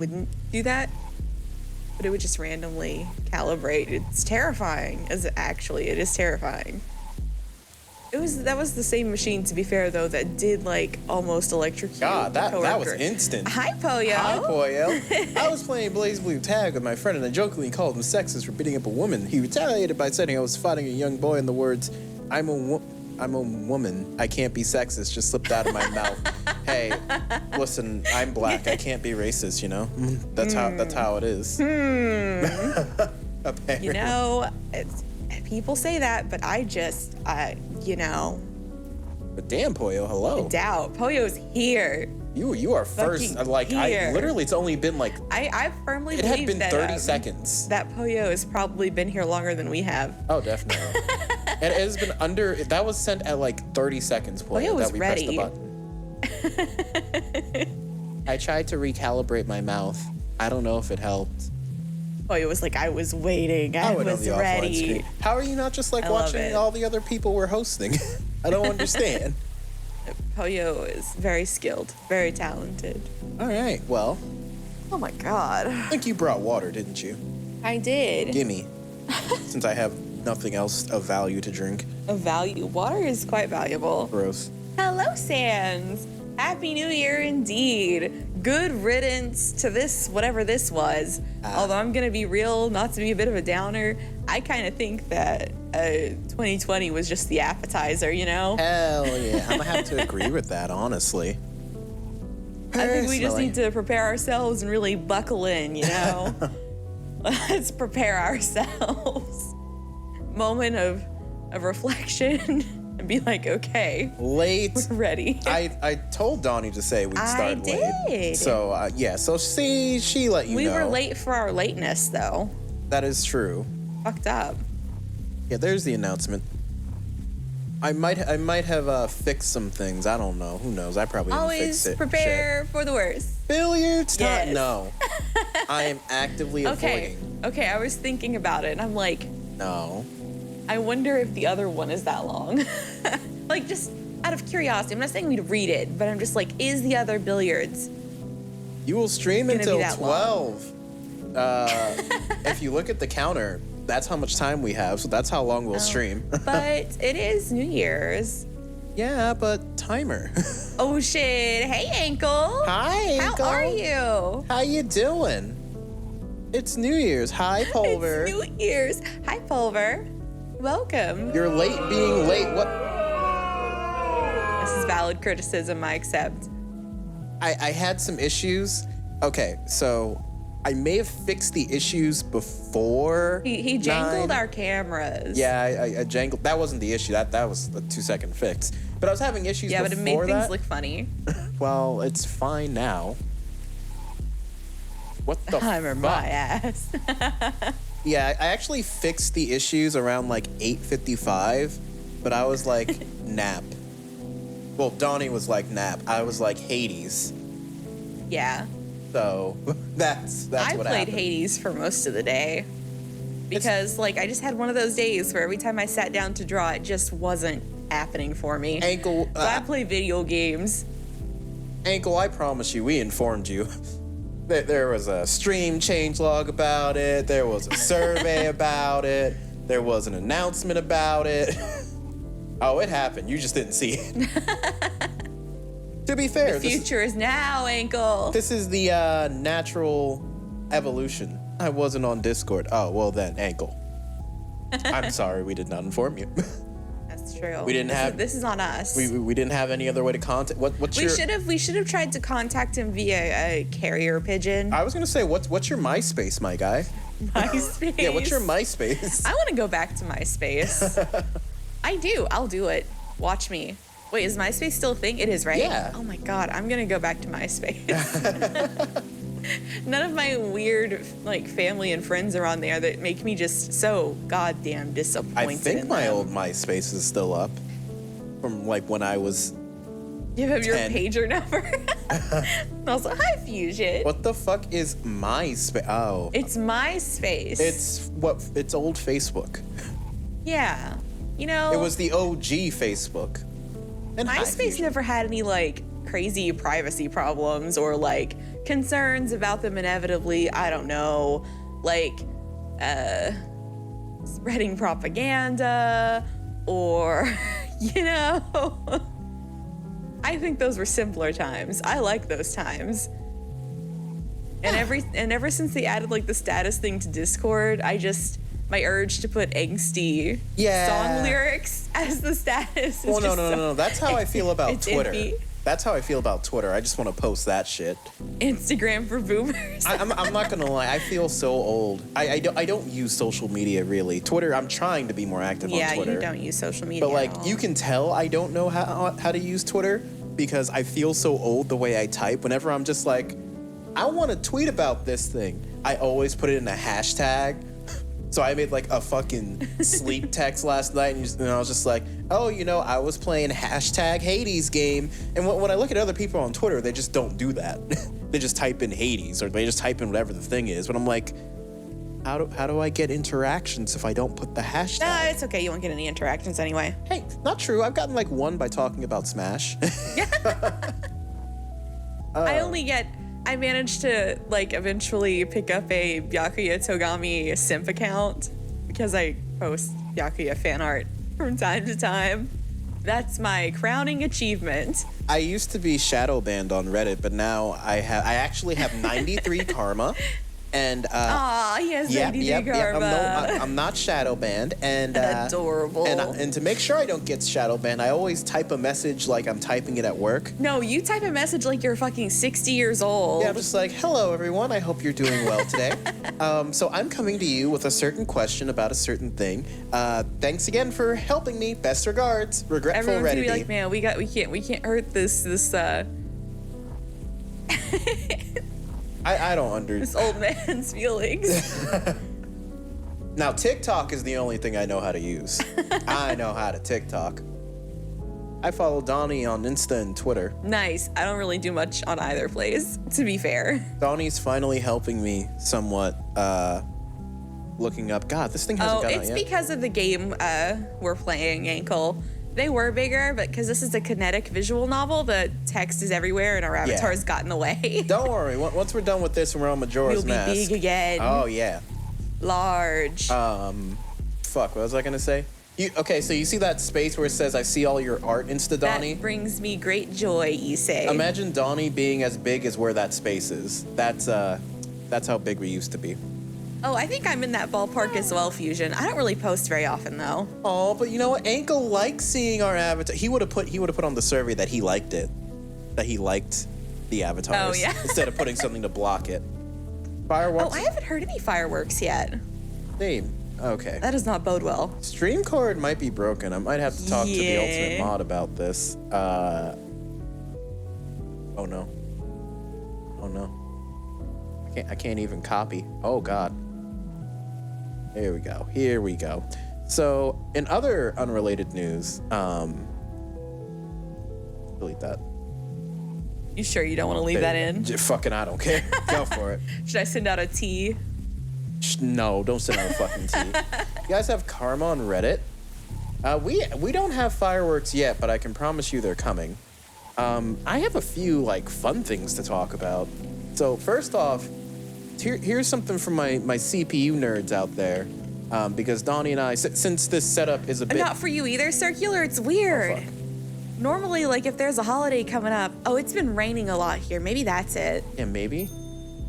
wouldn't do that, but it would just randomly calibrate. It's terrifying. It is terrifying. That was the same machine, to be fair, though, that did like almost electrocute. God, that was instant. Hi, Poyo. Hi, Poyo. I was playing Blaze Blue tag with my friend, and I jokingly called him sexist for beating up a woman. He retaliated by saying I was fighting a young boy in the words, I'm a woman. I can't be sexist. Just slipped out of my mouth. Hey, listen, I'm black. I can't be racist, you know? That's how it is. Apparently. You know, people say that, but you know. But damn, Poyo, hello. I doubt. Poyo's here. You are first. Here. It's only been like. I firmly it believe had been that, 30 seconds. That Poyo has probably been here longer than we have. Oh, definitely. And it has been that was sent at like 30 seconds, Poyo, was that we ready. pressed the button. I tried to recalibrate my mouth. I don't know if it helped. Poyo was like, I was waiting. I was ready. How are you not just like watching all the other people we're hosting? I don't understand. Poyo is very skilled, very talented. All right, well. Oh my God. I think you brought water, didn't you? I did. Gimme. Since I have nothing else of value to drink. Of value? Water is quite valuable. Gross. Hello, Sans. Happy New Year indeed. Good riddance to this, whatever this was. Although I'm gonna be real, not to be a bit of a downer, I kind of think that 2020 was just the appetizer, you know? Hell yeah, I'm gonna have to agree with that, honestly. I think we just need to prepare ourselves and really buckle in, you know? Let's prepare ourselves. Moment of reflection. And be like, okay, late. We're ready. I told Donnie to say we'd start late. I did. So yeah, so she let you know. We were late for our lateness, though. That is true. Fucked up. Yeah, there's the announcement. I might have fixed some things. I don't know. Who knows? I probably didn't fix it. Always prepare for the worst. Billiards time? Yes. No. I am actively avoiding. Okay, I was thinking about it, and I'm like, no. I wonder if the other one is that long. Like, just out of curiosity. I'm not saying we'd read it, but I'm just like, is the other billiards? You will stream until 12. If you look at the counter, that's how much time we have, so that's how long we'll stream. But it is New Year's. Yeah, but timer. Oh shit! Hey, Ankle. Hi, Ankle. How are you? How you doing? It's New Year's. Hi, Pulver. It's New Year's. Hi, Pulver. Welcome. You're late being late. What? This is valid criticism, I accept. I had some issues. Okay, so I may have fixed the issues before. He jangled our cameras. Yeah, I jangled. That wasn't the issue. That was a 2-second fix. But I was having issues before that. Yeah, but it made things look funny. Well, it's fine now. What the Timer my ass. Yeah, I actually fixed the issues around like 8:55, but I was like, nap. Well, Donnie was like, nap. I was like, Hades. Yeah. So that's what happened. I played Hades for most of the day because like I just had one of those days where every time I sat down to draw, it just wasn't happening for me. Ankle. So I play video games. Ankle, I promise you, we informed you. There was a stream changelog about it. There was a survey about it. There was an announcement about it. Oh, it happened. You just didn't see it. To be fair, the future is now, Ankle. This is the natural evolution. I wasn't on Discord. Oh, well then, Ankle. I'm sorry we did not inform you. That's true. We didn't have. This is on us. We didn't have any other way to contact. We should have tried to contact him via a carrier pigeon. I was gonna say, what's your MySpace, my guy? MySpace. Yeah, what's your MySpace? I want to go back to MySpace. I do. I'll do it. Watch me. Wait, is MySpace still a thing? It is, right? Yeah. Oh my God, I'm gonna go back to MySpace. None of my weird like family and friends are on there that make me just so goddamn disappointed. I think my old MySpace is still up from like when I was. You have 10. your pager number. Also, hi Fusion. What the fuck is MySpace? Oh, it's MySpace. It's old Facebook. Yeah, you know. It was the OG Facebook. And MySpace never had any like crazy privacy problems or like concerns about them inevitably, I don't know, like spreading propaganda or, you know, I think those were simpler times. I like those times. And ever since they added like the status thing to Discord, my urge to put angsty song lyrics as the status. Well, no. That's how I feel about Twitter. Iffy. That's how I feel about Twitter. I just want to post that shit. Instagram for boomers. I'm not gonna lie. I feel so old. I don't use social media really. Twitter. I'm trying to be more active on Twitter. Yeah, you don't use social media. But like, at all. you can tell I don't know how to use Twitter because I feel so old the way I type. Whenever I'm just like, I want to tweet about this thing, I always put it in a hashtag. So I made like a fucking sleep text last night, and I was just like, oh, you know, I was playing hashtag Hades game. And when I look at other people on Twitter, they just don't do that. They just type in Hades, or they just type in whatever the thing is. But I'm like, how do I get interactions if I don't put the hashtag? Nah, it's okay. You won't get any interactions anyway. Hey, not true. I've gotten like one by talking about Smash. I managed to like eventually pick up a Byakuya Togami simp account because I post Byakuya fan art from time to time. That's my crowning achievement. I used to be shadow banned on Reddit, but now I actually have 93 karma. And he has 93 karma. I'm not shadow banned, and adorable. And to make sure I don't get shadow banned, I always type a message like I'm typing it at work. No, you type a message like you're fucking 60 years old. Yeah, I'm just like, hello everyone, I hope you're doing well today. So I'm coming to you with a certain question about a certain thing. Thanks again for helping me. Best regards, Regretful Everyone's gonna be Reddity. like, man, we can't hurt this I don't understand. this old man's feelings. Now, TikTok is the only thing I know how to use. I know how to TikTok. I follow Donnie on Insta and Twitter. Nice. I don't really do much on either place, to be fair. Donnie's finally helping me somewhat, looking up. God, this thing hasn't gone out yet. It's because of the game we're playing, Ankle. They were bigger, but because this is a kinetic visual novel, the text is everywhere and our avatar's gotten away. Don't worry. Once we're done with this and we're on Majora's We'll be Mask. big again. Oh, yeah. Large. Fuck, what was I gonna say? Okay, so you see that space where it says, I see all your art, Insta Donnie? That brings me great joy, Issei. Imagine Donnie being as big as where that space is. That's how big we used to be. Oh, I think I'm in that ballpark as well, Fusion. I don't really post very often, though. Oh, but you know what? Ankle likes seeing our avatar. He would have put on the survey that he liked it. That he liked the avatars. Oh, yeah. Instead of putting something to block it. Fireworks. Oh, I haven't heard any fireworks yet. Same. Okay. That does not bode well. Stream card might be broken. I might have to talk to the Ultimate Mod about this. Oh no. Oh no. I can't even copy. Oh God. Here we go. So, in other unrelated news, delete that. You sure you don't want to leave that in? Fucking, I don't care. Go for it. Should I send out a T? No, don't send out a fucking T. You guys have karma on Reddit? We don't have fireworks yet, but I can promise you they're coming. I have a few like fun things to talk about. So first off, here's something from my CPU nerds out there, because Donnie and I, since this setup is a bit... Not for you either, Circular. It's weird. Oh, fuck. Normally, like if there's a holiday coming up, it's been raining a lot here. Maybe that's it. Yeah, maybe.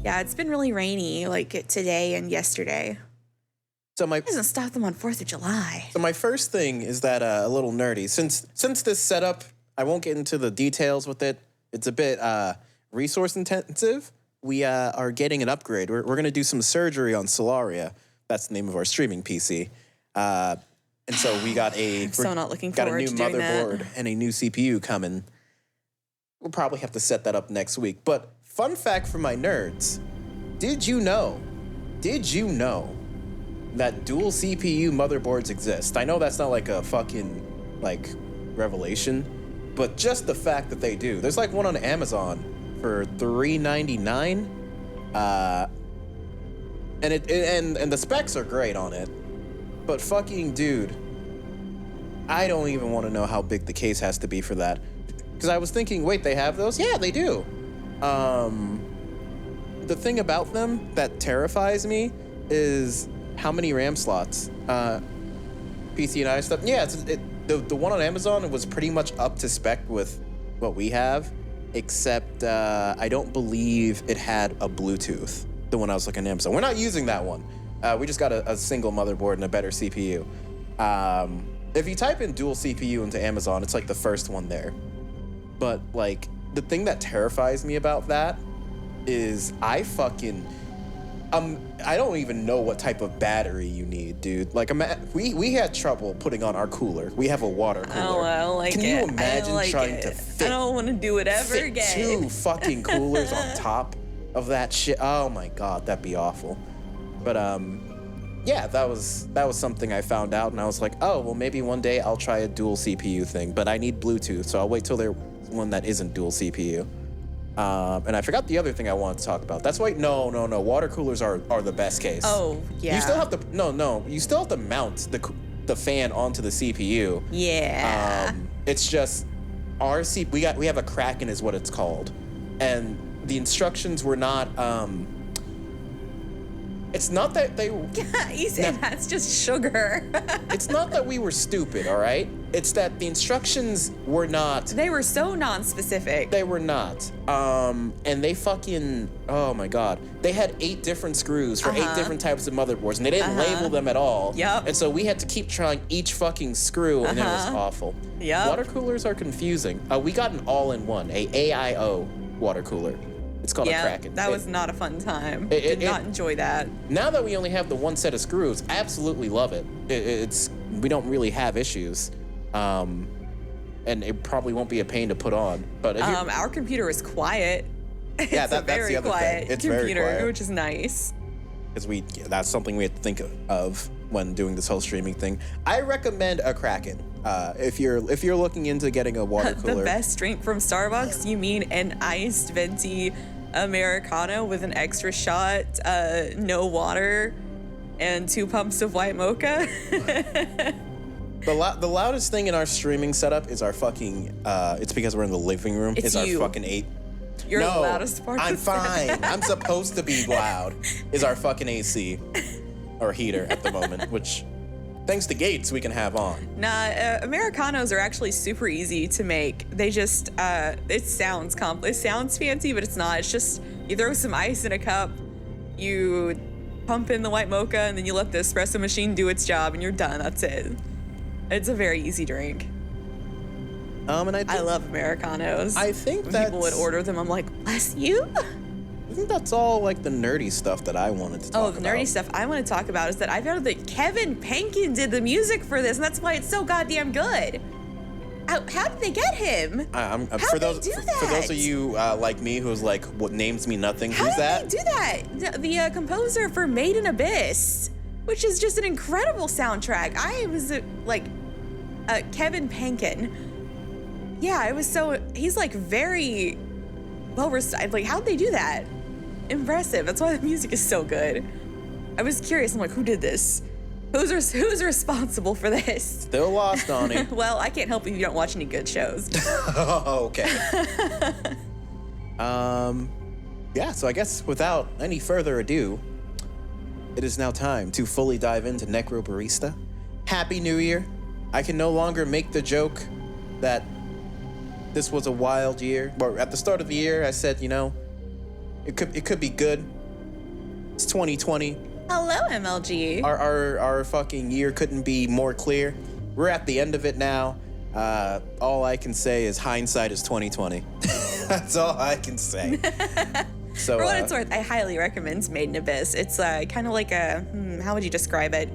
Yeah, it's been really rainy, like today and yesterday. So It doesn't stop them on 4th of July. So my first thing is that a little nerdy. Since this setup, I won't get into the details with it. It's a bit resource intensive. We are getting an upgrade. We're going to do some surgery on Solaria. That's the name of our streaming PC. And so we got so not looking forward to doing that. Got a new motherboard and a new CPU coming. We'll probably have to set that up next week. But fun fact for my nerds, did you know that dual CPU motherboards exist? I know that's not like a fucking like revelation, but just the fact that they do. There's like one on Amazon for $399. And the specs are great on it. But fucking dude, I don't even want to know how big the case has to be for that. Because I was thinking, wait, they have those? Yeah, they do. the thing about them that terrifies me is how many RAM slots. PC and I stuff. Yeah, the one on Amazon was pretty much up to spec with what we have, except I don't believe it had a Bluetooth. The one I was looking at Amazon. We're not using that one. We just got a single motherboard and a better CPU. If you type in dual CPU into Amazon, it's like the first one there. But like the thing that terrifies me about that is I don't even know what type of battery you need, dude. Like, we had trouble putting on our cooler. We have a water cooler. Oh, I don't like it. Can you imagine trying to fit? I don't want to do it ever again. 2 fucking coolers on top of that shit. Oh my god, that'd be awful. But yeah, that was something I found out, and I was like, oh well, maybe one day I'll try a dual CPU thing. But I need Bluetooth, so I'll wait till there's one that isn't dual CPU. And I forgot the other thing I wanted to talk about. That's why no. Water coolers are the best case. Oh yeah. You still have to You still have to mount the fan onto the CPU. Yeah. It's just our we have a Kraken is what it's called, and the instructions were not. It's not that they. You said that's just sugar. It's not that we were stupid, all right? It's that the instructions were not. They were so non-specific. They were not. And they fucking. Oh my god. They had 8 different screws for 8 different types of motherboards, and they didn't label them at all. Yep. And so we had to keep trying each fucking screw, and it was awful. Yep. Water coolers are confusing. We got an all-in-one, a AIO water cooler. It's called a Kraken. That was not a fun time. Did not enjoy that. Now that we only have the one set of screws, absolutely love it. We don't really have issues, and it probably won't be a pain to put on. But if our computer is quiet. Yeah, that's the other thing. It's computer, very quiet, which is nice. Because that's something we have to think of when doing this whole streaming thing. I recommend a Kraken. If you're looking into getting a water cooler. The best drink from Starbucks? You mean an iced venti Americano with an extra shot, no water, and 2 pumps of white mocha? The loudest thing in our streaming setup is our fucking. It's because we're in the living room. It's our you. fucking 8. You're the loudest part. I'm fine. I'm supposed to be loud. Is our fucking AC or heater at the moment, which. Thanks to Gates, we can have on. Nah, Americanos are actually super easy to make. They just, it sounds fancy, but it's not. It's just, you throw some ice in a cup, you pump in the white mocha, and then you let the espresso machine do its job, and you're done. That's it. It's a very easy drink. And I love Americanos. I think when people would order them, I'm like, bless you. I think that's all like the nerdy stuff that I wanted to talk about. Oh, the nerdy stuff I want to talk about is that I found out that Kevin Penkin did the music for this, and that's why it's so goddamn good. How did they get him? How did they do that? For those of you like me who's like, what names me nothing, who's that? How did they do that? The composer for Made in Abyss, which is just an incredible soundtrack. I was Kevin Penkin. Yeah, it was so, he's like very well received. Like, how'd they do that? Impressive. That's why the music is so good. I was curious. I'm like, who did this? Who's responsible for this? Still lost on it. Well, I can't help you if you don't watch any good shows. Okay. Yeah, so I guess without any further ado, it is now time to fully dive into Necrobarista. Happy New Year. I can no longer make the joke that this was a wild year. But at the start of the year, I said, it could be good. It's 2020. Hello, MLG. Our fucking year couldn't be more clear. We're at the end of it now. All I can say is hindsight is 2020. That's all I can say. So, for what it's worth, I highly recommend Made in Abyss. It's kind of like a, how would you describe it?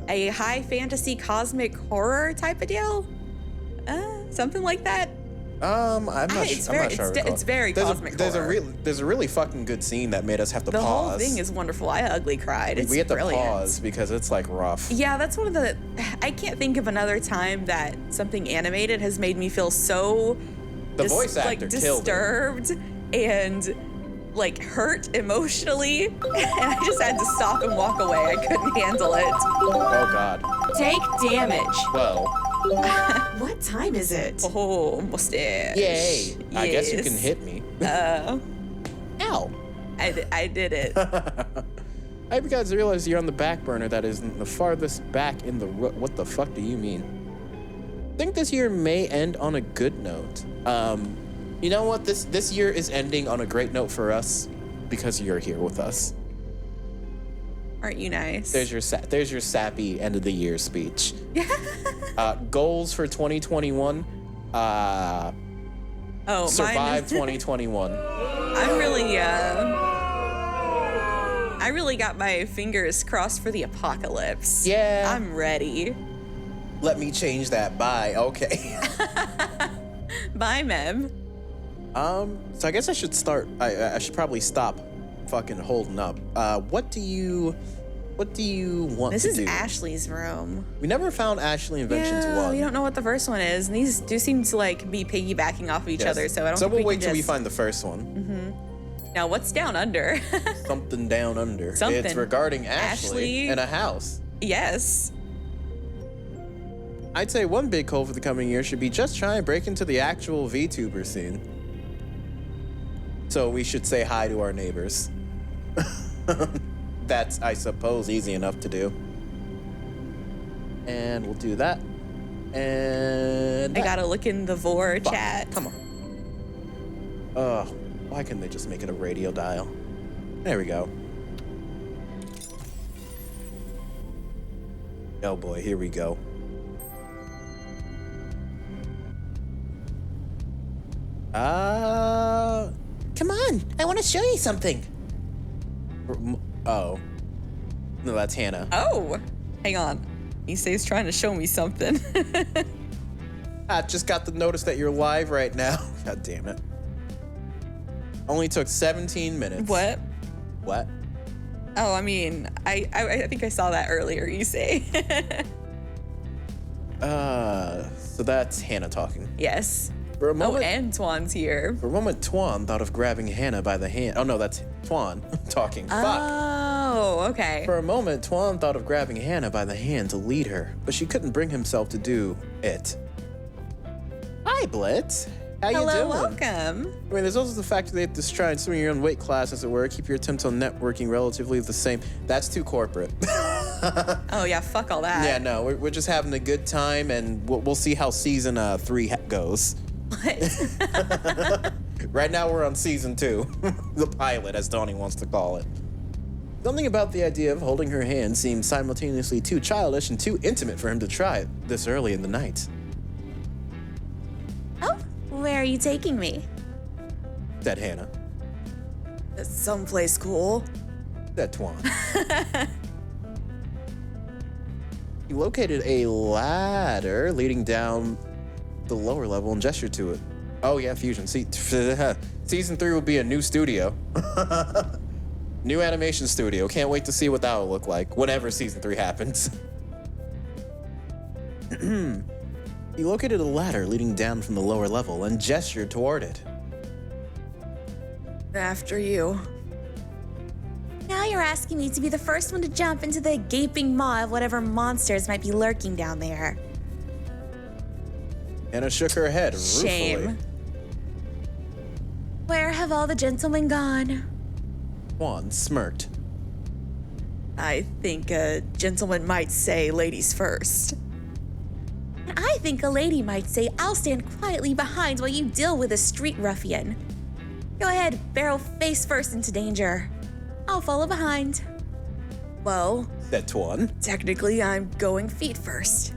A high fantasy cosmic horror type of deal? Something like that. I'm not sure. It's very cosmic horror. There's a really fucking good scene that made us have to pause. The whole thing is wonderful. I ugly cried. We had to brilliant. pause because it's like rough. Yeah, that's one of the. I can't think of another time that something animated has made me feel so. The voice actor disturbed and like hurt emotionally, and I just had to stop and walk away. I couldn't handle it. Oh God. Take damage. Well. What time is it? Oh, almost there. Yay. I guess you can hit me. Ow. I did it. I hope you guys realize you're on the back burner that is the farthest back in the what the fuck do you mean? I think this year may end on a good note. You know what? This year is ending on a great note for us because you're here with us. Aren't you nice? There's your sappy end of the year speech. Goals for 2021. Survive 2021. I really got my fingers crossed for the apocalypse. Yeah. I'm ready. Let me change that. Bye. Okay. Bye, Mem. So I guess I should start. I should probably stop fucking holding up. What do you want to do? This is Ashley's room. We never found Ashley Inventions 1. We don't know what the first one is, and these do seem to like be piggybacking off of each other. So I don't. So think we'll wait till we find the first one. Mm-hmm. Now what's down under? Something down under. Something. It's regarding Ashley and a house. Yes. I'd say one big goal for the coming year should be just try and break into the actual VTuber scene. So we should say hi to our neighbors. That's, I suppose, easy enough to do. And we'll do that. And I gotta look in the Vor chat. Come on. Why couldn't they just make it a radio dial? There we go. Oh boy, here we go. Come on, I want to show you something. Oh. No, that's Hannah. Oh, hang on. He says he's trying to show me something. I just got the notice that you're live right now. God damn it. Only took 17 minutes. What? What? Oh, I mean, I think I saw that earlier, you say. So that's Hannah talking. Yes. For a moment, Antoine's here. For a moment, Twan thought of grabbing Hannah by the hand. Oh no, that's Twan talking. Fuck. Oh, okay. For a moment, Twan thought of grabbing Hannah by the hand to lead her, but she couldn't bring himself to do it. Hi, Blitz. How you doing? Hello, welcome. I mean, there's also the fact that they have to try and swing your own weight class, as it were. Keep your attempts on networking relatively the same. That's too corporate. Oh, yeah, fuck all that. Yeah, no, we're just having a good time, and we'll see how season 3 goes. What? Right now, we're on season 2. The pilot, as Donnie wants to call it. Something about the idea of holding her hand seemed simultaneously too childish and too intimate for him to try it this early in the night. Oh, where are you taking me? Said Hannah. Someplace cool. Said Twan. He located a ladder leading down the lower level and gestured to it. Oh yeah, Fusion. See, season 3 will be a new studio. New animation studio. Can't wait to see what that will look like whenever season 3 happens. He located a ladder leading down from the lower level and gestured toward it. After you. Now you're asking me to be the first one to jump into the gaping maw of whatever monsters might be lurking down there. Anna shook her head ruefully. Shame. Where have all the gentlemen gone? Juan smirked. I think a gentleman might say ladies first. And I think a lady might say, I'll stand quietly behind while you deal with a street ruffian. Go ahead, barrel face first into danger. I'll follow behind. Well, Said Twan. technically I'm going feet first.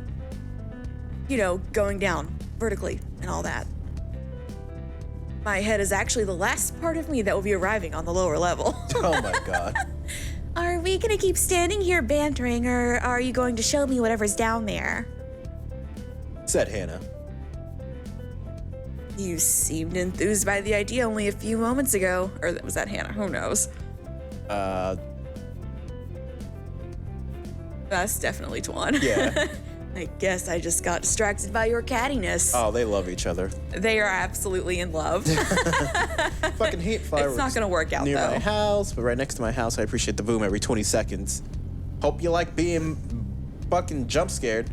You know, going down vertically and all that. My head is actually the last part of me that will be arriving on the lower level. Oh my god. Are we gonna keep standing here bantering, or are you going to show me whatever's down there? Said Hannah. You seemed enthused by the idea only a few moments ago. Or was that Hannah? Who knows? That's definitely Twan. Yeah. I guess I just got distracted by your cattiness. Oh, they love each other. They are absolutely in love. Fucking hate fireworks. It's not gonna work out near though. my house, but right next to my house, I appreciate the boom every 20 seconds. Hope you like being fucking jump scared.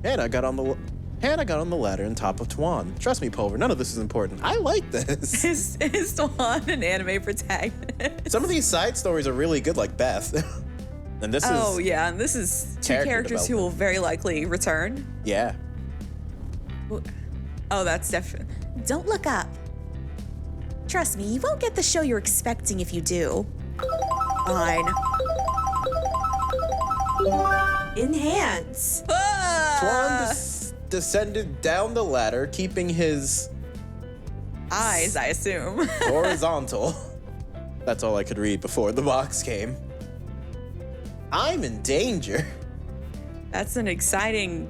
And I got on the Hannah got on the ladder on top of Tuan. Trust me, Pulver, none of this is important. I like this. Is Tuan an anime protagonist? Some of these side stories are really good, like Beth. And this Oh, is... yeah, and this is two character characters who will very likely return. Yeah. Oh, that's definitely... Don't look up. Trust me, you won't get the show you're expecting if you do. Fine. Enhance. Tuan descended down the ladder, keeping his Eyes, I assume. horizontal. That's all I could read before the box came. I'm in danger. That's an exciting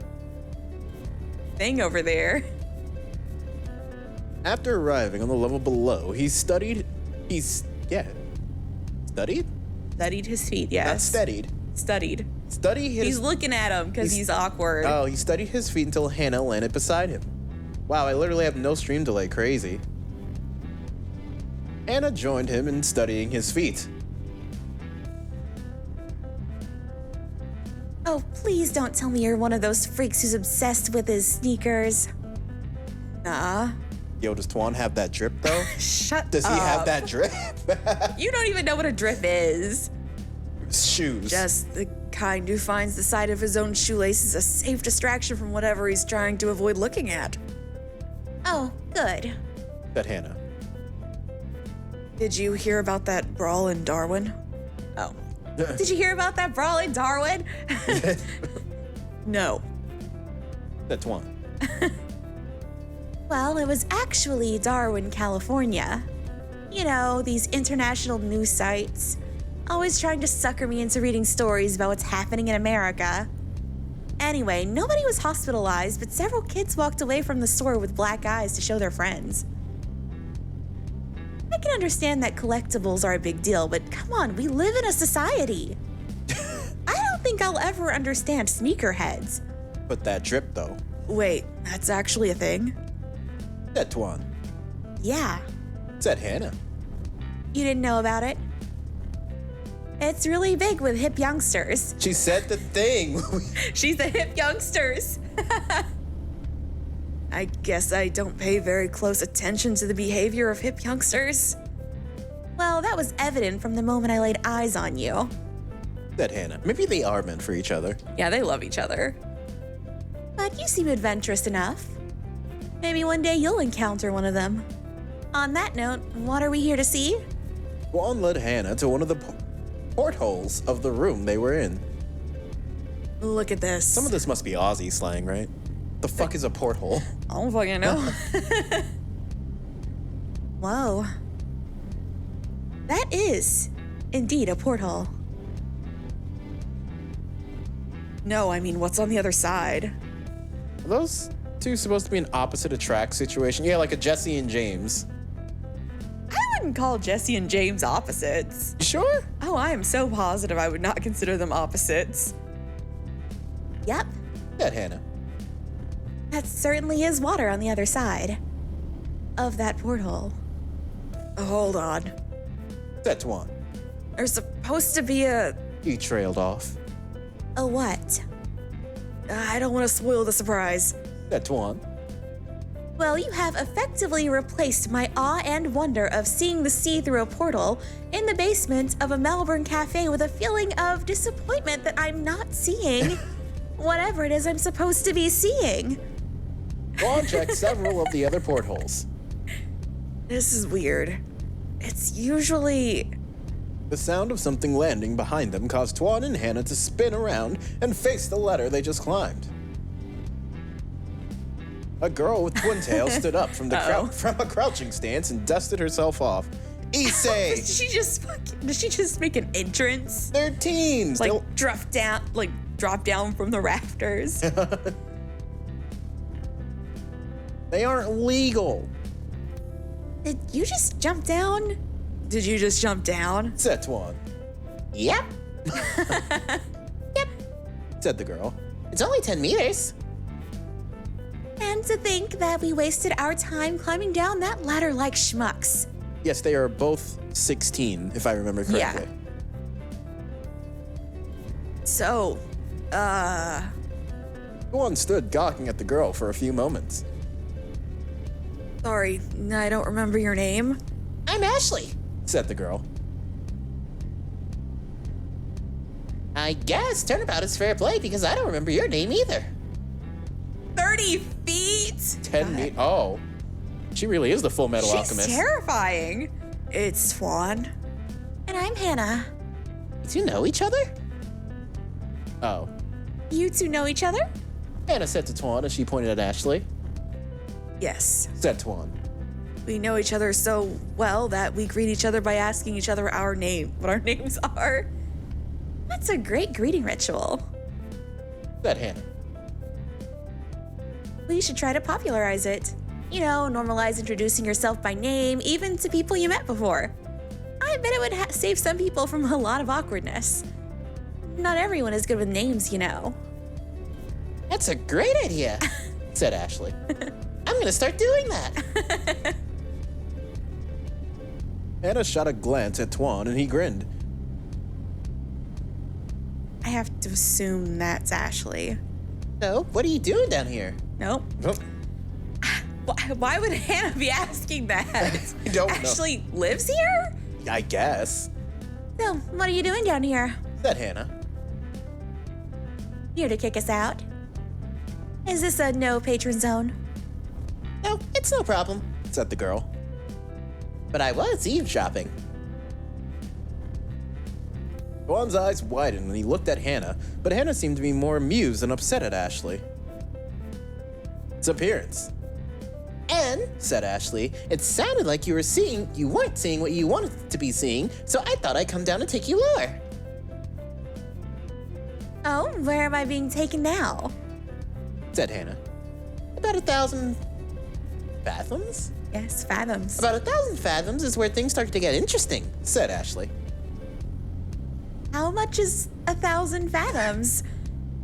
thing over there. After arriving on the level below, studied? Studied his feet, yes. Not steadied. Studied. He's looking at him because he's awkward. Oh, he studied his feet until Hannah landed beside him. Wow, I literally have no stream delay. Crazy. Hannah joined him in studying his feet. Oh, please don't tell me you're one of those freaks who's obsessed with his sneakers. Nah. Yo, does Tuan have that drip though? Shut Does up. he have that drip? You don't even know what a drip is. Shoes. Just the kind who finds the sight of his own shoelaces a safe distraction from whatever he's trying to avoid looking at. Oh, good. Said Hannah. Did you hear about that brawl in Darwin? Oh. Did you hear about that brawl in Darwin? No. Said Tuan. Well, it was actually Darwin, California. You know, these international news sites. Always trying to sucker me into reading stories about what's happening in America. Anyway, nobody was hospitalized, but several kids walked away from the store with black eyes to show their friends. I can understand that collectibles are a big deal, but come on, we live in a society. I don't think I'll ever understand sneakerheads. But that drip though. Wait, that's actually a thing? Said Tuan. Yeah, Said Hannah. you didn't know about it? It's really big with hip youngsters. She said the thing. She's the hip youngsters. I guess I don't pay very close attention to the behavior of hip youngsters. Well, that was evident from the moment I laid eyes on you. Said Hannah. Maybe they are meant for each other. Yeah, they love each other. But you seem adventurous enough. Maybe one day you'll encounter one of them. On that note, what are we here to see? Tuan led Hannah to one of the portholes of the room they were in. Look at this. Some of this must be Aussie slang, right? The fuck is a porthole? I don't fucking know. Whoa. That is indeed a porthole. No, I mean, what's on the other side? Are those two supposed to be an opposite attract situation? Yeah, like a Jesse and James. I wouldn't call Jesse and James opposites. You sure? Oh, I am so positive I would not consider them opposites. Yep, Said Hannah. that certainly is water on the other side of that porthole. Hold on. Said Tuan. There's supposed to be a... He trailed off. A what? I don't want to spoil the surprise. Said Tuan. Well, you have effectively replaced my awe and wonder of seeing the sea through a portal in the basement of a Melbourne cafe with a feeling of disappointment that I'm not seeing whatever it is I'm supposed to be seeing. Tuan checked several of the other portholes. This is weird. It's usually... The sound of something landing behind them caused Tuan and Hannah to spin around and face the ladder they just climbed. A girl with twin tails stood up from a crouching stance and dusted herself off. Issei! Did she just make an entrance? They're teens! Like, drop down from the rafters? They aren't legal, Did you just jump down? Did you just jump down? said Tuan. Yep. Yep. Said the girl. It's only 10 meters. And to think that we wasted our time climbing down that ladder like schmucks. Yes, they are both 16, if I remember correctly. So, Tuan stood gawking at the girl for a few moments. Sorry, I don't remember your name. I'm Ashley. Said the girl. I guess turnabout is fair play because I don't remember your name either. 30 feet? 10 meters. Oh. She really is the Full Metal She's Alchemist. terrifying. It's Twan. And I'm Hannah. Do you know each other? Oh. You two know each other? Hannah said to Tuan as she pointed at Ashley. Yes. Said Tuan. We know each other so well that we greet each other by asking each other what our names are. That's a great greeting ritual. Said Hannah. We should try to popularize it. You know, normalize introducing yourself by name, even to people you met before. I bet it would save some people from a lot of awkwardness. Not everyone is good with names, you know. That's a great idea. Said Ashley. I'm gonna start doing that. Hannah shot a glance at Tuan and he grinned. I have to assume that's Ashley. So, what are you doing down here? Nope. Nope. Why would Hannah be asking that? I don't know. Ashley lives here? I guess. So, what are you doing down here? Said Hannah. Here to kick us out? Is this a no patron zone? No, it's no problem. Said the girl. But I was eavesdropping. Tuan's eyes widened when he looked at Hannah, but Hannah seemed to be more amused than upset at Ashley. Its appearance. And Said Ashley. it sounded like you weren't seeing what you wanted to be seeing, so I thought I'd come down and take you lower. Oh, where am I being taken now? Said Hannah. About 1,000 fathoms? Yes, fathoms. About 1,000 fathoms is where things start to get interesting. Said Ashley. How much is 1,000 fathoms?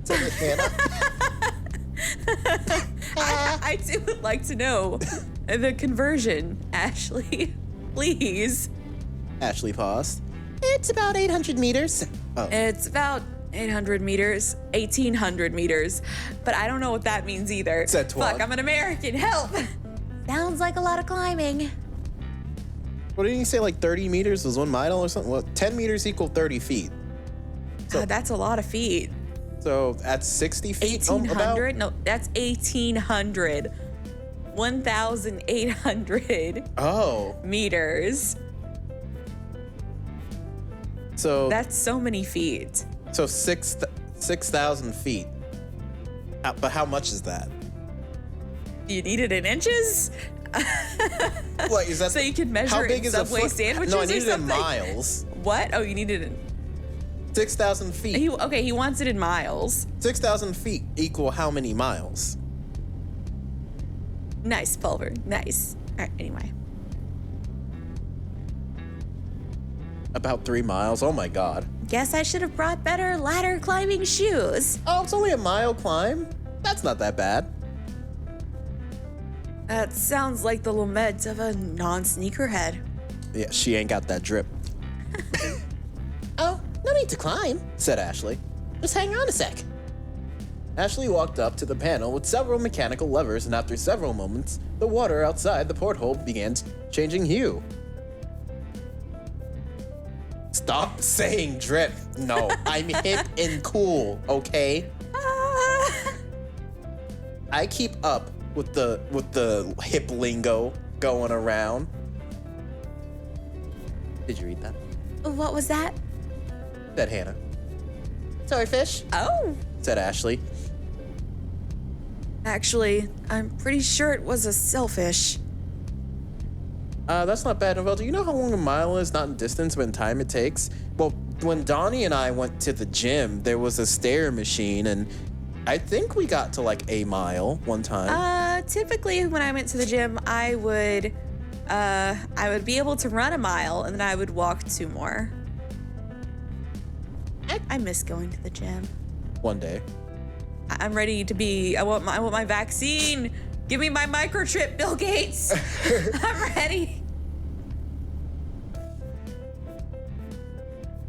Said Hannah. I do would like to know the conversion, Ashley. Please. Ashley paused. It's about 800 meters. Oh. It's about 800 meters, 1,800 meters, but I don't know what that means either. Said Twan. Fuck, I'm an American. Help. Sounds like a lot of climbing. What didn't you say, like 30 meters was 1 mile or something? Well, 10 meters equal 30 feet. So- That's a lot of feet. So that's 60 feet? about? 1,800? No, that's 1,800. 1,800 Oh. meters. So That's so many feet. so 6,000 feet. But how much is that? You need it in inches? What is that? So you could measure how it big in is Subway a foot? sandwiches No, I or need it in something? miles. What? Oh, you need it in... 6,000 feet. He wants it in miles. 6,000 feet equal how many miles? Nice, Pulver. Nice. All right, anyway. About 3 miles. Oh my god. Guess I should have brought better ladder climbing shoes. Oh, it's only a mile climb? That's not that bad. That sounds like the lament of a non-sneakerhead. Yeah, she ain't got that drip, Oh, no need to climb. said Ashley. Just hang on a sec. Ashley walked up to the panel with several mechanical levers, and after several moments, the water outside the porthole began changing hue. Stop saying drip. No, I'm hip and cool, okay? I keep up with the hip lingo going around. Did you read that? What was that? Said Hannah. Sorry, fish. Oh, Said Ashley. actually, I'm pretty sure it was a sailfish. That's not bad, Novel. Do you know how long a mile is, not in distance, but in time it takes? Well, when Donnie and I went to the gym, there was a stair machine, and I think we got to like a mile one time. Typically when I went to the gym, I would be able to run a mile and then I would walk 2 more. I miss going to the gym. One day. I'm ready to be. I want my vaccine. Give me my microchip, Bill Gates. I'm ready.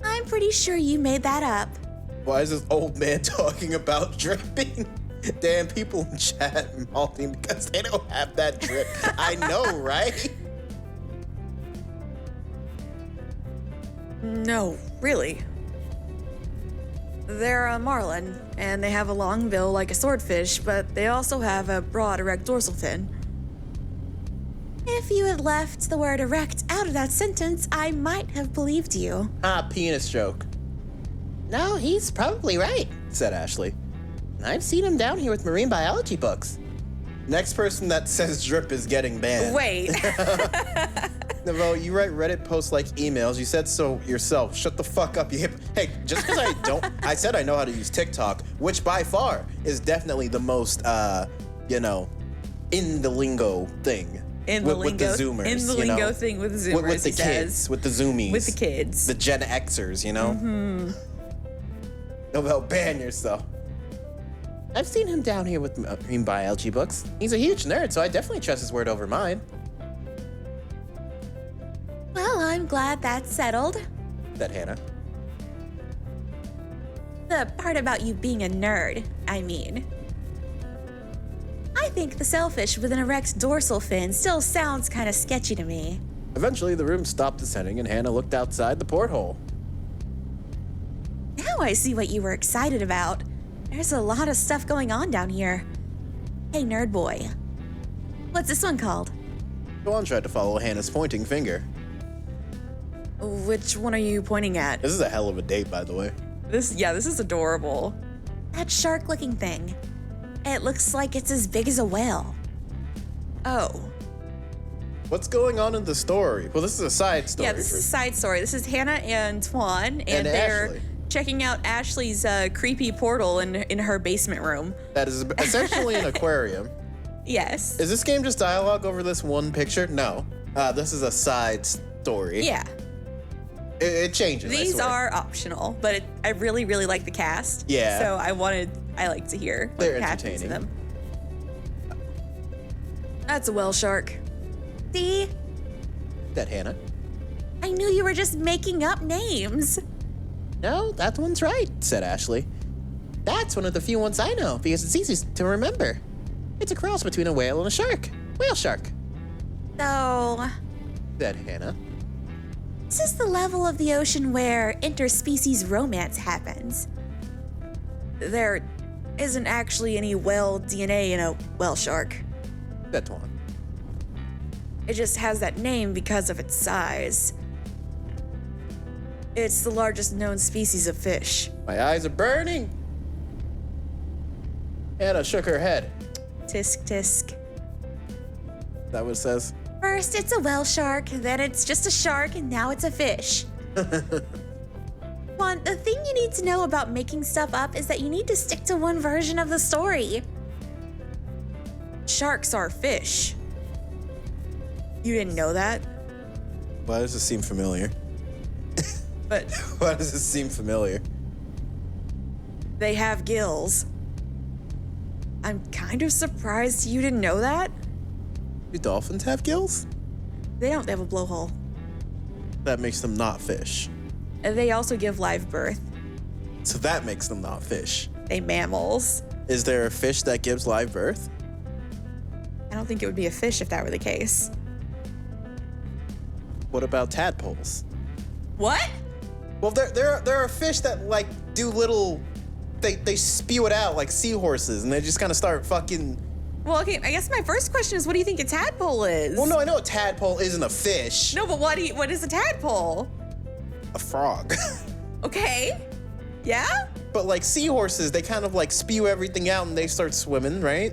I'm pretty sure you made that up. Why is this old man talking about dripping? Damn, people in chat malting because they don't have that drip. I know, right? No, really. They're a marlin, and they have a long bill like a swordfish, but they also have a broad erect dorsal fin. If you had left the word erect out of that sentence, I might have believed you. Penis joke, No, he's probably right. said Ashley. I've seen him down here with marine biology books. Next person that says drip is getting banned. Wait. Navo, you write Reddit posts like emails. You said so yourself. Shut the fuck up, you hip. Hey, just because I said I know how to use TikTok, which by far is definitely the most, in the lingo thing. With the Zoomers. In the lingo thing with the Zoomers, With the kids, with the Zoomies. With the kids. The Gen Xers, Navo, ban yourself. I've seen him down here with marine biology books. He's a huge nerd, so I definitely trust his word over mine. Well, I'm glad that's settled. Said Hannah. The part about you being a nerd, I mean. I think the sailfish with an erect dorsal fin still sounds kind of sketchy to me. Eventually, the room stopped descending and Hannah looked outside the porthole. Now I see what you were excited about. There's a lot of stuff going on down here. Hey, nerd boy. What's this one called? Joanne tried to follow Hannah's pointing finger. Which one are you pointing at? This is a hell of a date, by the way. This is adorable. That shark-looking thing. It looks like it's as big as a whale. Oh. What's going on in the story? Well, this is a side story. Yeah, this is a side story. This is Hannah and Twan, and they're Ashley. checking out Ashley's creepy portal in her basement room. That is essentially an aquarium. Yes. Is this game just dialogue over this one picture? No. This is a side story. Yeah. It changes. I These swear. are optional, but I really, really like the cast. Yeah. So I like to hear what They're happens to entertaining. them. That's a whale shark. See? That Hannah. I knew you were just making up names. No, that one's right. Said Ashley. That's one of the few ones I know because it's easy to remember. It's a cross between a whale and a shark. Whale shark. So, Said Hannah. this is the level of the ocean where interspecies romance happens. There isn't actually any whale DNA in a whale shark. Said Twan. It just has that name because of its size. It's the largest known species of fish. My eyes are burning. Hannah shook her head. Tisk tisk. Is that what it says? First, it's a whale shark, then it's just a shark, and now it's a fish. Juan, the thing you need to know about making stuff up is that you need to stick to one version of the story. Sharks are fish. You didn't know that? Why does this seem familiar? But Why does this seem familiar? they have gills. I'm kind of surprised you didn't know that. Do dolphins have gills? They don't, they have a blowhole. That makes them not fish. And they also give live birth. So that makes them not fish. They mammals. Is there a fish that gives live birth? I don't think it would be a fish if that were the case. What about tadpoles? What? Well, there are fish that like do little, they spew it out like seahorses, and they just kind of start fucking. Well, okay, I guess my first question is, what do you think a tadpole is? Well, no, I know a tadpole isn't a fish. No, but what is a tadpole? A frog. Okay. Yeah? But like seahorses, they kind of like spew everything out and they start swimming, right?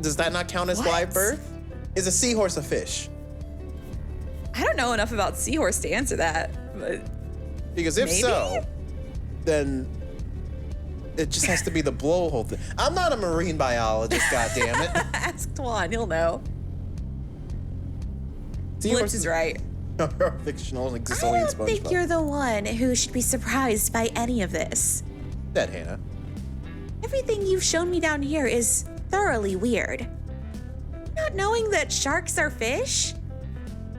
Does that not count as What? live birth? Is a seahorse a fish? I don't know enough about seahorse to answer that, but Because if Maybe? so, then it just has to be the blowhole thing. I'm not a marine biologist, goddammit. ask Twan, he'll know. Blitz is right. are fictional and exist only I in don't think SpongeBob. you're the one who should be surprised by any of this. That Hannah. Everything you've shown me down here is thoroughly weird. Not knowing that sharks are fish?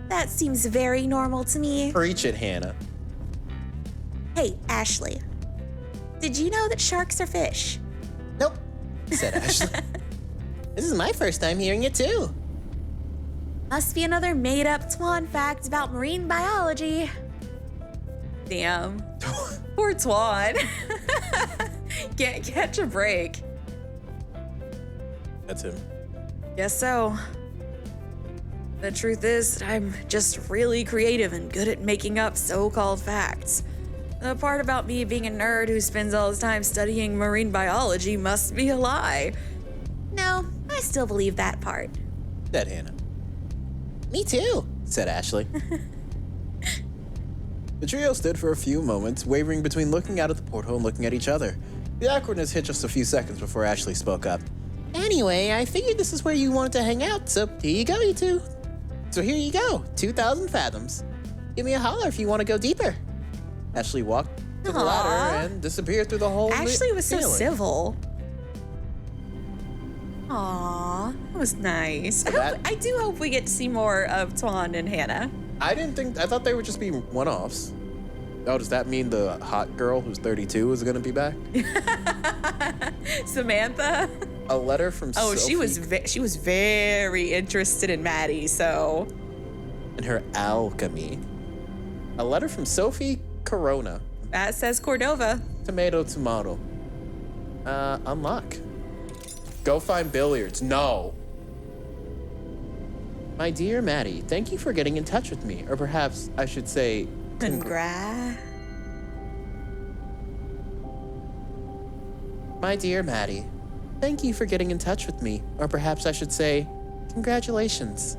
That seems very normal to me. Preach it, Hannah. Hey, Ashley. Did you know that sharks are fish? Nope. said Ashley. This is my first time hearing it, too. Must be another made-up Twan fact about marine biology. Damn. Poor Twan. Can't catch a break. That's him. Guess so. The truth is that I'm just really creative and good at making up so-called facts. The part about me being a nerd who spends all his time studying marine biology must be a lie. No, I still believe that part. Said Hannah. Me too. Said Ashley. The trio stood for a few moments, wavering between looking out at the porthole and looking at each other. The awkwardness hit just a few seconds before Ashley spoke up. Anyway, I figured this is where you wanted to hang out, so here you go, you two. So here you go, 2,000 fathoms. Give me a holler if you want to go deeper. Ashley walked to the Aw. ladder and disappeared through the hole. Ashley was so ceiling. civil. Aw, that was nice. I do hope we get to see more of Twan and Hannah. I thought they would just be one-offs. Oh, does that mean the hot girl who's 32 is gonna be back? Samantha. A letter from Oh, Sophie she was very interested in Maddie, so and her alchemy. A letter from Sophie Corona. that says Cordova. Tomato. Unlock. Go find billiards. No. My dear Maddie, thank you for getting in touch with me. Or perhaps I should say Congrats. My dear Maddie, thank you for getting in touch with me. Or perhaps I should say, congratulations.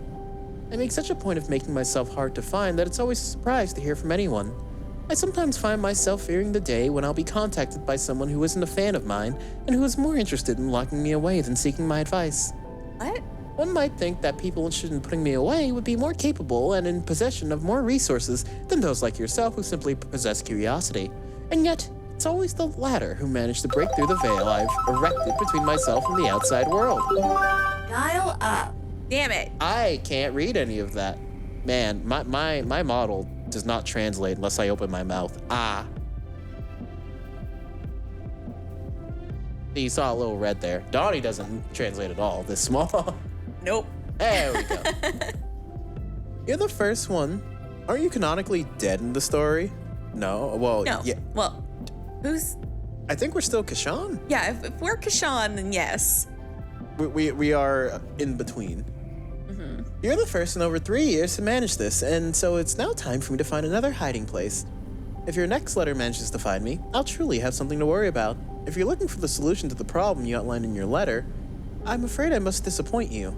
I make such a point of making myself hard to find that it's always a surprise to hear from anyone. I sometimes find myself fearing the day when I'll be contacted by someone who isn't a fan of mine and who is more interested in locking me away than seeking my advice. What? One might think that people interested in putting me away would be more capable and in possession of more resources than those like yourself who simply possess curiosity. And yet, it's always the latter who manage to break through the veil I've erected between myself and the outside world. Dial up. Damn it. I can't read any of that. Man, my model does not translate unless I open my mouth. Ah. You saw a little red there. Donnie doesn't translate at all, this small. Nope. There we go. You're the first one. Aren't you canonically dead in the story? No. Well, No. yeah. Well, who's? I think we're still Kashan. Yeah, if we're Kashan, then yes. We are in between. You're the first in over 3 years to manage this, and so it's now time for me to find another hiding place. If your next letter manages to find me, I'll truly have something to worry about. If you're looking for the solution to the problem you outlined in your letter, I'm afraid I must disappoint you.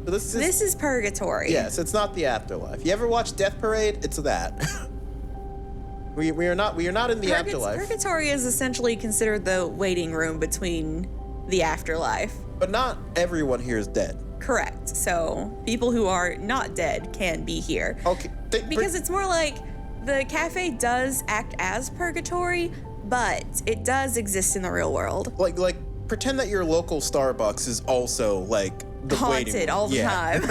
So This is purgatory. Yes, it's not the afterlife. You ever watch Death Parade? It's that. we are not in the afterlife. Purgatory is essentially considered the waiting room between the afterlife. But not everyone here is dead. Correct. So people who are not dead can be here. Okay. Because it's more like the cafe does act as purgatory, but it does exist in the real world. like pretend that your local Starbucks is also like the waiting Haunted room. all the Yeah. time.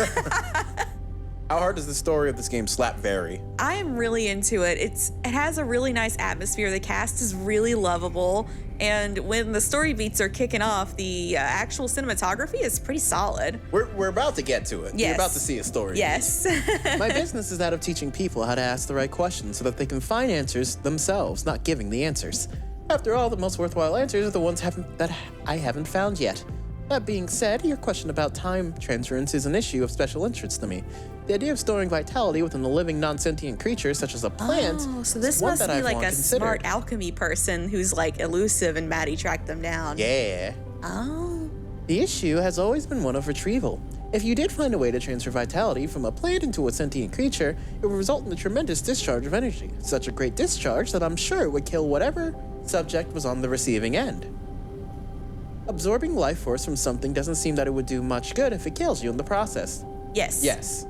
How hard does the story of this game slap vary? I am really into it. It has a really nice atmosphere. The cast is really lovable. And when the story beats are kicking off, the actual cinematography is pretty solid. We're about to get to it. Yes. You're about to see a story. Yes. My business is that of teaching people how to ask the right questions so that they can find answers themselves, not giving the answers. After all, the most worthwhile answers are the ones that I haven't found yet. That being said, your question about time transference is an issue of special interest to me. The idea of storing vitality within a living non-sentient creature such as a plant Oh, so is this one must that be I've like long a considered. smart alchemy person who's like elusive and Maddie tracked them down. Yeah. Oh. The issue has always been one of retrieval. If you did find a way to transfer vitality from a plant into a sentient creature, it would result in a tremendous discharge of energy. Such a great discharge that I'm sure it would kill whatever subject was on the receiving end. Absorbing life force from something doesn't seem that it would do much good if it kills you in the process. Yes. Yes.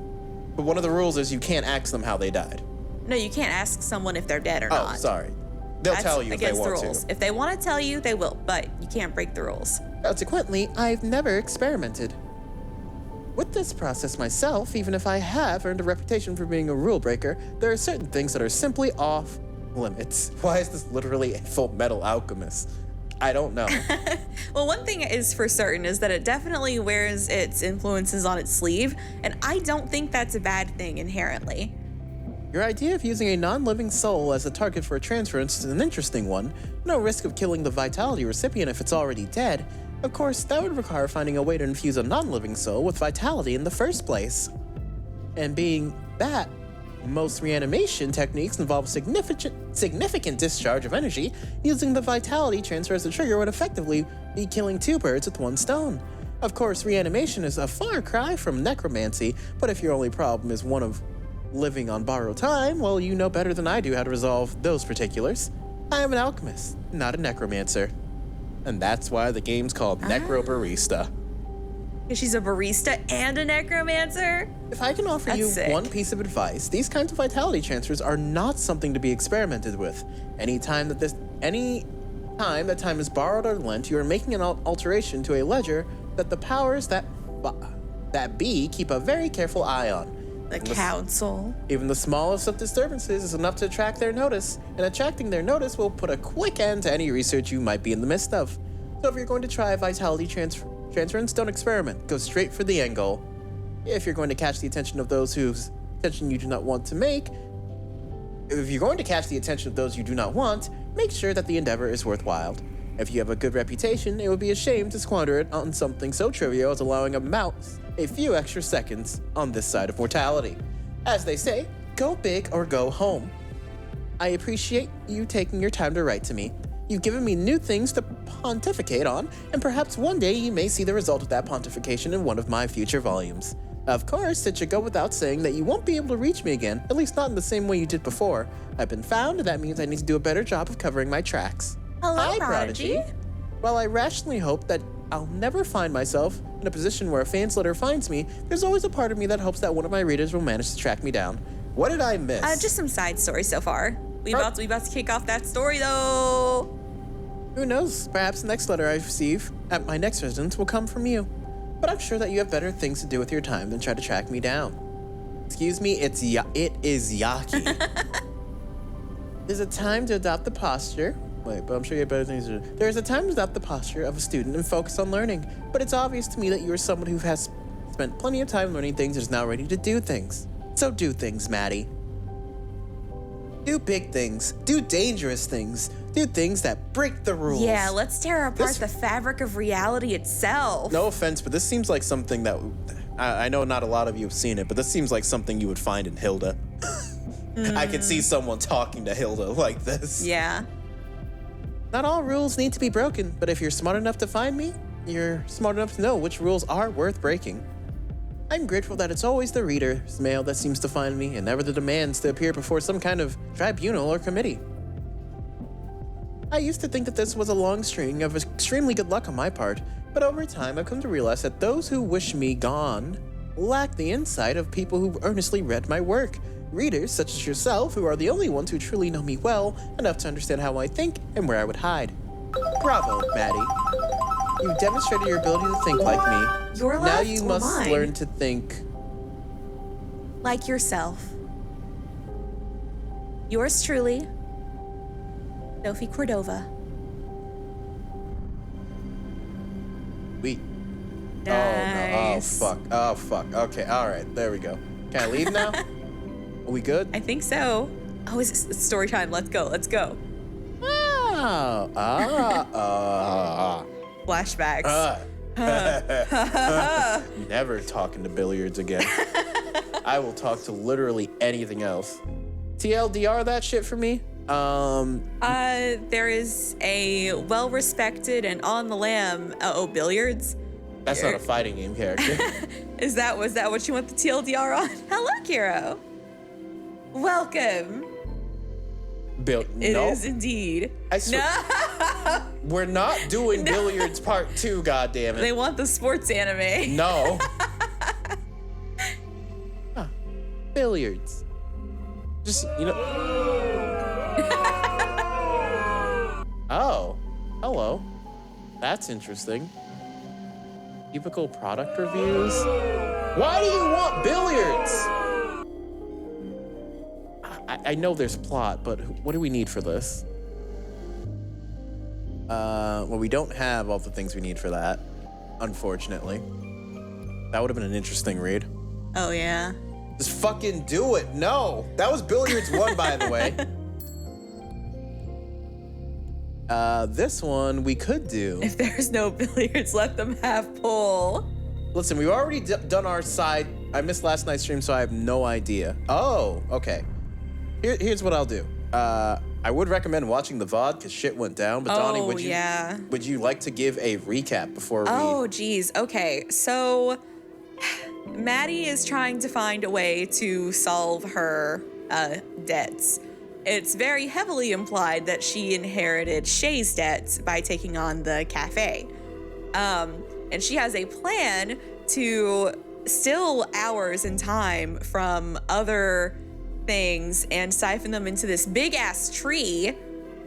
But one of the rules is you can't ask them how they died. No, you can't ask someone if they're dead or Oh, not. sorry. They'll That's tell you if they against the want rules. to. If they want to tell you, they will, but you can't break the rules. Consequently, I've never experimented with this process myself. Even if I have earned a reputation for being a rule breaker, there are certain things that are simply off limits. Why is this literally a Full Metal Alchemist? I don't know. Well, one thing is for certain is that it definitely wears its influences on its sleeve, and I don't think that's a bad thing inherently. Your idea of using a non-living soul as a target for a transference is an interesting one. No risk of killing the vitality recipient if it's already dead. Of course, that would require finding a way to infuse a non-living soul with vitality in the first place. And being that, most reanimation techniques involve significant discharge of energy. Using the vitality transfer as a trigger would effectively be killing two birds with one stone. Of course, reanimation is a far cry from necromancy, but if your only problem is one of living on borrowed time, well, you know better than I do how to resolve those particulars. I am an alchemist, not a necromancer. And that's why the game's called Necrobarista. She's a barista and a necromancer? If I can offer you sick. one piece of advice, these kinds of vitality transfers are not something to be experimented with. Any time that time is borrowed or lent, you are making an alteration to a ledger that the powers that be keep a very careful eye on. The council. Even the smallest of disturbances is enough to attract their notice, and attracting their notice will put a quick end to any research you might be in the midst of. So if you're going to try a vitality transference, don't experiment. Go straight for the end goal. If you're going to catch the attention of those whose attention you do not want, make sure that the endeavor is worthwhile. If you have a good reputation, it would be a shame to squander it on something so trivial as allowing a mouse a few extra seconds on this side of mortality. As they say, go big or go home. I appreciate you taking your time to write to me. You've given me new things to pontificate on, and perhaps one day you may see the result of that pontification in one of my future volumes. Of course, it should go without saying that you won't be able to reach me again, at least not in the same way you did before. I've been found, and that means I need to do a better job of covering my tracks. Hello, Hi, Prodigy. While I rationally hope that I'll never find myself in a position where a fan's letter finds me, there's always a part of me that hopes that one of my readers will manage to track me down. What did I miss? Just some side stories so far. We about to kick off that story though. Who knows? Perhaps the next letter I receive at my next residence will come from you. But I'm sure that you have better things to do with your time than try to track me down. Excuse me, it is Yaki. There's a time to adopt the posture. Wait, but I'm sure you have better things to do. There is a time to adopt the posture of a student and focus on learning. But it's obvious to me that you are someone who has spent plenty of time learning things and is now ready to do things. So do things, Maddie. Do big things. Do dangerous things. Do things that break the rules. Yeah, let's tear apart the fabric of reality itself. No offense, but this seems like something that... I know not a lot of you have seen it, but this seems like something you would find in Hilda. I could see someone talking to Hilda like this. Yeah. Not all rules need to be broken, but if you're smart enough to find me, you're smart enough to know which rules are worth breaking. I'm grateful that it's always the reader's mail that seems to find me, and never the demands to appear before some kind of tribunal or committee. I used to think that this was a long string of extremely good luck on my part, but over time I've come to realize that those who wish me gone lack the insight of people who earnestly read my work. Readers such as yourself, who are the only ones who truly know me well enough to understand how I think and where I would hide. Bravo, Maddie. You've demonstrated your ability to think like me. Your Now left you or must mine? learn to think. Like yourself. Yours truly, Sophie Cordova. Wait. Nice. Oh, no. Oh, fuck. Okay, alright. There we go. Can I leave now? Are we good? I think so. Oh, it's story time. Let's go. Flashbacks. Never talking to billiards again. I will talk to literally anything else. TLDR that shit for me. There is a well-respected and on the lamb. Billiards. That's not a fighting game character. Was that what you want the TLDR on? Hello, Kiro. Welcome. It is indeed. I swear. No. We're not doing billiards part 2, goddammit. They want the sports anime. No. Billiards. Just, Oh, hello. That's interesting. Typical product reviews. Why do you want billiards? I know there's plot, but what do we need for this? Well, we don't have all the things we need for that, unfortunately. That would have been an interesting read. Oh, yeah. Just fucking do it. No. That was Billiards 1, by the way. This one we could do. If there's no billiards, let them have pool. Listen, we've already done our side. I missed last night's stream, so I have no idea. Oh, okay. Here's what I'll do. I would recommend watching the VOD because shit went down. But Donnie, would you like to give a recap before we? Oh, geez. Okay, so Maddie is trying to find a way to solve her debts. It's very heavily implied that she inherited Shay's debts by taking on the cafe. And she has a plan to steal hours and time from other things and siphon them into this big ass tree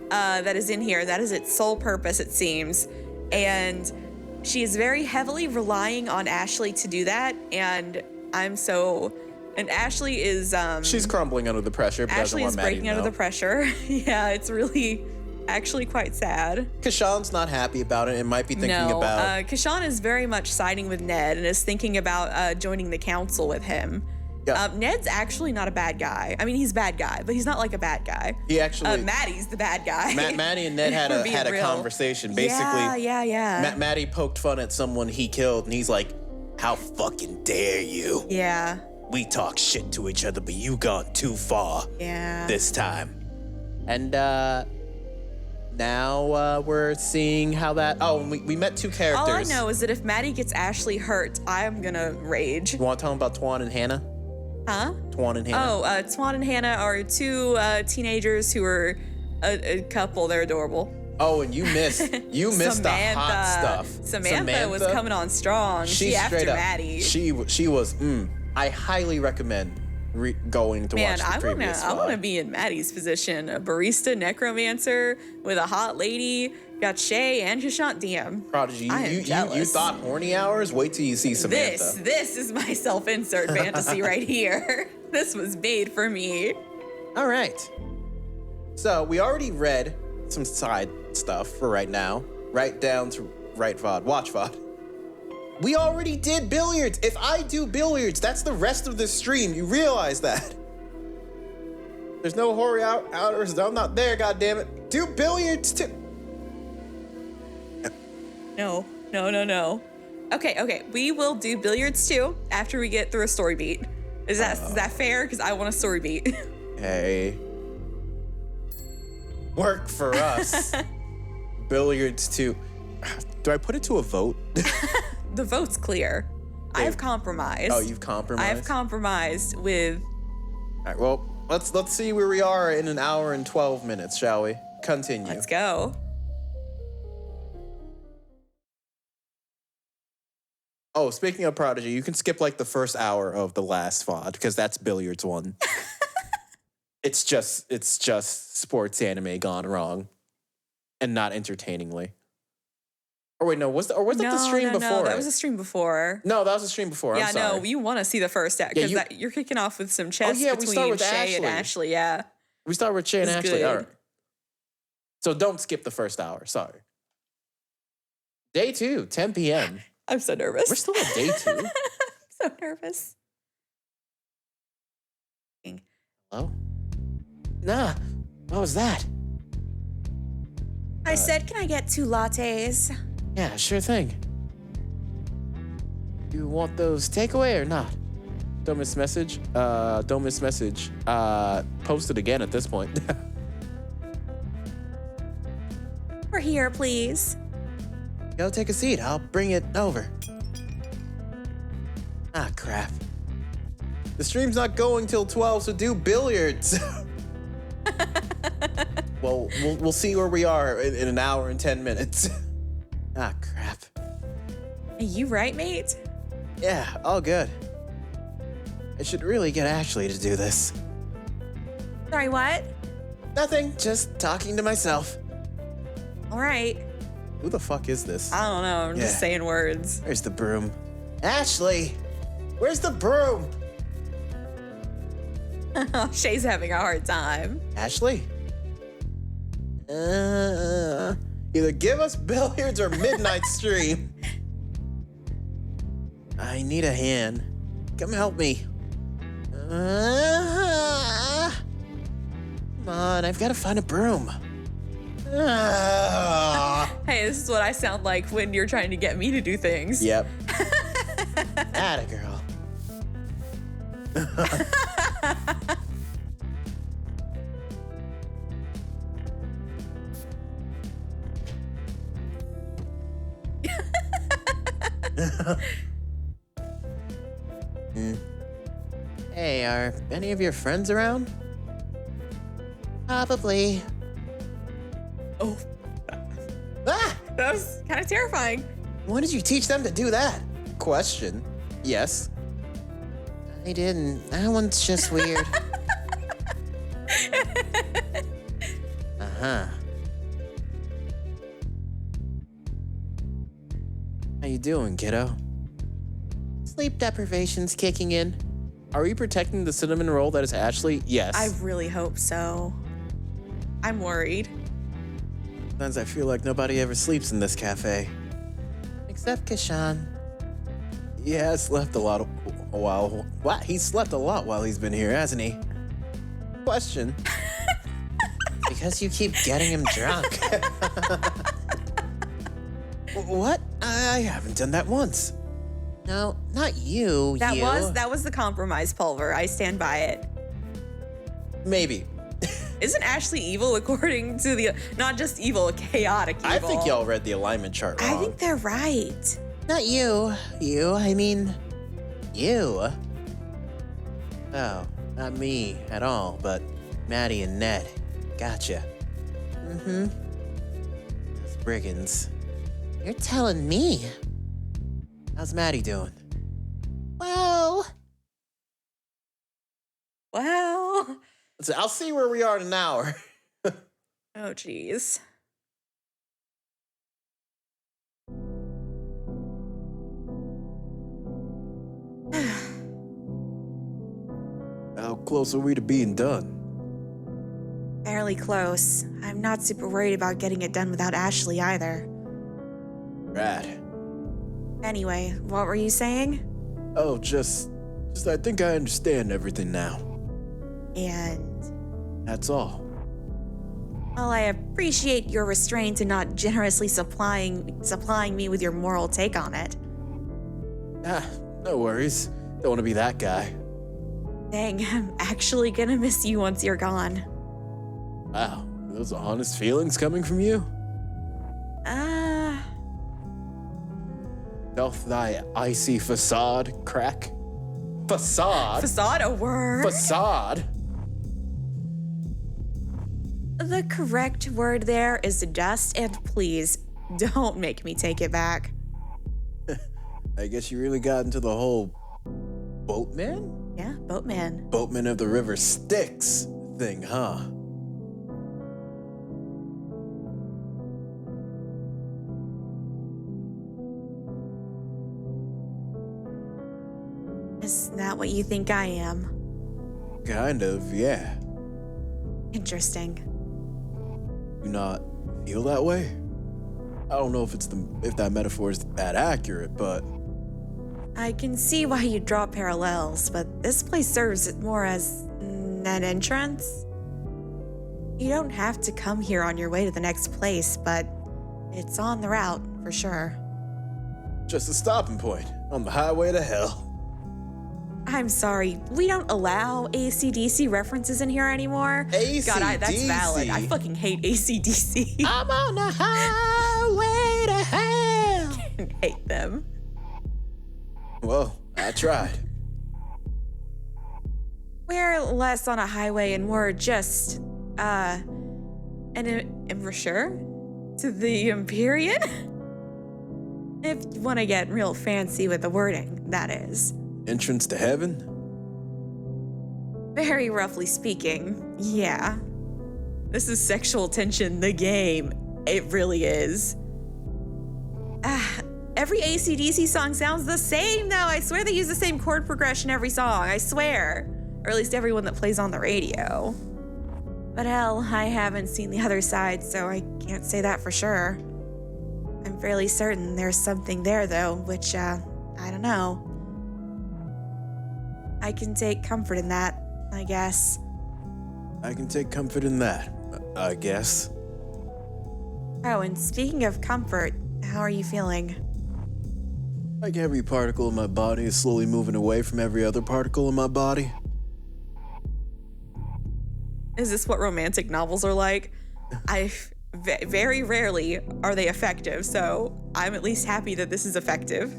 that is in here. That is its sole purpose, it seems. And she is very heavily relying on Ashley to do that. And Ashley is she's crumbling under the pressure. But Ashley is breaking under the pressure. Yeah, it's really actually quite sad. Kashan's not happy about it and might be thinking about. Kashan is very much siding with Ned and is thinking about joining the council with him. Yeah. Ned's actually not a bad guy. I mean, he's a bad guy, but he's not like a bad guy. He actually. Maddie's the bad guy. Maddie and Ned had a conversation. Basically, yeah. Maddie poked fun at someone he killed, and he's like, "How fucking dare you? Yeah. We talk shit to each other, but you gone too far. Yeah. This time." And now we're seeing how that. Oh, we met two characters. All I know is that if Maddie gets Ashley hurt, I'm gonna rage. You want to tell him about Twan and Hannah? Huh? Twan and Hannah. Oh, Twan and Hannah are two teenagers who are a couple. They're adorable. Oh, and you missed the hot stuff. Samantha was coming on strong. She after Maddie. She was. I highly recommend going to watch the previous I want to be in Maddie's position. A barista necromancer with a hot lady. Got Shay and Shashant DM. Prodigy, you thought horny hours? Wait till you see Samantha. This is my self-insert fantasy right here. This was made for me. All right. So we already read some side stuff for right now. Right down to right VOD, watch VOD. We already did billiards. If I do billiards, that's the rest of the stream. You realize that. There's no horror hours. I'm not there, goddammit. Do billiards too. No. Okay. We will do billiards too after we get through a story beat. Is that fair? Because I want a story beat. Hey. Work for us. Billiards too. Do I put it to a vote? The vote's clear. I have compromised. Oh, you've compromised? I have compromised with. All right, well, let's see where we are in an hour and 12 minutes, shall we? Continue. Let's go. Oh, speaking of Prodigy, you can skip like the first hour of the last VOD because that's Billiards 1. It's just sports anime gone wrong, and not entertainingly. Or wait, no, was that the stream before? No, that was a stream before. No, that was a stream before. Yeah, I'm sorry. no, you want to see the first act because you're kicking off with some chess between Shay and Ashley. Yeah, we start with Shay and Ashley. Good. All right. So don't skip the first hour. Sorry. Day 2, 10 p.m. I'm so nervous. We're still at day 2. I'm so nervous. Hello? Nah. What was that? I said, can I get 2 lattes? Yeah, sure thing. You want those takeaway or not? Don't miss message. Don't miss message. Post it again at this point. We're here, please. Go take a seat. I'll bring it over. Ah, crap. The stream's not going till 12, so do billiards. Well, we'll see where we are in an hour and 10 minutes. Ah, crap. Are you right, mate? Yeah, all good. I should really get Ashley to do this. Sorry, what? Nothing, just talking to myself. All right. Who the fuck is this? I don't know. I'm just saying words. Where's the broom? Ashley! Where's the broom? Shay's having a hard time. Ashley? Either give us billiards or midnight stream. I need a hand. Come help me. Come on, I've got to find a broom. Hey, this is what I sound like when you're trying to get me to do things. Yep. Atta girl. Hey, are any of your friends around? Probably. Oh, Ah! that was kind of terrifying. When did you teach them to do that? Question. Yes. I didn't. That one's just weird. Uh-huh. How you doing, kiddo? Sleep deprivation's kicking in. Are we protecting the cinnamon roll that is Ashley? Yes. I really hope so. I'm worried. Sometimes I feel like nobody ever sleeps in this cafe. Except Kashan. He has slept a while. What? He's slept a lot while he's been here, hasn't he? Question. Because you keep getting him drunk. What? I haven't done that once. No, not you. That you. was the compromise, Pulver. I stand by it. Maybe. Isn't Ashley evil according to the not just evil, chaotic evil? I think y'all read the alignment chart wrong. I think they're right. Not you. You, I mean, you. Oh, not me at all, but Maddie and Ned. Gotcha. Mm-hmm. Those brigands. You're telling me. How's Maddie doing? Well, Well, So I'll see where we are in an hour. oh jeez. How close are we to being done? Fairly close. I'm not super worried about getting it done without Ashley either. Rad. Anyway, what were you saying? Oh, just I think I understand everything now. And, That's all. well, I appreciate your restraint in not generously supplying me with your moral take on it. Ah, no worries. Don't want to be that guy. Dang, I'm actually gonna miss you once you're gone. Wow, those honest feelings coming from you? Doth thy icy facade crack? Facade? Facade a word. Facade? The correct word there is dust, and please, don't make me take it back. I guess you really got into the whole boatman? Yeah, boatman. Boatman of the River Styx thing, huh? Is that what you think I am? Kind of, yeah. Interesting. You not feel that way? I don't know if that metaphor is that accurate, but I can see why you draw parallels, but this place serves more as an entrance. You don't have to come here on your way to the next place, but it's on the route for sure. just a stopping point on the highway to hell. I'm sorry, we don't allow AC/DC references in here anymore. God, that's valid. I fucking hate AC/DC. I'm on the highway to hell. I hate them. Well, I tried. We're less on a highway and more just, an embouchure to the Empyrean? If you want to get real fancy with the wording, that is. Entrance to heaven? Very roughly speaking, yeah. This is sexual tension, the game. It really is. Every AC/DC song sounds the same, though. I swear they use the same chord progression every song. I swear. Or at least everyone that plays on the radio. But hell, I haven't seen the other side, so I can't say that for sure. I'm fairly certain there's something there, though, which, I don't know. I can take comfort in that, I guess. I can take comfort in that, I guess. Oh, and speaking of comfort, how are you feeling? Like every particle in my body is slowly moving away from every other particle in my body. Is this what romantic novels are like? Very rarely are they effective, so I'm at least happy that this is effective.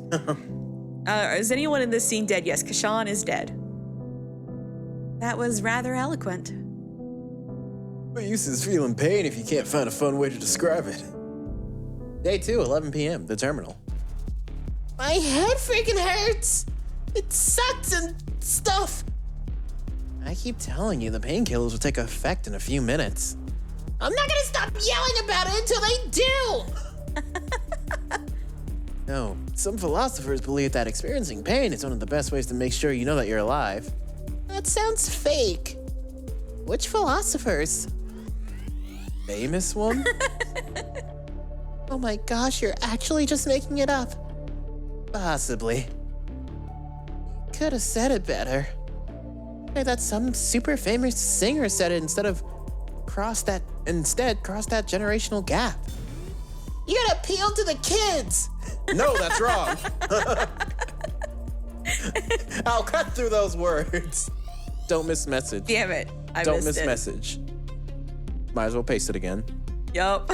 Is anyone in this scene dead? Yes, Kashan is dead. That was rather eloquent. What use is feeling pain if you can't find a fun way to describe it? Day 2, 11 p.m., the terminal. My head freaking hurts. It sucks and stuff. I keep telling you, the painkillers will take effect in a few minutes. I'm not gonna stop yelling about it until they do. No, some philosophers believe that experiencing pain is one of the best ways to make sure you know that you're alive. That sounds fake. Which philosophers? Famous one? Oh my gosh, you're actually just making it up. Possibly. Could have said it better. Maybe that some super famous singer said it instead cross that generational gap. You gotta appeal to the kids. No, that's wrong. I'll cut through those words. Don't miss message. Damn it. I Don't missed miss it. message. Might as well paste it again. Yup.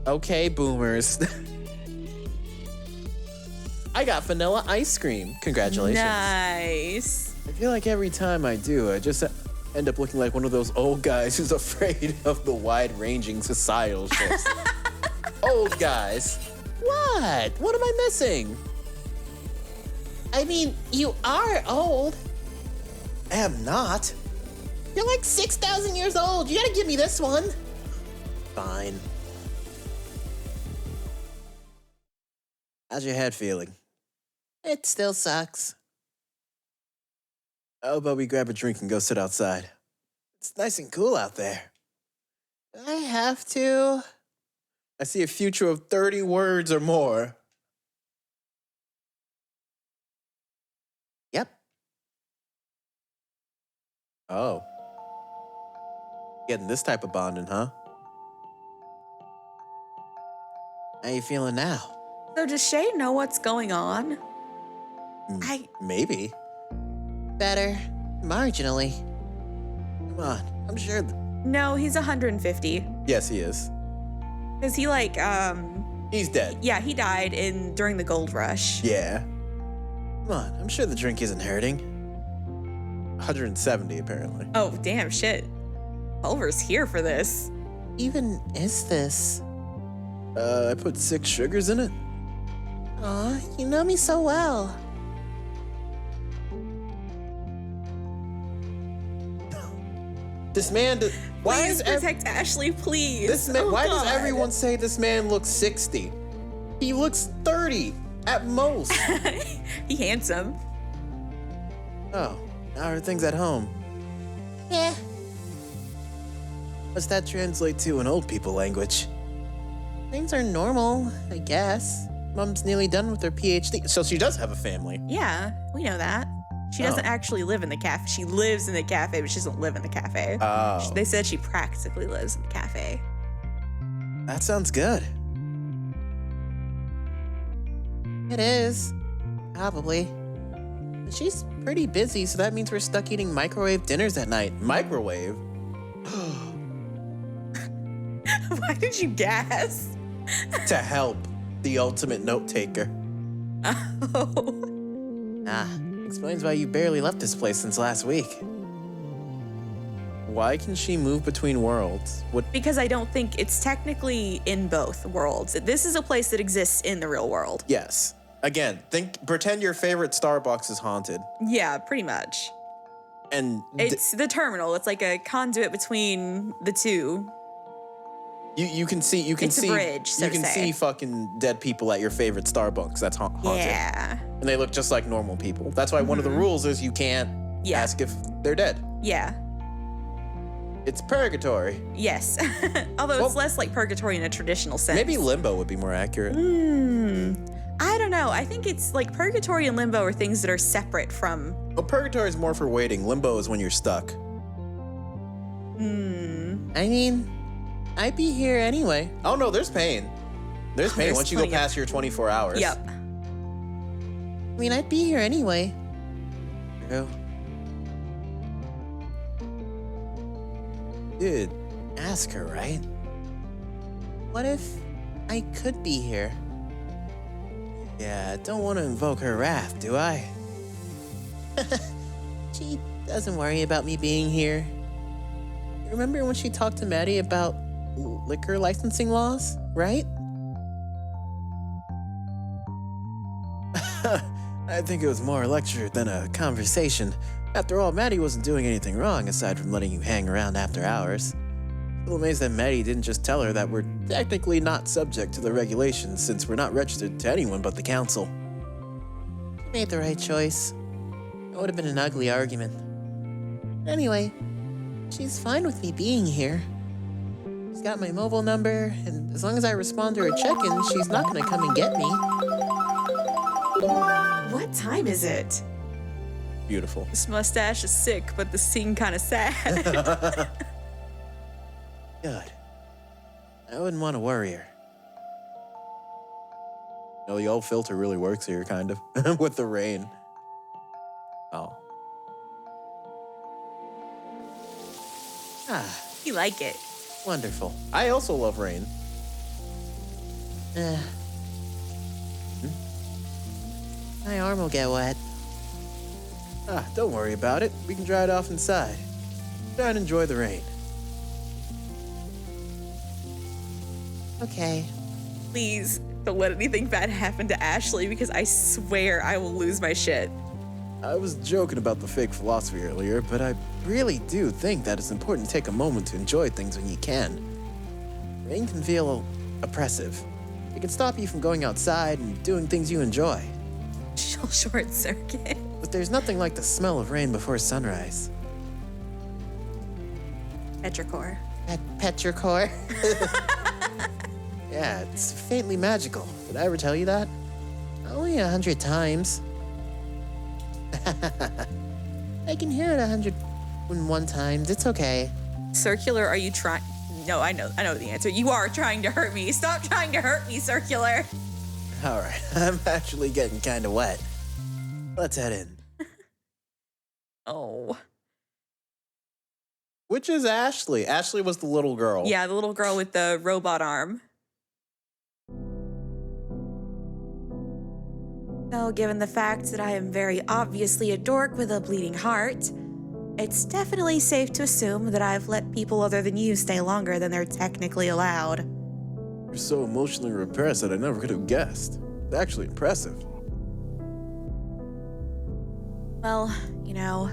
Okay, boomers. I got vanilla ice cream. Congratulations. Nice. I feel like every time I do, I just end up looking like one of those old guys who's afraid of the wide-ranging societal shifts. Old guys. What? What am I missing? I mean, you are old. I am not. You're like 6,000 years old. You gotta give me this one. Fine. How's your head feeling? It still sucks. How about we grab a drink and go sit outside? It's nice and cool out there. Do I have to? I see a future of 30 words or more. Yep. Oh. Getting this type of bonding, huh? How you feeling now? So does Shay know what's going on? Maybe. Better. Marginally. Come on, I'm sure. No, he's 150. Yes, he is. Cause he He's dead. yeah, he died during the gold rush. Yeah. Come on, I'm sure the drink isn't hurting. 170 apparently. Oh, damn shit. Culver's here for this. Even is this? I put 6 sugars in it. Aw, you know me so well. This man. Why Please is protect Ashley, please. this man? Oh, why does God. everyone say this man looks 60? He looks 30 at most. He handsome. Oh, how are things at home? Yeah. What's that translate to in old people language? Things are normal, I guess. Mom's nearly done with her PhD. So she does have a family. Yeah, we know that. She doesn't actually live in the cafe. She lives in the cafe, but she doesn't live in the cafe. Oh. They said she practically lives in the cafe. That sounds good. It is. Probably. But she's pretty busy, so that means we're stuck eating microwave dinners at night. Microwave? Why did you gasp? To help the ultimate note taker. Oh. Ah, explains why you barely left this place since last week. Why can she move between worlds? What? Because I don't think it's technically in both worlds. This is a place that exists in the real world. Yes. Again, pretend your favorite Starbucks is haunted. Yeah, pretty much. And It's the terminal. It's like a conduit between the two. you can see It's a bridge, so you to can say. see fucking dead people at your favorite Starbucks that's haunted. Yeah. And they look just like normal people. That's why one of the rules is you can't Yeah. ask if they're dead. Yeah. It's purgatory. Yes. Although it's less like purgatory in a traditional sense. Maybe limbo would be more accurate. I don't know. I think it's like purgatory and limbo are things that are separate from. Well, purgatory is more for waiting. Limbo is when you're stuck. I mean, I'd be here anyway. Oh no, there's pain. There's pain There's once you go plenty of- past your 24 hours. Yep. I mean, I'd be here anyway. True. Dude, ask her, right? What if I could be here? Yeah, don't want to invoke her wrath, do I? She doesn't worry about me being here. Remember when she talked to Maddie about liquor licensing laws, right? I think it was more a lecture than a conversation. After all, Maddie wasn't doing anything wrong aside from letting you hang around after hours. Still amazed that Maddie didn't just tell her that we're technically not subject to the regulations since we're not registered to anyone but the council. She made the right choice. It would have been an ugly argument. Anyway, she's fine with me being here. She's got my mobile number, and as long as I respond to her check-in, she's not gonna come and get me. What time is it? Beautiful. This mustache is sick, but the scene kind of sad. Good. I wouldn't want to worry her. No, the old filter really works here, kind of, with the rain. Oh. Ah, You like it. wonderful. I also love rain. My arm will get wet. Ah, don't worry about it. We can dry it off inside. Try and enjoy the rain. Okay. Please don't let anything bad happen to Ashley because I swear I will lose my shit. I was joking about the fake philosophy earlier, but I really do think that it's important to take a moment to enjoy things when you can. Rain can feel oppressive. It can stop you from going outside and doing things you enjoy. She'll short circuit. But there's nothing like the smell of rain before sunrise. Petrichor. Petrichor. Yeah, it's faintly magical. Did I ever tell you that? Only 100 times. I can hear it 101 times. It's okay. Circular, are you trying? No, I know the answer. You are trying to hurt me. Stop trying to hurt me, Circular. All right, I'm actually getting kind of wet. Let's head in. Oh. Which is Ashley? Ashley was the little girl. Yeah, the little girl with the robot arm. So, given the fact that I am very obviously a dork with a bleeding heart, it's definitely safe to assume that I've let people other than you stay longer than they're technically allowed. You're so emotionally repressed that I never could have guessed. It's actually impressive. Well, you know,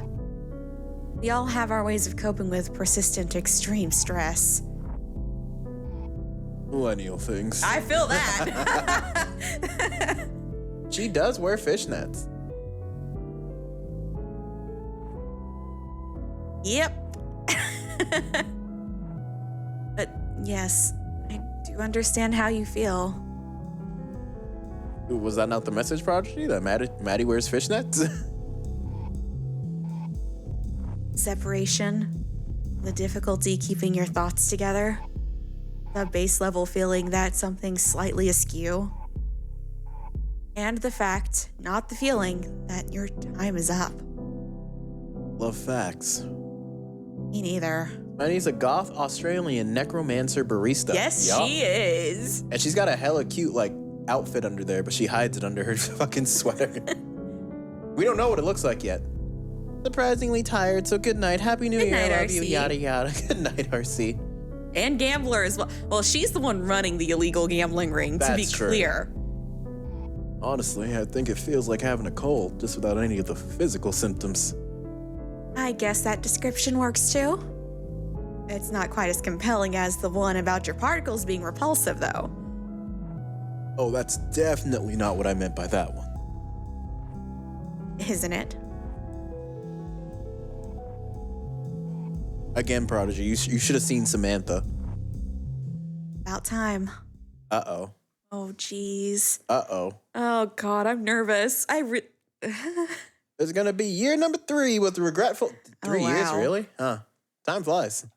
we all have our ways of coping with persistent extreme stress. Millennial things. I feel that. She does wear fishnets. Yep. But yes, I do understand how you feel. Was that not the message prodigy that Maddie wears fishnets? Separation, the difficulty keeping your thoughts together, the base level feeling that something's slightly askew, and the fact, not the feeling, that your time is up. Love facts. Me neither. Maddie's a goth Australian necromancer barista. Yes, Yup. she is. And she's got a hella cute, outfit under there, but she hides it under her fucking sweater. We don't know what it looks like yet. Surprisingly tired, so good night. Happy New Good Year. night, I love you. RC. Yada, yada. Good night, RC. And gambler as well. Well, she's the one running the illegal gambling ring, to be That's true. clear. Honestly, I think it feels like having a cold, just without any of the physical symptoms. I guess that description works too. It's not quite as compelling as the one about your particles being repulsive, though. Oh, that's definitely not what I meant by that one. Isn't it? Again, Prodigy, you should have seen Samantha. About time. Uh-oh. Oh, jeez. Uh-oh. Oh God, I'm nervous. It's gonna be year number 3 with Regretful. 3 years, wow. really? Huh. Time flies.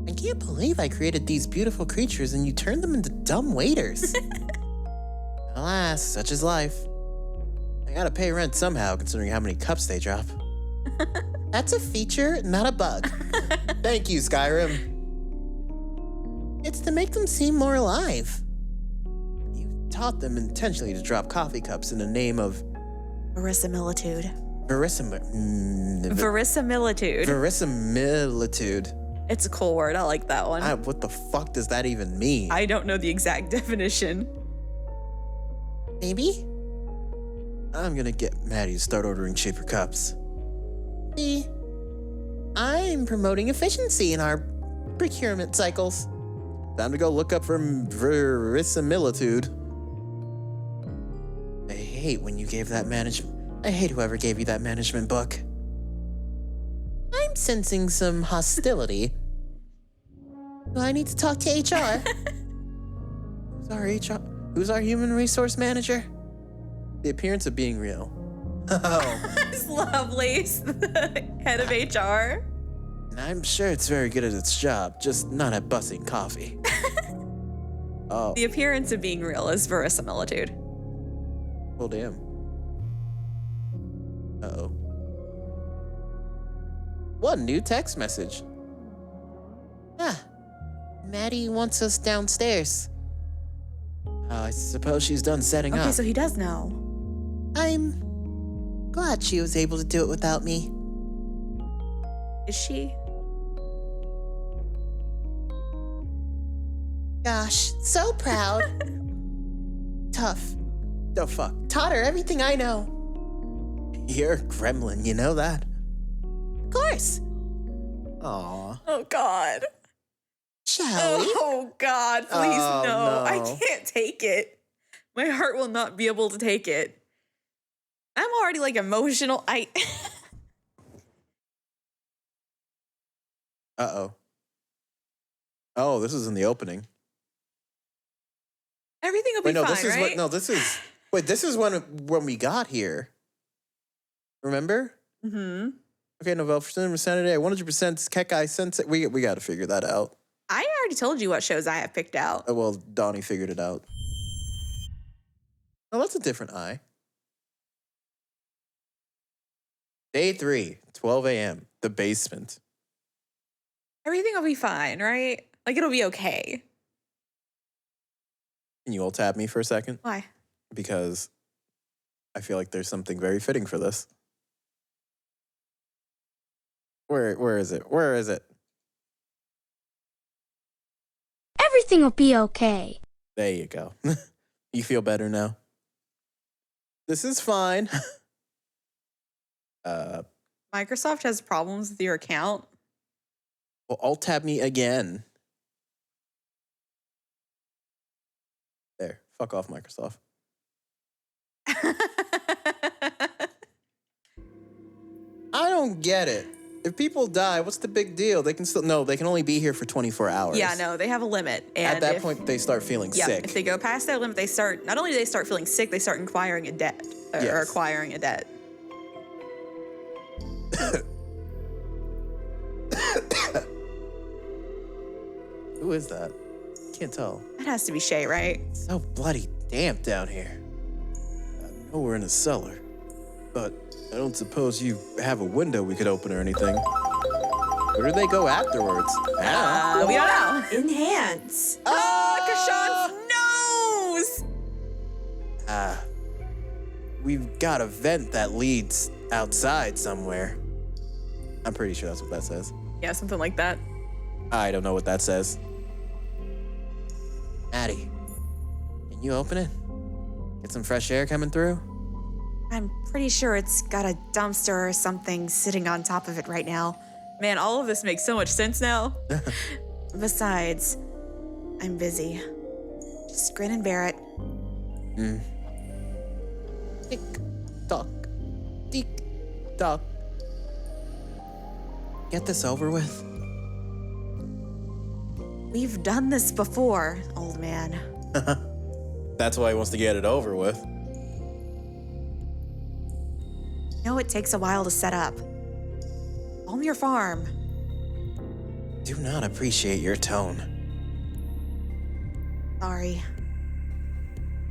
I can't believe I created these beautiful creatures and you turned them into dumb waiters. Alas, such is life. I gotta pay rent somehow, considering how many cups they drop. That's a feature, not a bug. Thank you, Skyrim. It's to make them seem more alive. You taught them intentionally to drop coffee cups in the name of Verisimilitude. Verisimilitude. verisimilitude. It's a cool word. I like that one. What the fuck does that even mean? I don't know the exact definition. Maybe? I'm gonna get Maddie to start ordering cheaper cups. See? I'm promoting efficiency in our procurement cycles. Time to go look up for verisimilitude. I hate when you gave that management. I hate whoever gave you that management book. I'm sensing some hostility. Do I need to talk to HR? Who's our human resource manager? The appearance of being real. Oh. It's Lovelace, the head of HR. I'm sure it's very good at its job, just not at bussing coffee. Oh. The appearance of being real is verisimilitude. Oh, damn. Uh-oh. One new text message. Maddie wants us downstairs. I suppose she's done setting Okay, up. so he does know. I'm glad she was able to do it without me. Is she? Gosh, so proud. Tough. The fuck? Taught her everything I know. You're a gremlin, you know that? Of course. Aw. Oh God. Shall we? Oh God, please Oh, no. I no. can't take it. My heart will not be able to take it. I'm already like emotional. Uh-oh. Oh, this is in the opening. Everything will be Wait, no, fine, this is right? what. No, this is. Wait, this is when we got here. Remember? Mm-hmm. Okay, Novell, for cinema Saturday, 100% Kekai Sensei. We got to figure that out. I already told you what shows I have picked out. Oh, well, Donnie figured it out. Oh, that's a different eye. Day 3, 12 a.m. The basement. Everything will be fine, right? Like it'll be okay. Can you all tap me for a second? Why? Because I feel like there's something very fitting for this. Where is it? Where is it? Everything will be okay. There you go. You feel better now? This is fine. Microsoft has problems with your account. Well, alt tab me again. There. Fuck off, Microsoft. I don't get it. If people die, what's the big deal? They can still they can only be here for 24 hours. Yeah, no, they have a limit. And At that point, they start feeling sick. If they go past that limit, not only do they start feeling sick, they start acquiring a debt. Or Yes. acquiring a debt. Who is that? Can't tell. That has to be Shay, right? So bloody damp down here. I know we're in a cellar, but I don't suppose you have a window we could open or anything. Where do they go afterwards? We don't know. Enhance. Oh, Kashan's nose! We've got a vent that leads outside somewhere. I'm pretty sure that's what that says. Yeah, something like that. I don't know what that says. Maddie, can you open it? Get some fresh air coming through? I'm pretty sure it's got a dumpster or something sitting on top of it right now. Man, all of this makes so much sense now. Besides, I'm busy. Just grin and bear it. Tick tock, tick tock. get this over with? We've done this before, old man. That's why he wants to get it over with. I know it takes a while to set up. Calm your farm. Do not appreciate your tone. Sorry.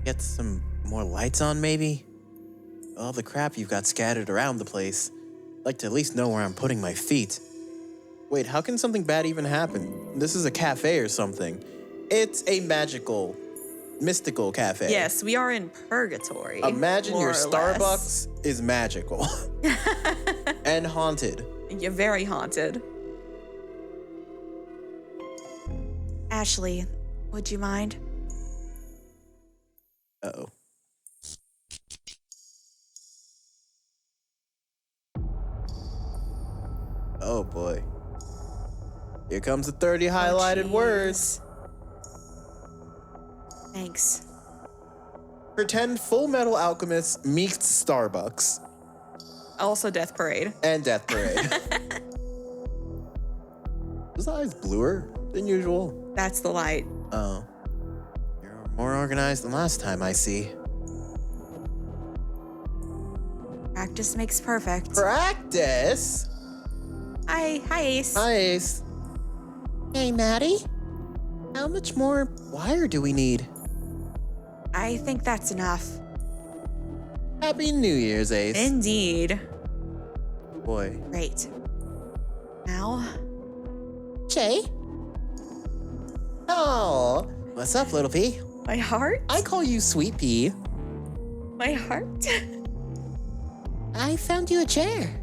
Get some more lights on, maybe? All the crap you've got scattered around the place. I'd like to at least know where I'm putting my feet. Wait, how can something bad even happen? This is a cafe or something. It's a magical, mystical cafe. Yes, we are in purgatory. Imagine more your or Starbucks less. is magical. And haunted. You're very haunted. Ashley, would you mind? Uh-oh. Oh boy. Here comes the 30 highlighted jeez. words. Thanks. Pretend Full Metal Alchemist meets Starbucks. Also Death Parade. And Death Parade. His eyes bluer than usual. That's the light. Oh. You're more organized than last time, I see. Practice makes perfect. Practice? Hi, Ace. Hi, Ace. Hey, Maddie. How much more wire do we need? I think that's enough. Happy New Year's, Ace. Indeed. Boy. Great. Now, Shay? Oh, What's up, little pea? My heart? I call you Sweet Pea. My heart? I found you a chair.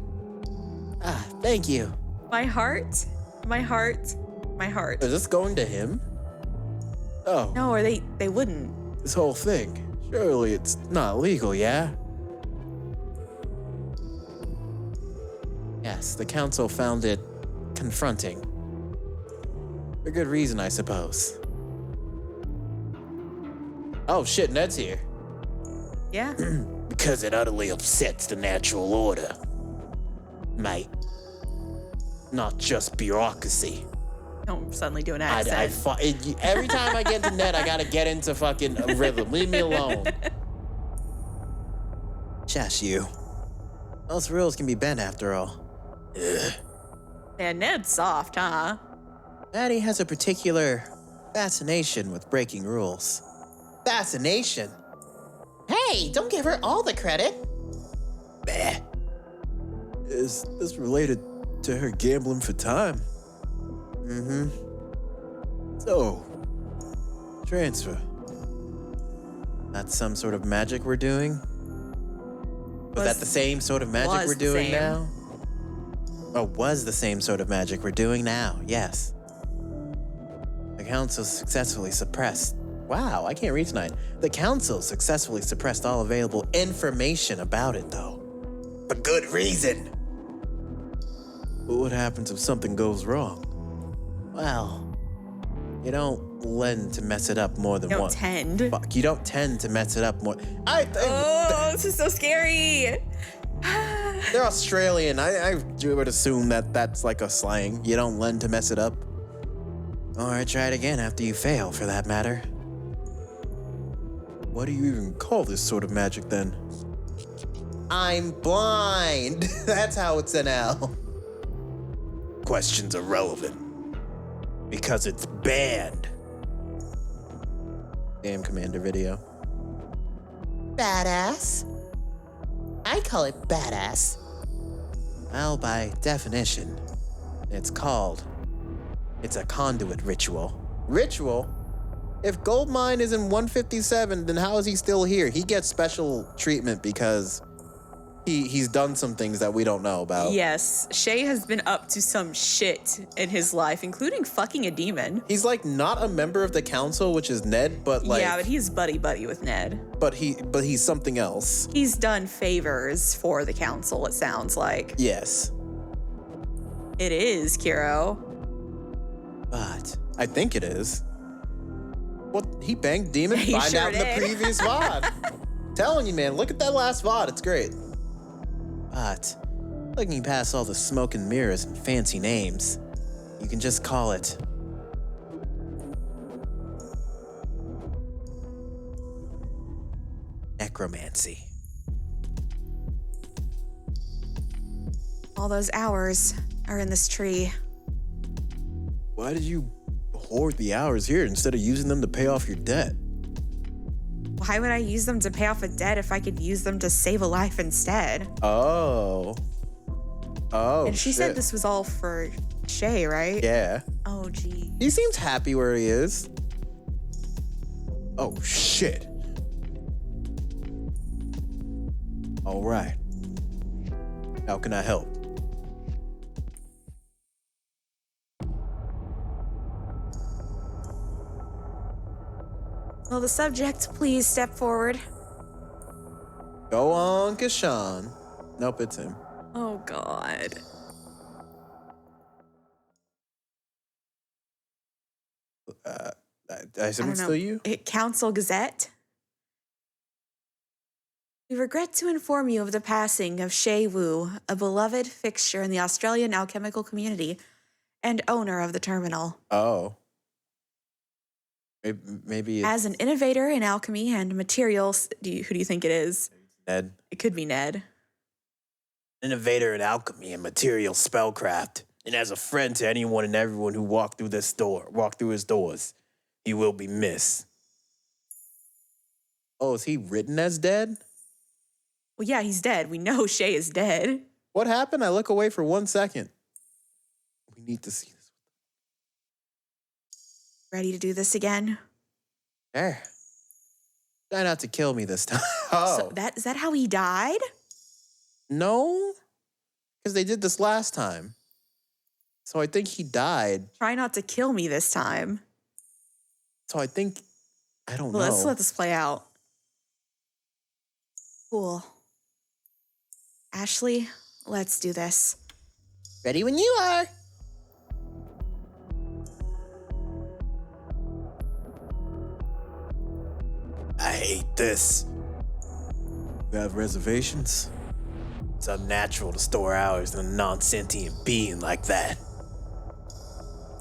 Ah, thank you. My heart? My heart? My heart. Is this going to him? Oh, No, or they wouldn't. this whole thing. Surely it's not legal, yeah? Yes, the council found it confronting. For good reason, I suppose. Oh shit, Ned's here. Yeah. Because it utterly upsets the natural order. Mate. Not just bureaucracy. Don't suddenly do an I accent. every time I get to Ned, I gotta get into fucking a rhythm. Leave me alone. Shush you. Those rules can be bent after all. Yeah, Ned's soft, huh? Maddie has a particular fascination with breaking rules. Fascination? Hey, don't give her all the credit. Bah. Is this related to her gambling for time? Mm-hmm. So, transfer. That's some sort of magic we're doing? Was that the same sort of magic was we're the doing same. now? Or was the same sort of magic we're doing now? Yes. The council successfully suppressed. Wow, I can't read tonight. The council successfully suppressed all available information about it, though. For good reason. But what happens if something goes wrong? Well, you don't lend to mess it up more than Don't once. tend. Fuck, you don't tend to mess it up more. Oh, this is so scary. They're Australian. I would assume that that's like a slang. You don't lend to mess it up. Or try it again after you fail, for that matter. What do you even call this sort of magic, then? I'm blind. That's how it's an L. Question's irrelevant. Because it's banned. Damn Commander video. Badass. I call it badass. Well, by definition, it's a conduit ritual. Ritual? If Goldmine is in 157, then how is he still here? He gets special treatment because he's done some things that we don't know about. Yes, Shay has been up to some shit in his life, including fucking a demon. He's like not a member of the council, which is Ned, but like Yeah, but he's buddy with Ned. but he's something else. He's done favors for the council, it sounds like. Yes. It is, Kiro. But I think it is. What, he banged demon? He Find sure out in the did. previous VOD. Telling you, man, look at that last VOD. It's great. But Looking past all the smoke and mirrors and fancy names, you can just call it necromancy. All those hours are in this tree. Why did you hoard the hours here instead of using them to pay off your debt? Why would I use them to pay off a debt if I could use them to save a life instead? Oh, And she said this was all for Shay, right? Yeah. Oh, gee. He seems happy where he is. Oh, shit. All right. How can I help? Will the subject please step forward? Go on, Kashan. Nope, it's him. Oh, God. I assume it's still you? Council Gazette. We regret to inform you of the passing of Shay Wu, a beloved fixture in the Australian alchemical community and owner of the terminal. Oh. Maybe it's As an innovator in alchemy and materials, who do you think it is? Ned. It could be Ned. Innovator in alchemy and material spellcraft. And as a friend to anyone and everyone who walked through his doors, he will be missed. Oh, is he written as dead? Well, yeah, he's dead. We know Shay is dead. What happened? I look away for 1 second. We need to see this. Ready to do this again? There. Try not to kill me this time. Oh. So is that how he died? No, because they did this last time. So I think he died. Try not to kill me this time. So I think, I don't know. Let's let this play out. Cool. Ashley, let's do this. Ready when you are. I hate this. You have reservations? It's unnatural to store hours in a non-sentient being like that.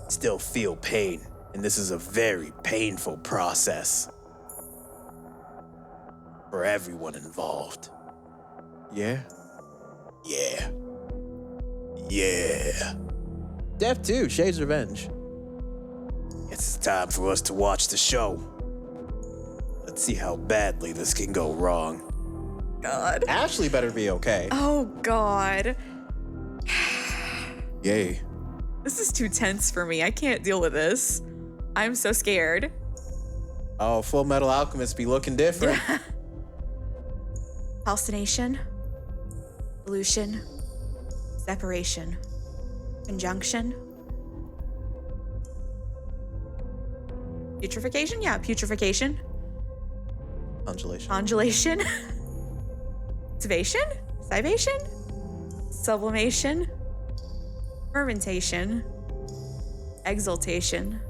Still feel pain, and this is a very painful process for everyone involved. Yeah? Yeah. Yeah. Death 2, Shay's Revenge. It's time for us to watch the show. Let's see how badly this can go wrong. God. Ashley better be okay. Oh, God. Yay. This is too tense for me. I can't deal with this. I'm so scared. Oh, Full Metal Alchemist be looking different. Calcination, pollution, separation, conjunction, putrefaction? Yeah, putrefaction, Congelation. congelation, civation, sublimation, fermentation, exaltation,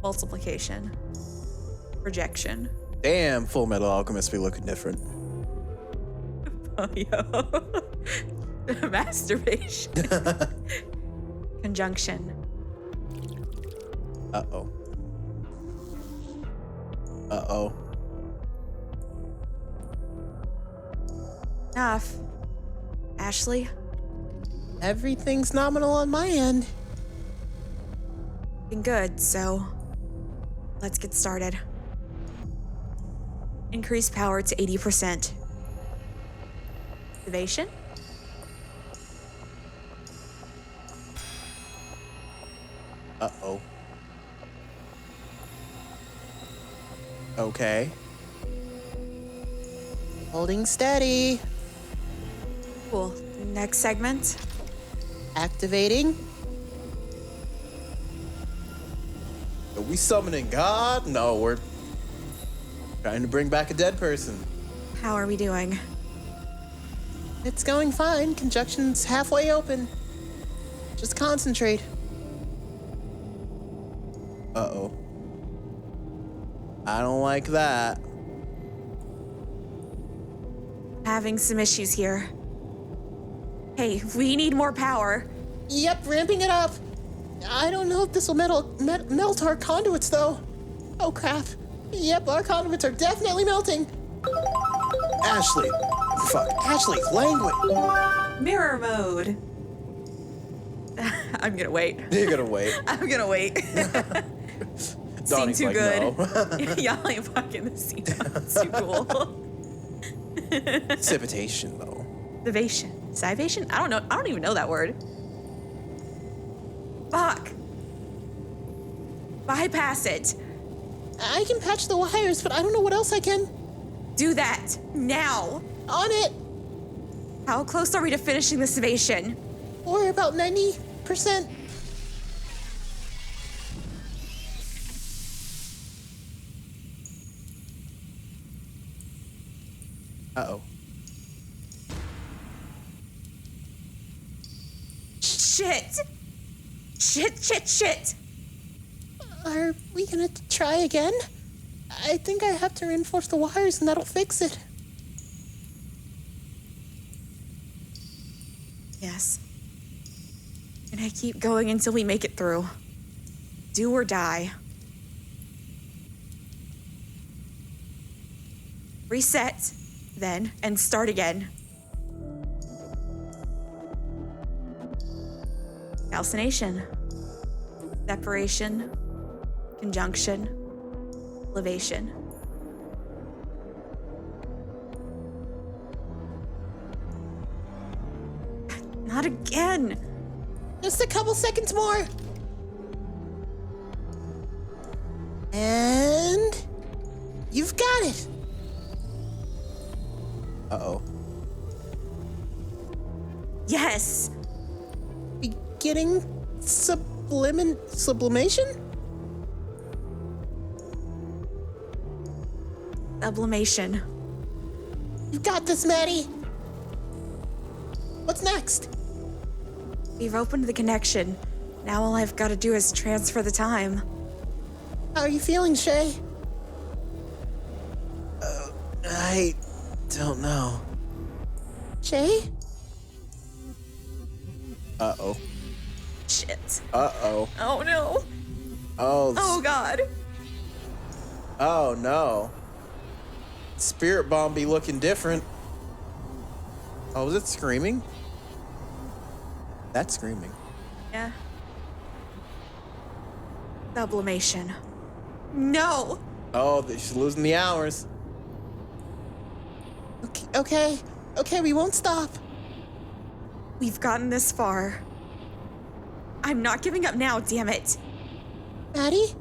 multiplication, projection. Damn, Full Metal Alchemist be looking different. Oh, yo. Masturbation. Conjunction. Uh-oh. Uh-oh. Enough. Ashley, Everything's nominal on my end. been good, so let's get started. Increase power to 80%. Activation. Uh-oh. Okay. Holding steady. Cool. Next segment. Activating. Are we summoning God? No, we're trying to bring back a dead person. How are we doing? It's going fine. Conjunction's halfway open. Just concentrate. Uh-oh. I don't like that. Having some issues here. Hey, we need more power. Yep, ramping it up. I don't know if this will melt our conduits, though. Oh, crap. Yep, our conduits are definitely melting. Ashley. Fuck. Ashley, language. Mirror mode. I'm gonna wait. You're gonna wait. I'm gonna wait. Scene Donnie's too like, good. no. Y'all ain't fucking the scene. It's too cool. Precipitation, though. Sivation. Sivation? I don't know. I don't even know that word. Fuck. Bypass it. I can patch the wires, but I don't know what else I can. Do that. Now. On it. How close are we to finishing the Sivation? Or about 90%. Uh-oh. Shit! Shit! Are we gonna try again? I think I have to reinforce the wires and that'll fix it. Yes. And I keep going until we make it through. Do or die. Reset, then, and start again. Calcination. Separation. Conjunction. Elevation. Not again! Just a couple seconds more. And you've got it. Uh-oh. Yes! Beginning sublimation? Sublimation. You've got this, Maddie. What's next? We've opened the connection. Now all I've got to do is transfer the time. How are you feeling, Shay? I don't know. Shay? Uh-oh. Shit. Uh-oh. Oh no. Oh, God. oh no. Spirit bomb be looking different. Oh, was it screaming? That's screaming. Yeah. Sublimation. No. Oh, she's losing the hours. Okay, we won't stop. We've gotten this far. I'm not giving up now, damn it. Maddie?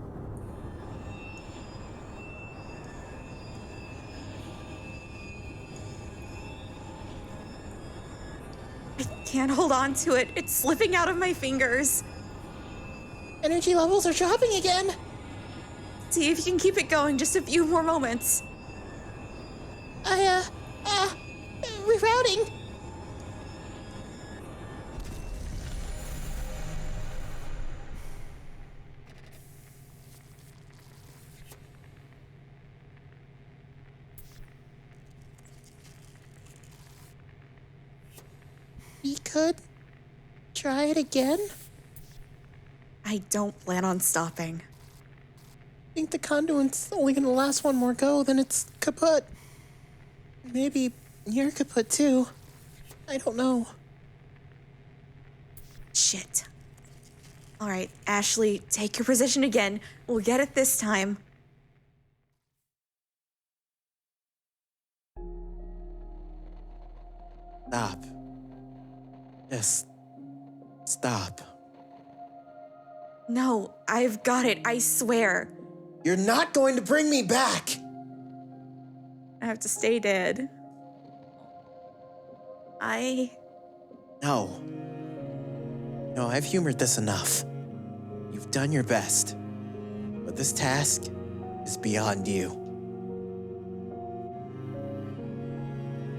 I can't hold on to it. It's slipping out of my fingers. Energy levels are dropping again. See if you can keep it going just a few more moments. Rerouting. We could try it again. I don't plan on stopping. I think the conduit's only gonna last one more go, then it's kaput. Maybe you're kaput too. I don't know. Shit. All right, Ashley, take your position again. We'll get it this time. Stop. Just stop. No, I've got it, I swear. You're not going to bring me back. I have to stay dead. No. No, I've humored this enough. You've done your best. But this task is beyond you.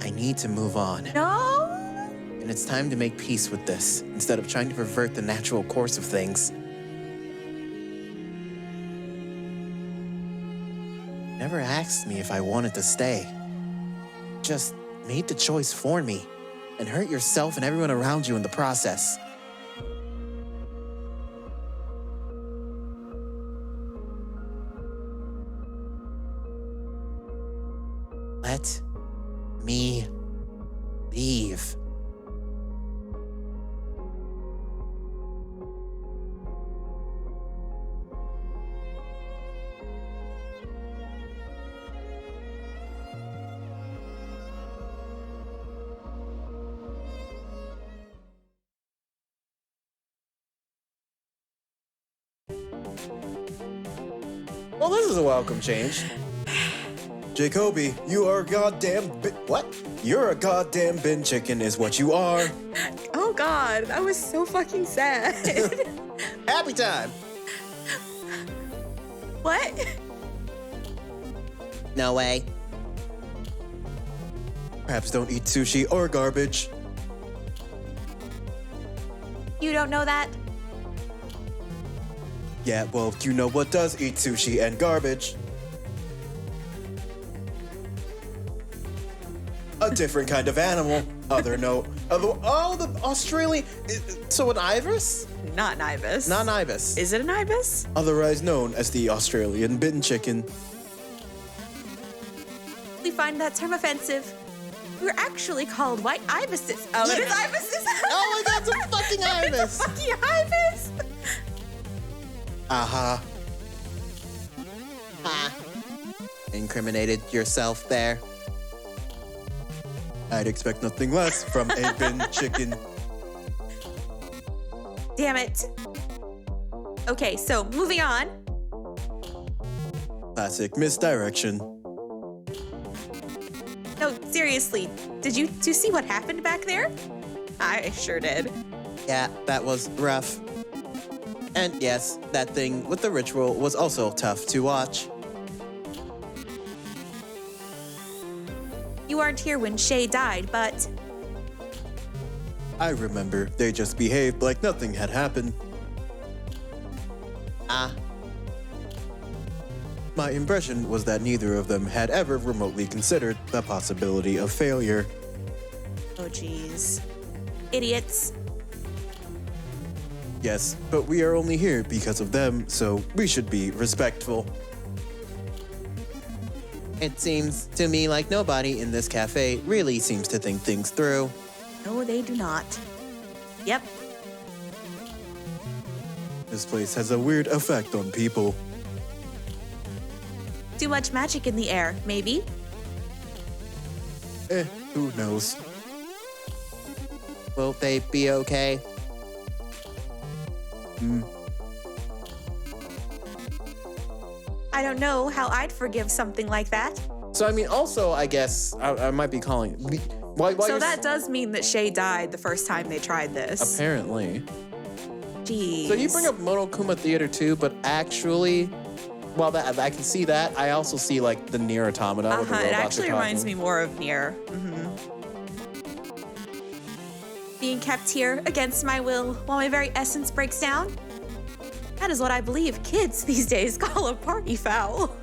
I need to move on. No! And it's time to make peace with this, instead of trying to pervert the natural course of things. Never asked me if I wanted to stay. Just made the choice for me. and hurt yourself and everyone around you in the process. Let me leave. Well, this is a welcome change. Jacoby, you are a goddamn what? You're a goddamn bin chicken is what you are. Oh God, that was so fucking sad. Happy time. What? No way. Perhaps don't eat sushi or garbage. You don't know that? Yeah, well, you know what does eat sushi and garbage? A different kind of animal. The Australian. So an ibis? Not an ibis. Not an ibis. Is it an ibis? Otherwise known as the Australian bin chicken. We find that term offensive. We're actually called white ibises. Oh, it is ibises. Oh my God, it's a fucking ibis! Fucking ibis. Aha. Incriminated yourself there. I'd expect nothing less from a bin chicken. Damn it. Okay, so moving on. Classic misdirection. No, seriously, did you see what happened back there? I sure did. Yeah, that was rough. And yes, that thing with the ritual was also tough to watch. You weren't here when Shay died, but I remember they just behaved like nothing had happened. My impression was that neither of them had ever remotely considered the possibility of failure. oh geez. Idiots. Yes, but we are only here because of them, so we should be respectful. It seems to me like nobody in this cafe really seems to think things through. No, they do not. Yep. This place has a weird effect on people. Too much magic in the air, maybe? Who knows? Will they be okay? I don't know how I'd forgive something like that. So, I mean, also, I guess, I might be calling... So that does mean that Shay died the first time they tried this. Apparently. Jeez. So you bring up Monokuma Theater too, but actually, while that I can see that, I also see like the Nier Automata. Where the It robots actually are reminds talking. me more of Nier. Being kept here against my will while my very essence breaks down? That is what I believe kids these days call a party foul.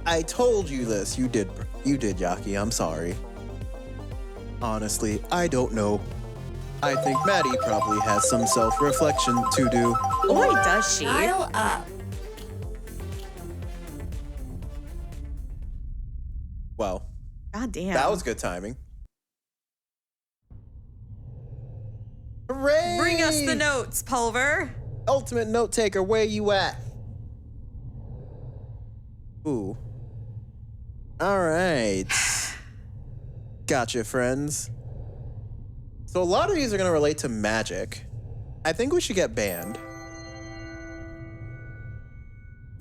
I told you this. You did, Yaki. I'm sorry. Honestly, I don't know. I think Maddie probably has some self-reflection to do. Boy, does she. Dial up. Well, God damn. that was good timing. Hooray! Bring us the notes, Pulver. Ultimate note taker, where you at? Ooh. All right. Gotcha, friends. So a lot of these are going to relate to magic. I think we should get banned.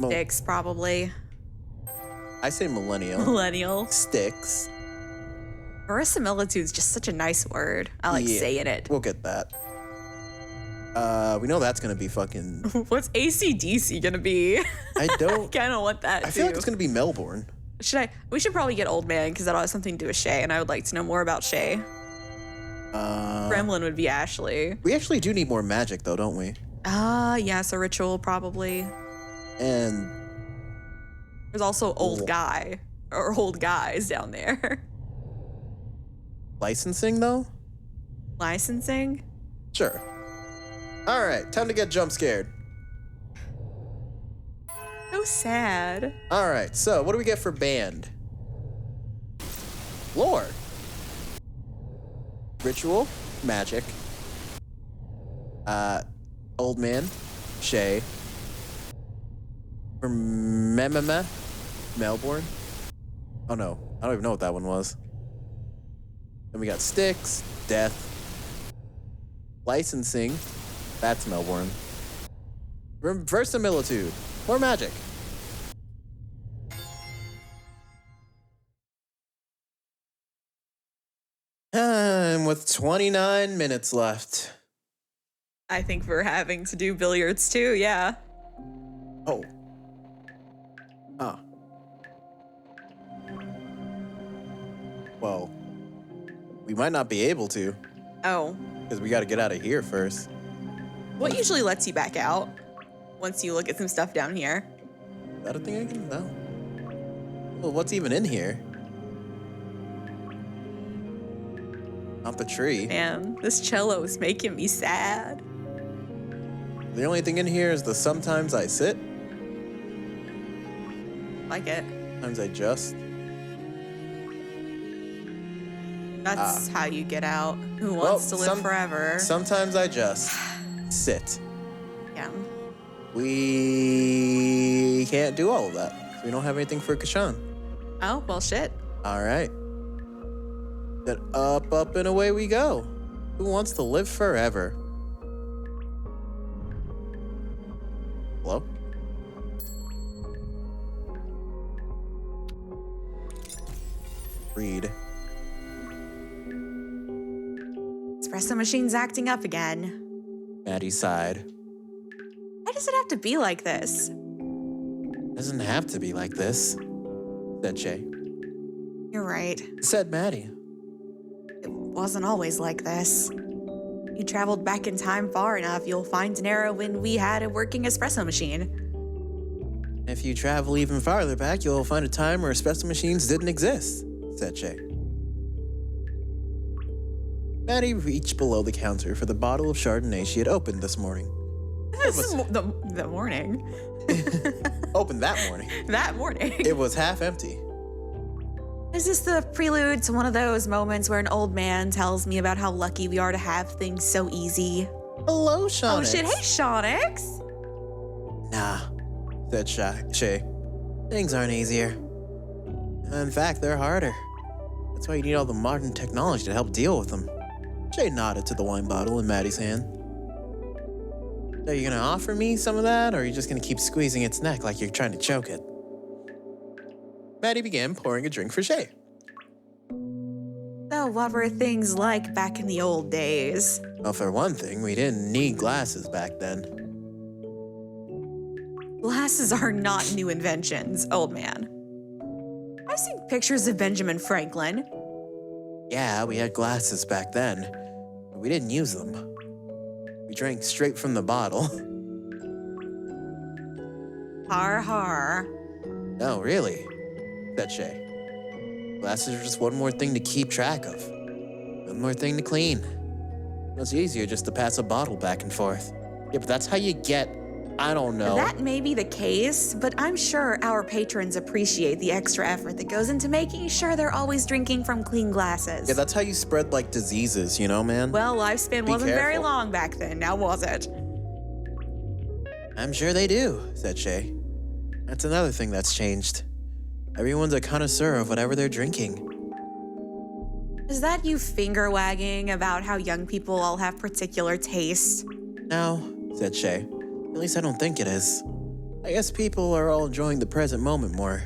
Sticks, probably. I say millennial. Millennial. Sticks. Verisimilitude's just such a nice word. I like Yeah, saying it. We'll get that. We know that's going to be fucking... What's AC/DC gonna be? I don't... kind of want that I feel like it's going to be Melbourne. We should probably get Old Man because that'll have something to do with Shay, and I would like to know more about Shay. Gremlin would be Ashley. We actually do need more magic, though, don't we? Yeah, so ritual probably. And There's also old guy or old guys down there. licensing, though? Licensing? Sure. All right, time to get jump scared. So sad. All right, so what do we get for band? Lore. Ritual, magic. Old man, Shay. Memema, Melbourne. Oh no, I don't even know what that one was. Then we got sticks, death, licensing. That's Melbourne. Verisimilitude, or magic. And with 29 minutes left. I think we're having to do billiards too, yeah. Oh. Huh. Well, we might not be able to, Oh. because we got to get out of here first. What usually lets you back out once you look at some stuff down here? Is that a thing I can know? Well, what's even in here? Not the tree. Man, this cello is making me sad. The only thing in here is the sometimes I sit, Like it. sometimes I just. That's how you get out. Who wants to live forever? Sometimes I just sit. Yeah. We can't do all of that. So we don't have anything for Kashan. Oh, well, shit. All right. Then up, and away we go. Who wants to live forever? Hello? Read. Espresso machine's acting up again. Maddie sighed. Why does it have to be like this? Doesn't have to be like this, said Shay. You're right. Said Maddie. It wasn't always like this. You traveled back in time far enough, you'll find an era when we had a working espresso machine. If you travel even farther back, you'll find a time where espresso machines didn't exist, said Shay. Maddie reached below the counter for the bottle of Chardonnay she had opened this morning. This is the morning. Opened that morning. That morning. It was half empty. Is this the prelude to one of those moments where an old man tells me about how lucky we are to have things so easy? Hello, Shawnix. Oh shit, hey Shawnix! Nah, said Shay. Things aren't easier. In fact, they're harder. That's why you need all the modern technology to help deal with them. Shay nodded to the wine bottle in Maddie's hand. So you gonna offer me some of that, or are you just gonna keep squeezing its neck like you're trying to choke it? Maddie began pouring a drink for Shay. So what were things like back in the old days? Well, for one thing, we didn't need glasses back then. Glasses are not new inventions, old man. I've seen pictures of Benjamin Franklin. Yeah, we had glasses back then, but we didn't use them. We drank straight from the bottle. Har har. No, really, said Shay. Glasses are just one more thing to keep track of. One more thing to clean. It's easier just to pass a bottle back and forth. Yeah, but that's how you get, I don't know. That may be the case, but I'm sure our patrons appreciate the extra effort that goes into making sure they're always drinking from clean glasses. Yeah, that's how you spread, like, diseases, you know, man? Well, lifespan Be wasn't very careful. long back then, now was it? I'm sure they do, said Shay. That's another thing that's changed. Everyone's a connoisseur of whatever they're drinking. Is that you finger wagging about how young people all have particular tastes? No, said Shay. At least I don't think it is. I guess people are all enjoying the present moment more.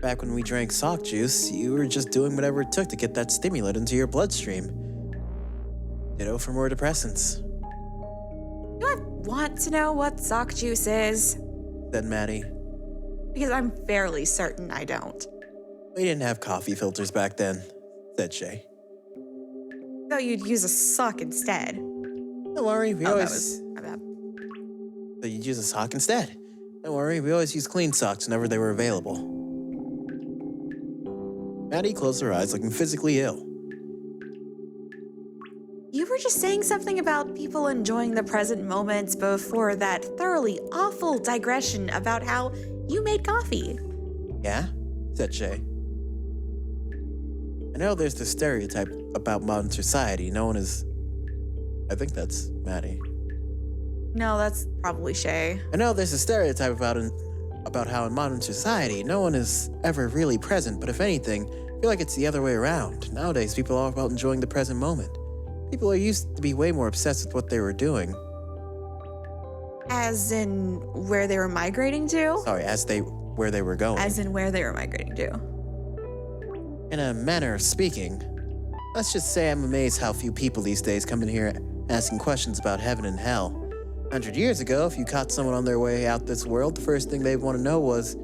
Back when we drank sock juice, you were just doing whatever it took to get that stimulant into your bloodstream. Ditto for more depressants, Do I want to know what sock juice is? said Maddie. Because I'm fairly certain I don't. We didn't have coffee filters back then, said Shay. So you'd use a sock instead. Don't worry, we Oh, always... that was my bad. So you'd use a sock instead. Don't worry, we always used clean socks whenever they were available. Maddie closed her eyes, looking physically ill. You just saying something about people enjoying the present moments before that thoroughly awful digression about how you made coffee. Yeah? Said Shay. I know there's this stereotype about modern society. No one is... I think that's Maddie. No, that's probably Shay. I know there's a stereotype about how in modern society, no one is ever really present, but if anything, I feel like it's the other way around. Nowadays, people are all about enjoying the present moment. People are used to be way more obsessed with what they were doing. As in where they were migrating to? Sorry, where they were going. As in where they were migrating to. In a manner of speaking, let's just say I'm amazed how few people these days come in here asking questions about heaven and hell. 100 years ago, if you caught someone on their way out this world, the first thing they'd want to know was,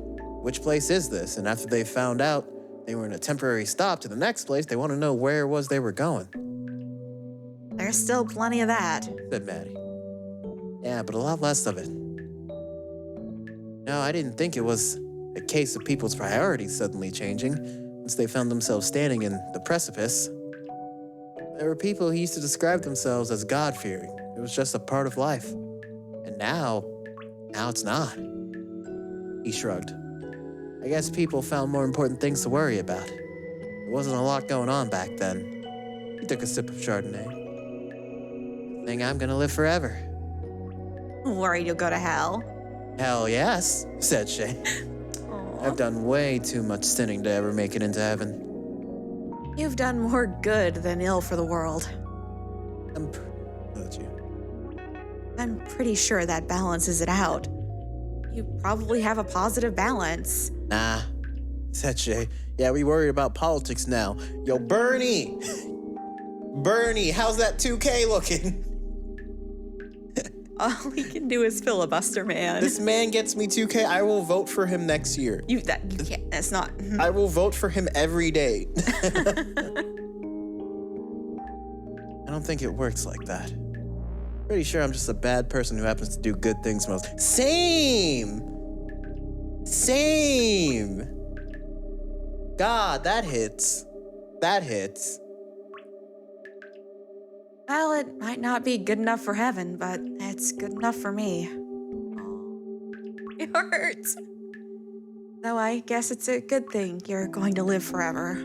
which place is this? And after they found out they were in a temporary stop to the next place, they want to know where it was they were going. There's still plenty of that. Said Maddie. Yeah, but a lot less of it. No, I didn't think it was a case of people's priorities suddenly changing once they found themselves standing in the precipice. There were people who used to describe themselves as God-fearing. It was just a part of life. And now it's not. He shrugged. I guess people found more important things to worry about. There wasn't a lot going on back then. He took a sip of Chardonnay. I think I'm gonna live forever. Worried you'll go to hell. Hell yes, said Shay. Aw. I've done way too much sinning to ever make it into heaven. You've done more good than ill for the world. I'm pretty sure that balances it out. You probably have a positive balance. Nah, said Shay. Yeah, we worry about politics now. Yo, Bernie! Bernie, how's that 2K looking? All he can do is filibuster, man. This man gets me 2K. I will vote for him next year. You can't. That's not. I will vote for him every day. I don't think it works like that. Pretty sure I'm just a bad person who happens to do good things most. Same! God, that hits. That hits. Well, it might not be good enough for heaven, but it's good enough for me. It hurts. So I guess it's a good thing you're going to live forever.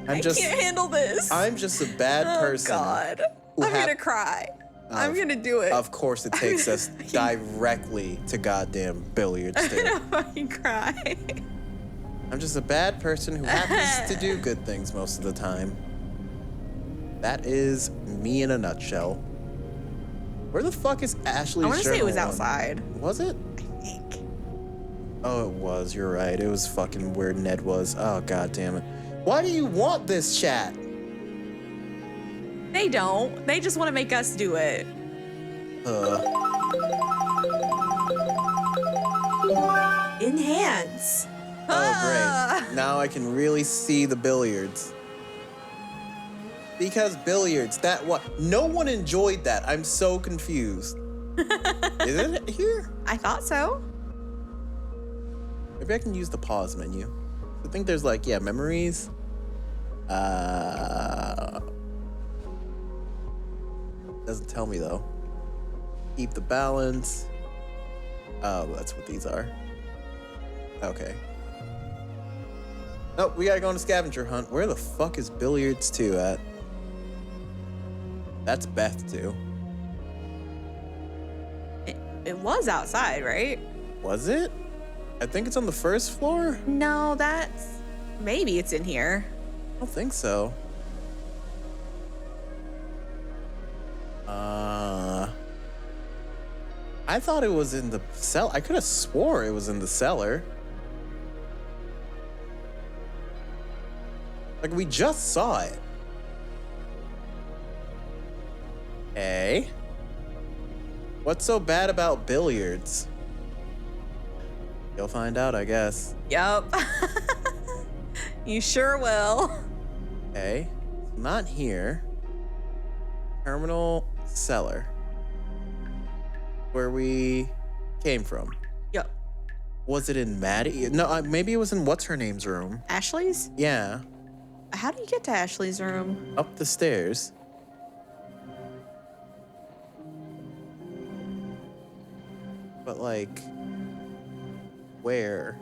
I can't handle this. I'm just a bad person. Oh, God. I'm gonna cry. I'm gonna do it. Of course it takes us directly to goddamn billiards. I'm gonna fucking cry. I'm just a bad person who happens to do good things most of the time. That is me in a nutshell. Where the fuck is Ashley's I want to say it was journal? outside. Was it? I think. Oh, it was. You're right. It was fucking where Ned was. Oh, god damn it. Why do you want this chat? They don't. They just want to make us do it. Enhance. Oh, great. Now I can really see the billiards. Because billiards, that what? No one enjoyed that. I'm so confused. Is it here? I thought so. Maybe I can use the pause menu. I think there's like, yeah, memories. Doesn't tell me though. Keep the balance. Oh, that's what these are. Okay. Nope, we gotta go on a scavenger hunt. Where the fuck is billiards 2 at? That's Beth 2. It was outside, right? Was it? I think it's on the first floor? No, that's... Maybe it's in here. I don't think so. I thought it was in the cellar. I could have swore it was in the cellar. Like, we just saw it. Hey? What's so bad about billiards? You'll find out, I guess. Yup. You sure will. Okay. Not here. Terminal cellar. Where we came from. Yup. Was it in Maddie? No, maybe it was in what's-her-name's room. Ashley's? Yeah. How do you get to Ashley's room? Up the stairs. But like, where?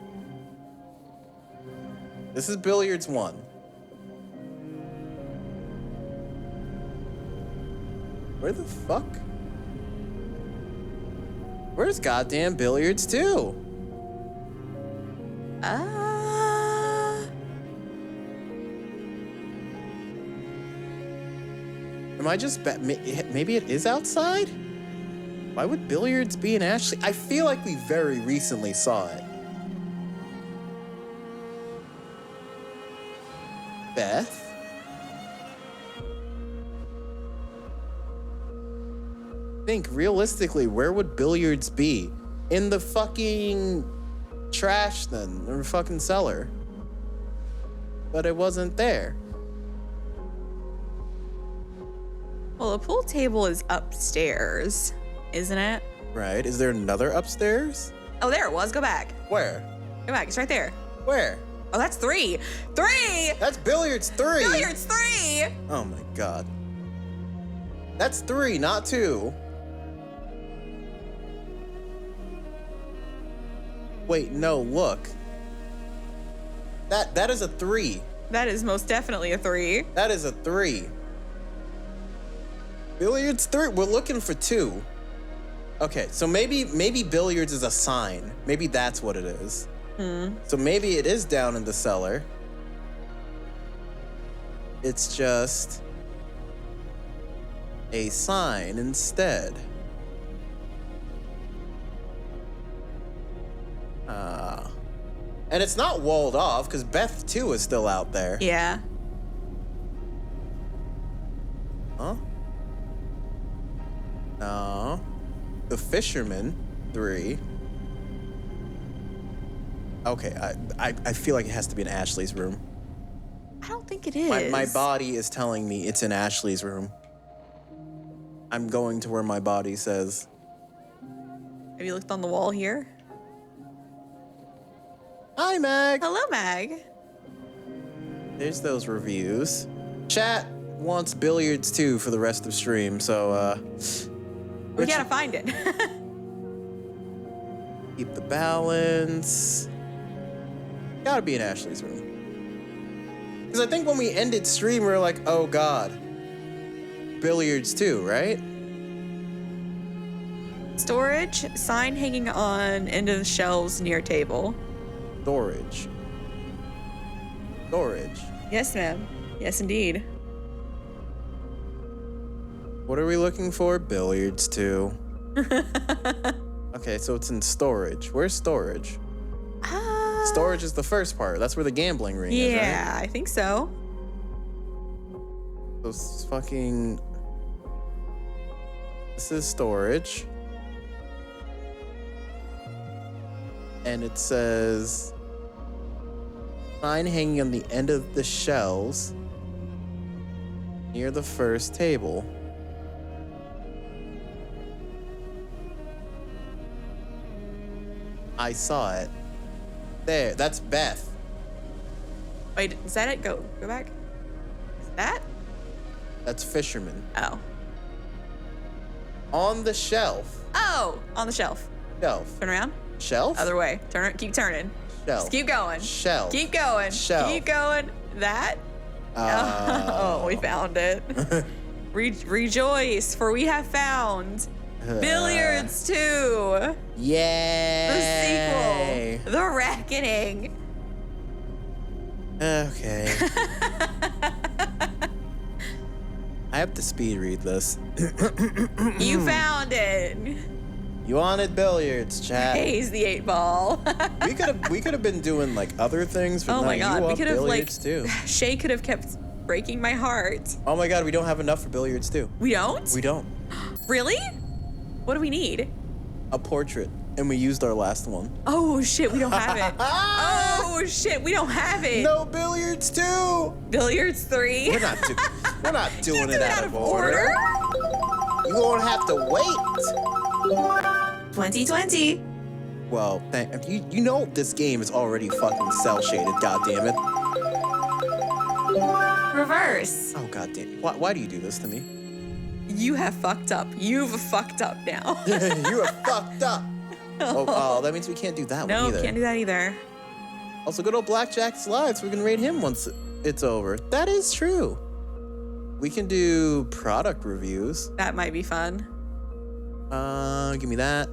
This is billiards 1. Where the fuck? Where's goddamn billiards 2? Am I just maybe it is outside? Why would billiards be in Ashley? I feel like we very recently saw it. Beth? Think realistically, where would billiards be? In the fucking trash then, or fucking cellar. But it wasn't there. Well, the pool table is upstairs, isn't it? Right. Is there another upstairs? Oh, there it was. Go back. Where? Go back. It's right there. Where? Oh, that's 3. 3! That's billiards 3. Billiards 3! Oh my god. That's 3, not 2. Wait, no, look. That is a 3. That is most definitely a 3. That is a 3. Billiards 3. We're looking for 2. Okay, so maybe billiards is a sign. Maybe that's what it is. So maybe it is down in the cellar. It's just a sign instead. And it's not walled off because Beth 2 is still out there. Yeah. Huh? No. The fisherman 3. Okay, I feel like it has to be in Ashley's room. I don't think it is. My body is telling me it's in Ashley's room. I'm going to where my body says. Have you looked on the wall here? Hi, Meg. Hello, Mag. There's those reviews. Chat wants billiards 2 for the rest of stream, so We gotta find it. keep the balance. Gotta be in Ashley's room. Because I think when we ended stream, we were like, oh god. Billiards 2, right? Storage, sign hanging on end of the shelves near table. Storage. Storage. Yes, ma'am. Yes, indeed. What are we looking for? Billiards 2. Okay, so it's in storage. Where's storage? Storage is the first part. That's where the gambling ring is, right? Yeah, I think so. Those fucking... This is storage. And it says... Sign hanging on the end of the shelves near the first table. I saw it. There, that's Beth. Wait, is that it? Go back. Is that? That's Fisherman. Oh. On the shelf. Oh, on the shelf. Shelf. Turn around. Shelf? Other way. Turn it. Keep turning. Shelf. Just keep going. Shelf. Keep going. Shelf. Keep going. That? Oh, we found it. Rejoice, for we have found Billiards 2. Yay! The sequel. The Reckoning. Okay. I have to speed read this. You found it. You wanted billiards, chat. Hayes the 8-ball. We could have been doing like other things, but Oh no, my you god, we want could have like billiards too. Shay could have kept breaking my heart. Oh my god, we don't have enough for billiards too. We don't? We don't. Really? What do we need? A portrait, and we used our last one. Oh shit, we don't have it. Oh shit, we don't have it. No billiards too. Billiards 3. We're not doing You it did out of order. You gonna have to wait. 2020. Well, you know this game is already fucking cell shaded. God damn it. Reverse. Oh, god damn. Why do you do this to me? You have fucked up. You've fucked up now. You are fucked up. Oh, that means we can't do that one No, either. can't do that either. Also, good old Blackjack's live, so we can raid him once it's over. That is true. We can do product reviews. That might be fun. Give me that.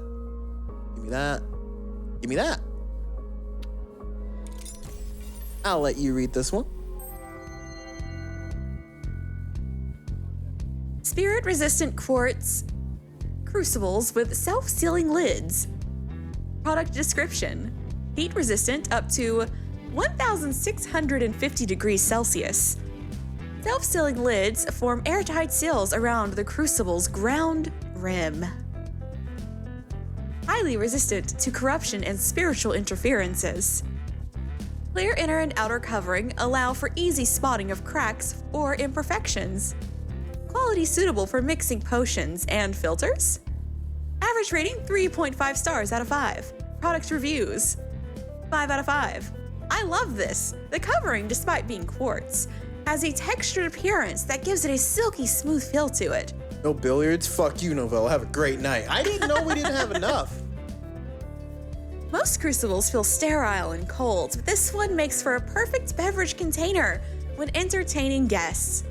Give me that. Give me that. I'll let you read this one. Spirit-resistant quartz crucibles with self-sealing lids. Product description: heat-resistant up to 1,650 degrees Celsius. Self-sealing lids form airtight seals around the crucible's ground rim. Highly resistant to corruption and spiritual interferences. Clear inner and outer covering allow for easy spotting of cracks or imperfections. Quality suitable for mixing potions and filters. Average rating 3.5 stars out of 5. Product reviews 5 out of 5. I love this. The covering, despite being quartz, has a textured appearance that gives it a silky smooth feel to it. No billiards? Fuck you, Novella. Have a great night. I didn't know we didn't have enough. Most crucibles feel sterile and cold, but this one makes for a perfect beverage container when entertaining guests.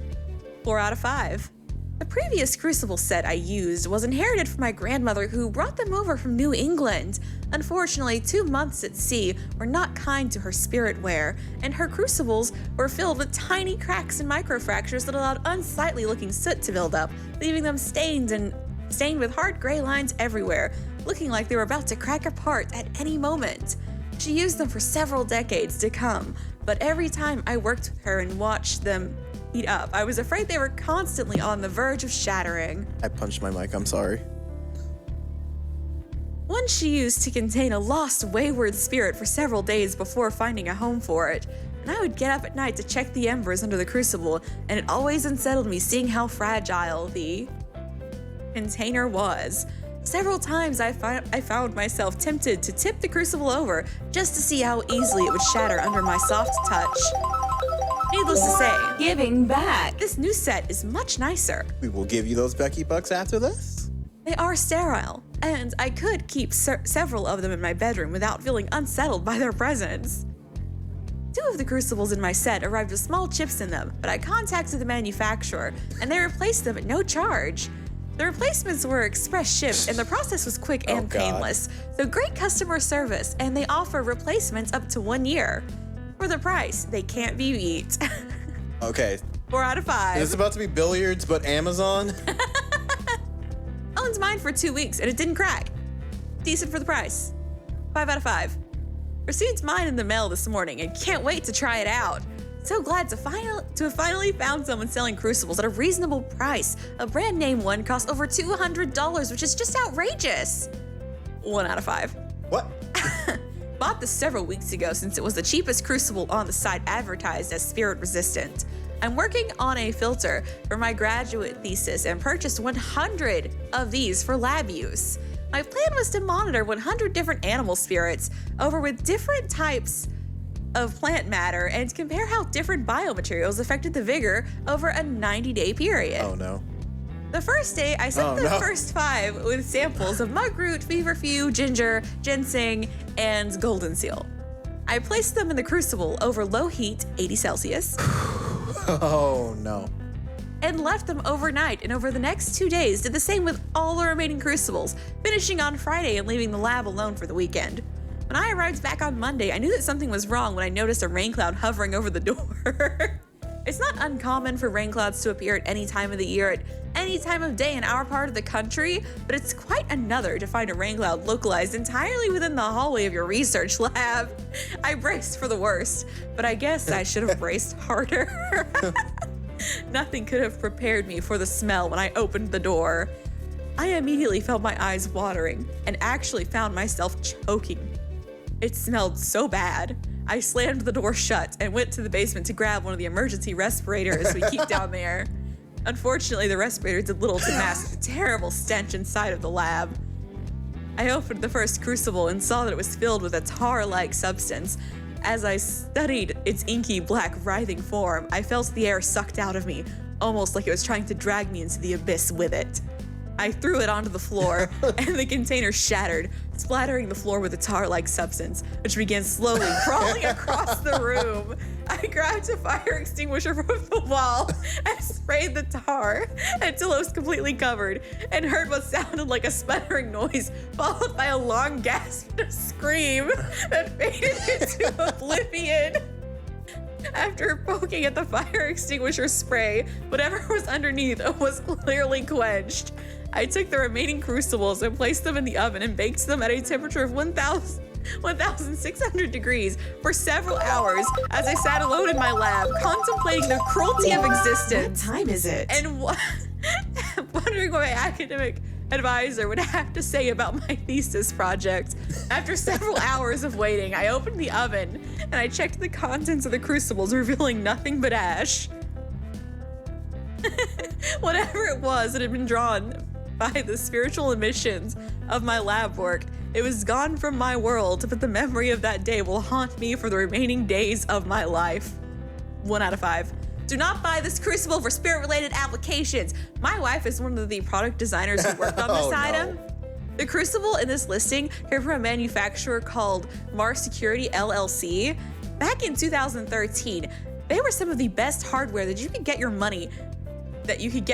4 out of 5. The previous crucible set I used was inherited from my grandmother, who brought them over from New England. Unfortunately, 2 months at sea were not kind to her spiritware, and her crucibles were filled with tiny cracks and microfractures that allowed unsightly looking soot to build up, leaving them stained with hard gray lines everywhere, looking like they were about to crack apart at any moment. She used them for several decades to come, but every time I worked with her and watched them heat up, I was afraid they were constantly on the verge of shattering. I punched my mic. I'm sorry. One she used to contain a lost, wayward spirit for several days before finding a home for it, and I would get up at night to check the embers under the crucible, and it always unsettled me seeing how fragile the container was. Several times I found myself tempted to tip the crucible over just to see how easily it would shatter under my soft touch. Needless to say, Giving back. this new set is much nicer. We will give you those Becky bucks after this. They are sterile, and I could keep several of them in my bedroom without feeling unsettled by their presence. 2 of the crucibles in my set arrived with small chips in them, but I contacted the manufacturer, and they replaced them at no charge. The replacements were express shipped, and the process was quick and God. painless. So great customer service, and they offer replacements up to 1 year. For the price, they can't be beat. Okay. 4 out of 5. Is this about to be billiards but Amazon? Owned mine for 2 weeks, and it didn't crack. Decent for the price. 5 out of 5. Received mine in the mail this morning, and can't wait to try it out. So glad to have finally found someone selling crucibles at a reasonable price. A brand name one costs over $200, which is just outrageous. 1 out of 5. What? Bought this several weeks ago since it was the cheapest crucible on the site, advertised as spirit resistant. I'm working on a filter for my graduate thesis and purchased 100 of these for lab use. My plan was to monitor 100 different animal spirits over with different types of plant matter and compare how different biomaterials affected the vigor over a 90-day period. Oh no. The first day, I sent the first 5 with samples of mugroot, feverfew, ginger, ginseng, and golden seal. I placed them in the crucible over low heat, 80 Celsius, Oh no. and left them overnight, and over the next 2 days did the same with all the remaining crucibles, finishing on Friday and leaving the lab alone for the weekend. When I arrived back on Monday, I knew that something was wrong when I noticed a rain cloud hovering over the door. It's not uncommon for rain clouds to appear at any time of the year, at any time of day in our part of the country, but it's quite another to find a rain cloud localized entirely within the hallway of your research lab. I braced for the worst, but I guess I should have braced harder. Nothing could have prepared me for the smell when I opened the door. I immediately felt my eyes watering and actually found myself choking. It smelled so bad. I slammed the door shut and went to the basement to grab one of the emergency respirators we keep down there. Unfortunately, the respirator did little to mask the terrible stench inside of the lab. I opened the first crucible and saw that it was filled with a tar-like substance. As I studied its inky black writhing form, I felt the air sucked out of me, almost like it was trying to drag me into the abyss with it. I threw it onto the floor, and the container shattered, splattering the floor with a tar-like substance, which began slowly crawling across the room. I grabbed a fire extinguisher from the wall and sprayed the tar until it was completely covered, and heard what sounded like a sputtering noise, followed by a long gasp and a scream that faded into oblivion. After poking at the fire extinguisher spray, whatever was underneath was clearly quenched. I took the remaining crucibles and placed them in the oven and baked them at a temperature of 1,600 degrees for several hours as I sat alone in my lab, contemplating the cruelty of existence. What time is it? And wondering what my academic advisor would have to say about my thesis project. After several hours of waiting, I opened the oven and I checked the contents of the crucibles, revealing nothing but ash. Whatever it was, it had been drawn by the spiritual emissions of my lab work. It was gone from my world, but the memory of that day will haunt me for the remaining days of my life. 1 out of 5. Do not buy this crucible for spirit-related applications. My wife is one of the product designers who worked on this item. The crucible in this listing came from a manufacturer called Mars Security LLC. Back in 2013, they were some of the best hardware that you could get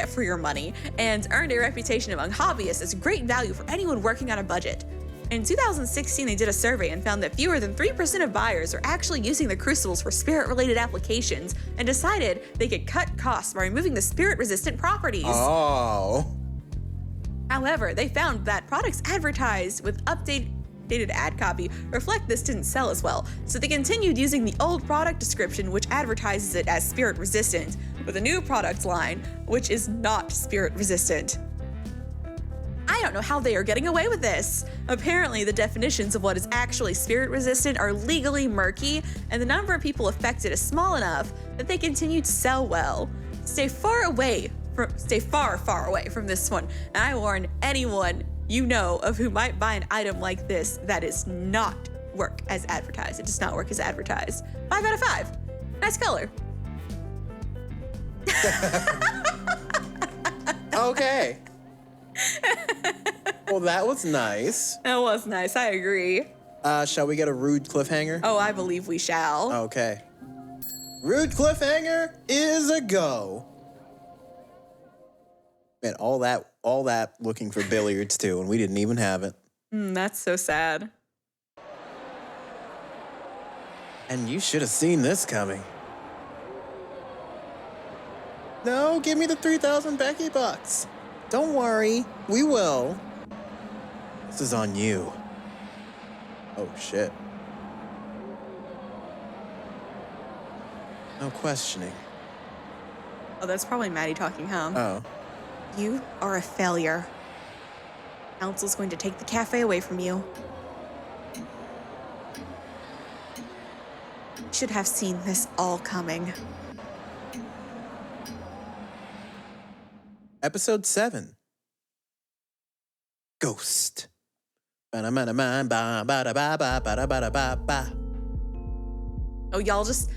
for your money, and earned a reputation among hobbyists as great value for anyone working on a budget. In 2016, they did a survey and found that fewer than 3% of buyers are actually using the crucibles for spirit-related applications, and decided they could cut costs by removing the spirit-resistant properties. Oh. However, they found that products advertised with updated ad copy reflect this didn't sell as well, so they continued using the old product description, which advertises it as spirit resistant, with a new product line, which is not spirit resistant. I don't know how they are getting away with this. Apparently, the definitions of what is actually spirit resistant are legally murky, and the number of people affected is small enough that they continue to sell well. Stay far, far away from this one, and I warn anyone you know of who might buy an item like this that is not work as advertised. It does not work as advertised. 5 out of 5. Nice color. Okay. Well, that was nice. That was nice, I agree. Shall we get a rude cliffhanger? Oh, I believe we shall. Okay. Rude cliffhanger is a go. Man, all that looking for billiards too, and we didn't even have it. That's so sad. And you should have seen this coming. No, give me the 3,000 Becky bucks. Don't worry, we will. This is on you. Oh, shit. No questioning. Oh, that's probably Maddie talking, huh? Oh. You are a failure. Council's going to take the cafe away from you. Should have seen this all coming. Episode 7. Ghost. Oh, y'all just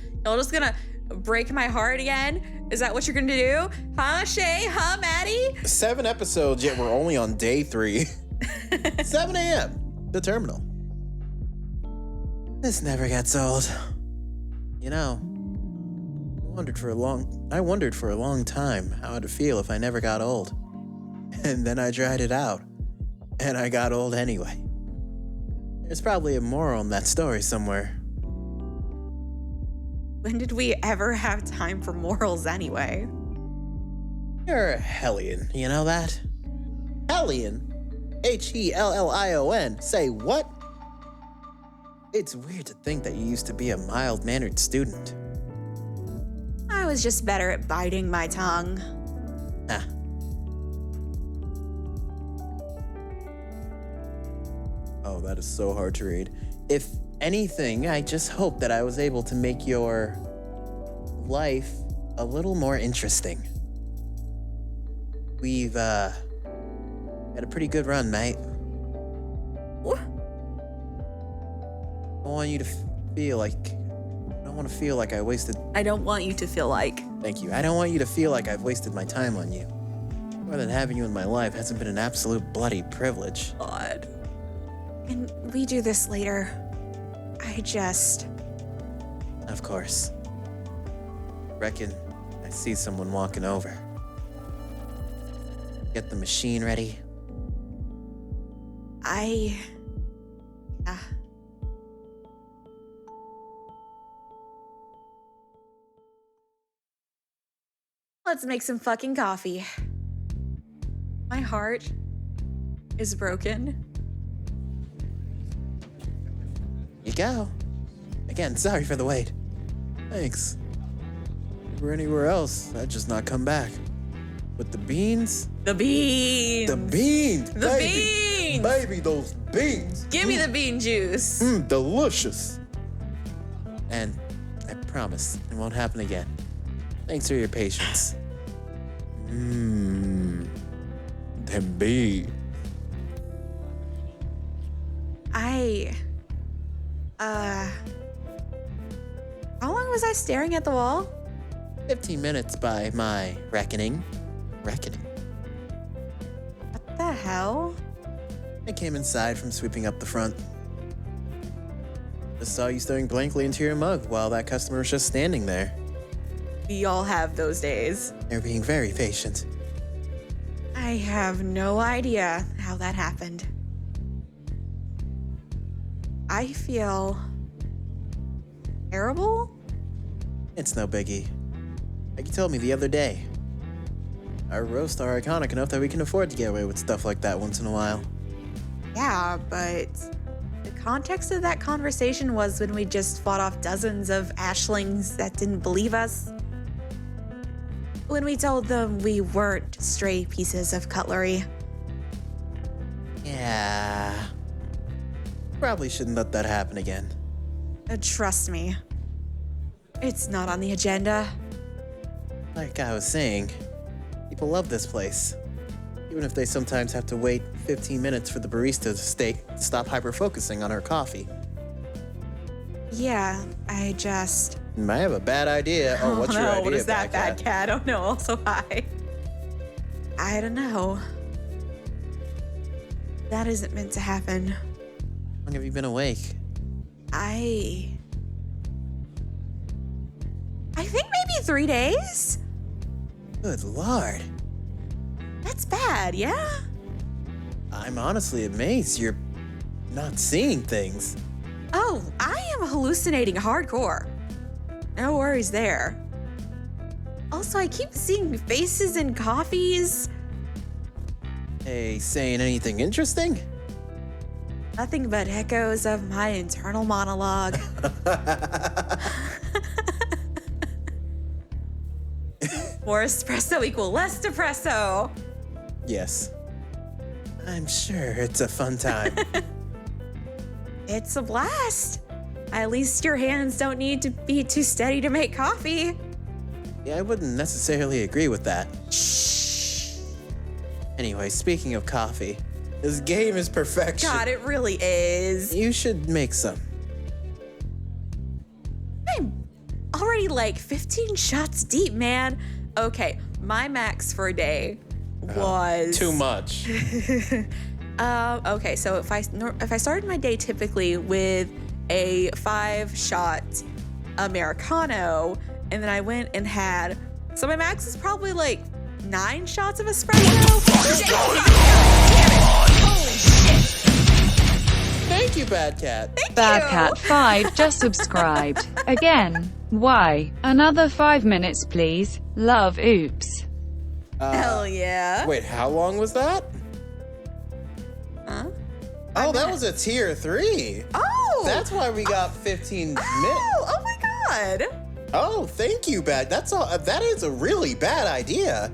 gonna break my heart again? Is that what you're gonna do? Huh, Shay? Huh, Maddie? 7 episodes, yet we're only on day 3. 7 a.m. The terminal. This never gets old. You know, I wondered for a long time how it'd feel if I never got old. And then I tried it out. And I got old anyway. There's probably a moral in that story somewhere. When did we ever have time for morals anyway? You're a Hellion, you know that? Hellion? Hellion. Say what? It's weird to think that you used to be a mild-mannered student. I was just better at biting my tongue. Ah. Oh, that is so hard to read. If anything, I just hope that I was able to make your life a little more interesting. We've, had a pretty good run, mate. What? I want you to feel like don't want to feel like I wasted... I don't want you to feel like. Thank you. I don't want you to feel like I've wasted my time on you. More than having you in my life hasn't been an absolute bloody privilege. God. Can we do this later? I just... Of course. Reckon I see someone walking over. Get the machine ready. Yeah. Let's make some fucking coffee. My heart is broken. You go. Again, sorry for the wait. Thanks. If we were anywhere else, I'd just not come back. With the beans? The beans. The beans! The baby. beans. Baby, those beans! Give me the bean juice. Delicious! And I promise it won't happen again. Thanks for your patience. Them beans. How long was I staring at the wall? 15 minutes by my reckoning. What the hell? I came inside from sweeping up the front. Just saw you staring blankly into your mug while that customer was just standing there. We all have those days. They're being very patient. I have no idea how that happened. I feel terrible. It's no biggie. Like you told me the other day. Our roasts are iconic enough that we can afford to get away with stuff like that once in a while. Yeah, but the context of that conversation was when we just fought off dozens of ashlings that didn't believe us. When we told them we weren't stray pieces of cutlery. Yeah. Probably shouldn't let that happen again. Trust me, it's not on the agenda. Like I was saying, people love this place. Even if they sometimes have to wait 15 minutes for the barista to stop hyper-focusing on her coffee. Yeah, I have a bad idea. Oh, what's your idea? What is that, bad cat? Oh no, also hi. I don't know. That isn't meant to happen. How long have you been awake? I think maybe 3 days? Good Lord. That's bad, yeah? I'm honestly amazed you're not seeing things. Oh, I am hallucinating hardcore. No worries there. Also, I keep seeing faces in coffees. Hey, saying anything interesting? Nothing but echoes of my internal monologue. More espresso equal less depresso. Yes. I'm sure it's a fun time. It's a blast. At least your hands don't need to be too steady to make coffee. Yeah, I wouldn't necessarily agree with that. Shh. Anyway, speaking of coffee, this game is perfection. God, it really is. You should make some. I'm already like 15 shots deep, man. Okay, my max for a day was Too much. Okay, so if I started my day typically with a 5-shot Americano, and then I went and had, so my max is probably like 9 shots of espresso. Thank you, Bad Cat. Bad Cat 5 just subscribed. Again. Why? Another 5 minutes, please. Love, oops. Hell yeah. Wait, how long was that? Huh? Oh, that was a tier 3. Oh! That's why we got 15 minutes. Oh my god. Oh, thank you, Bad. That's all. That is a really bad idea.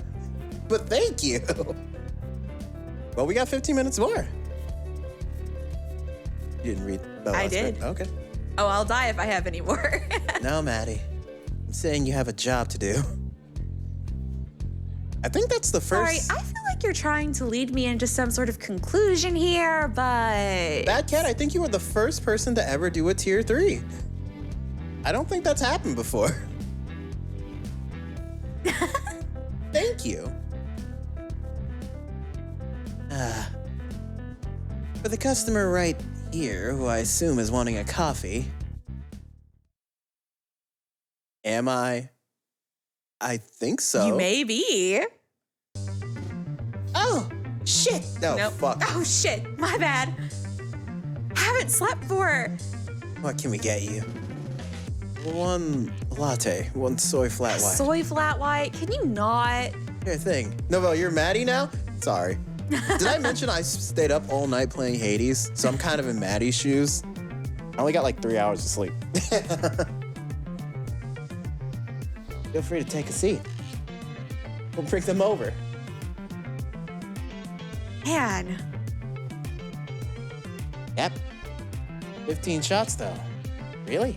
But thank you. Well, we got 15 minutes more. You didn't read the I last did. bit. Okay. Oh, I'll die if I have any more. No, Maddie. I'm saying you have a job to do. I think that's the Sorry, first... I feel like you're trying to lead me into some sort of conclusion here, but... Bad Cat, I think you were the first person to ever do a tier 3. I don't think that's happened before. Thank you. For the customer right here, who I assume is wanting a coffee. Am I? I think so. You may be. Oh, shit. No, Nope. fuck. Oh shit, my bad. Haven't slept for. What can we get you? One latte, one soy flat white. Soy flat white. Can you not? Sure thing. Novel, you're Maddie now? Sorry. Did I mention I stayed up all night playing Hades? So I'm kind of in Maddie's shoes. I only got like 3 hours of sleep. Feel free to take a seat. We'll bring them over. Man, Yep. 15 shots though. Really?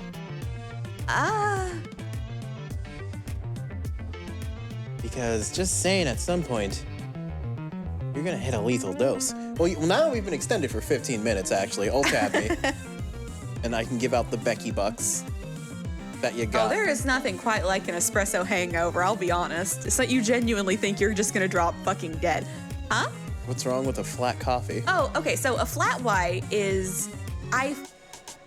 Because just saying at some point, you're gonna hit a lethal dose. Well, now we've been extended for 15 minutes actually. Ult-tab me. And I can give out the Becky bucks that you got. Oh, there is nothing quite like an espresso hangover, I'll be honest. It's like you genuinely think you're just gonna drop fucking dead. Huh? What's wrong with a flat coffee? Oh, okay, so a flat white is,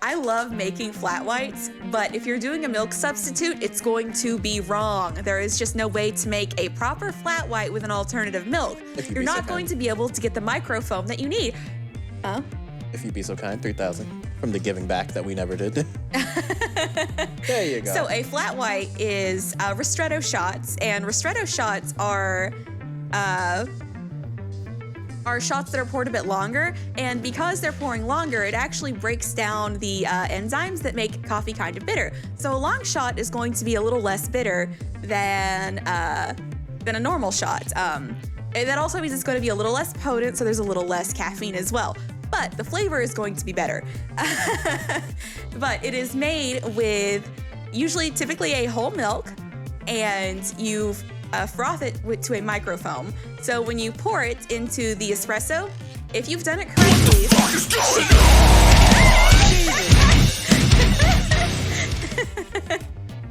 I love making flat whites, but if you're doing a milk substitute, it's going to be wrong. There is just no way to make a proper flat white with an alternative milk. If you'd You're be so not going kind. to be able to get the microfoam that you need. Huh? If you'd be so kind, 3,000 from the giving back that we never did. There you go. So a flat white is ristretto shots, and ristretto shots are shots that are poured a bit longer, and because they're pouring longer, it actually breaks down the enzymes that make coffee kind of bitter. So a long shot is going to be a little less bitter than a normal shot. And that also means it's going to be a little less potent, so there's a little less caffeine as well. But the flavor is going to be better. But it is made with typically a whole milk, and you froth it to a microfoam. So when you pour it into the espresso, if you've done it correctly,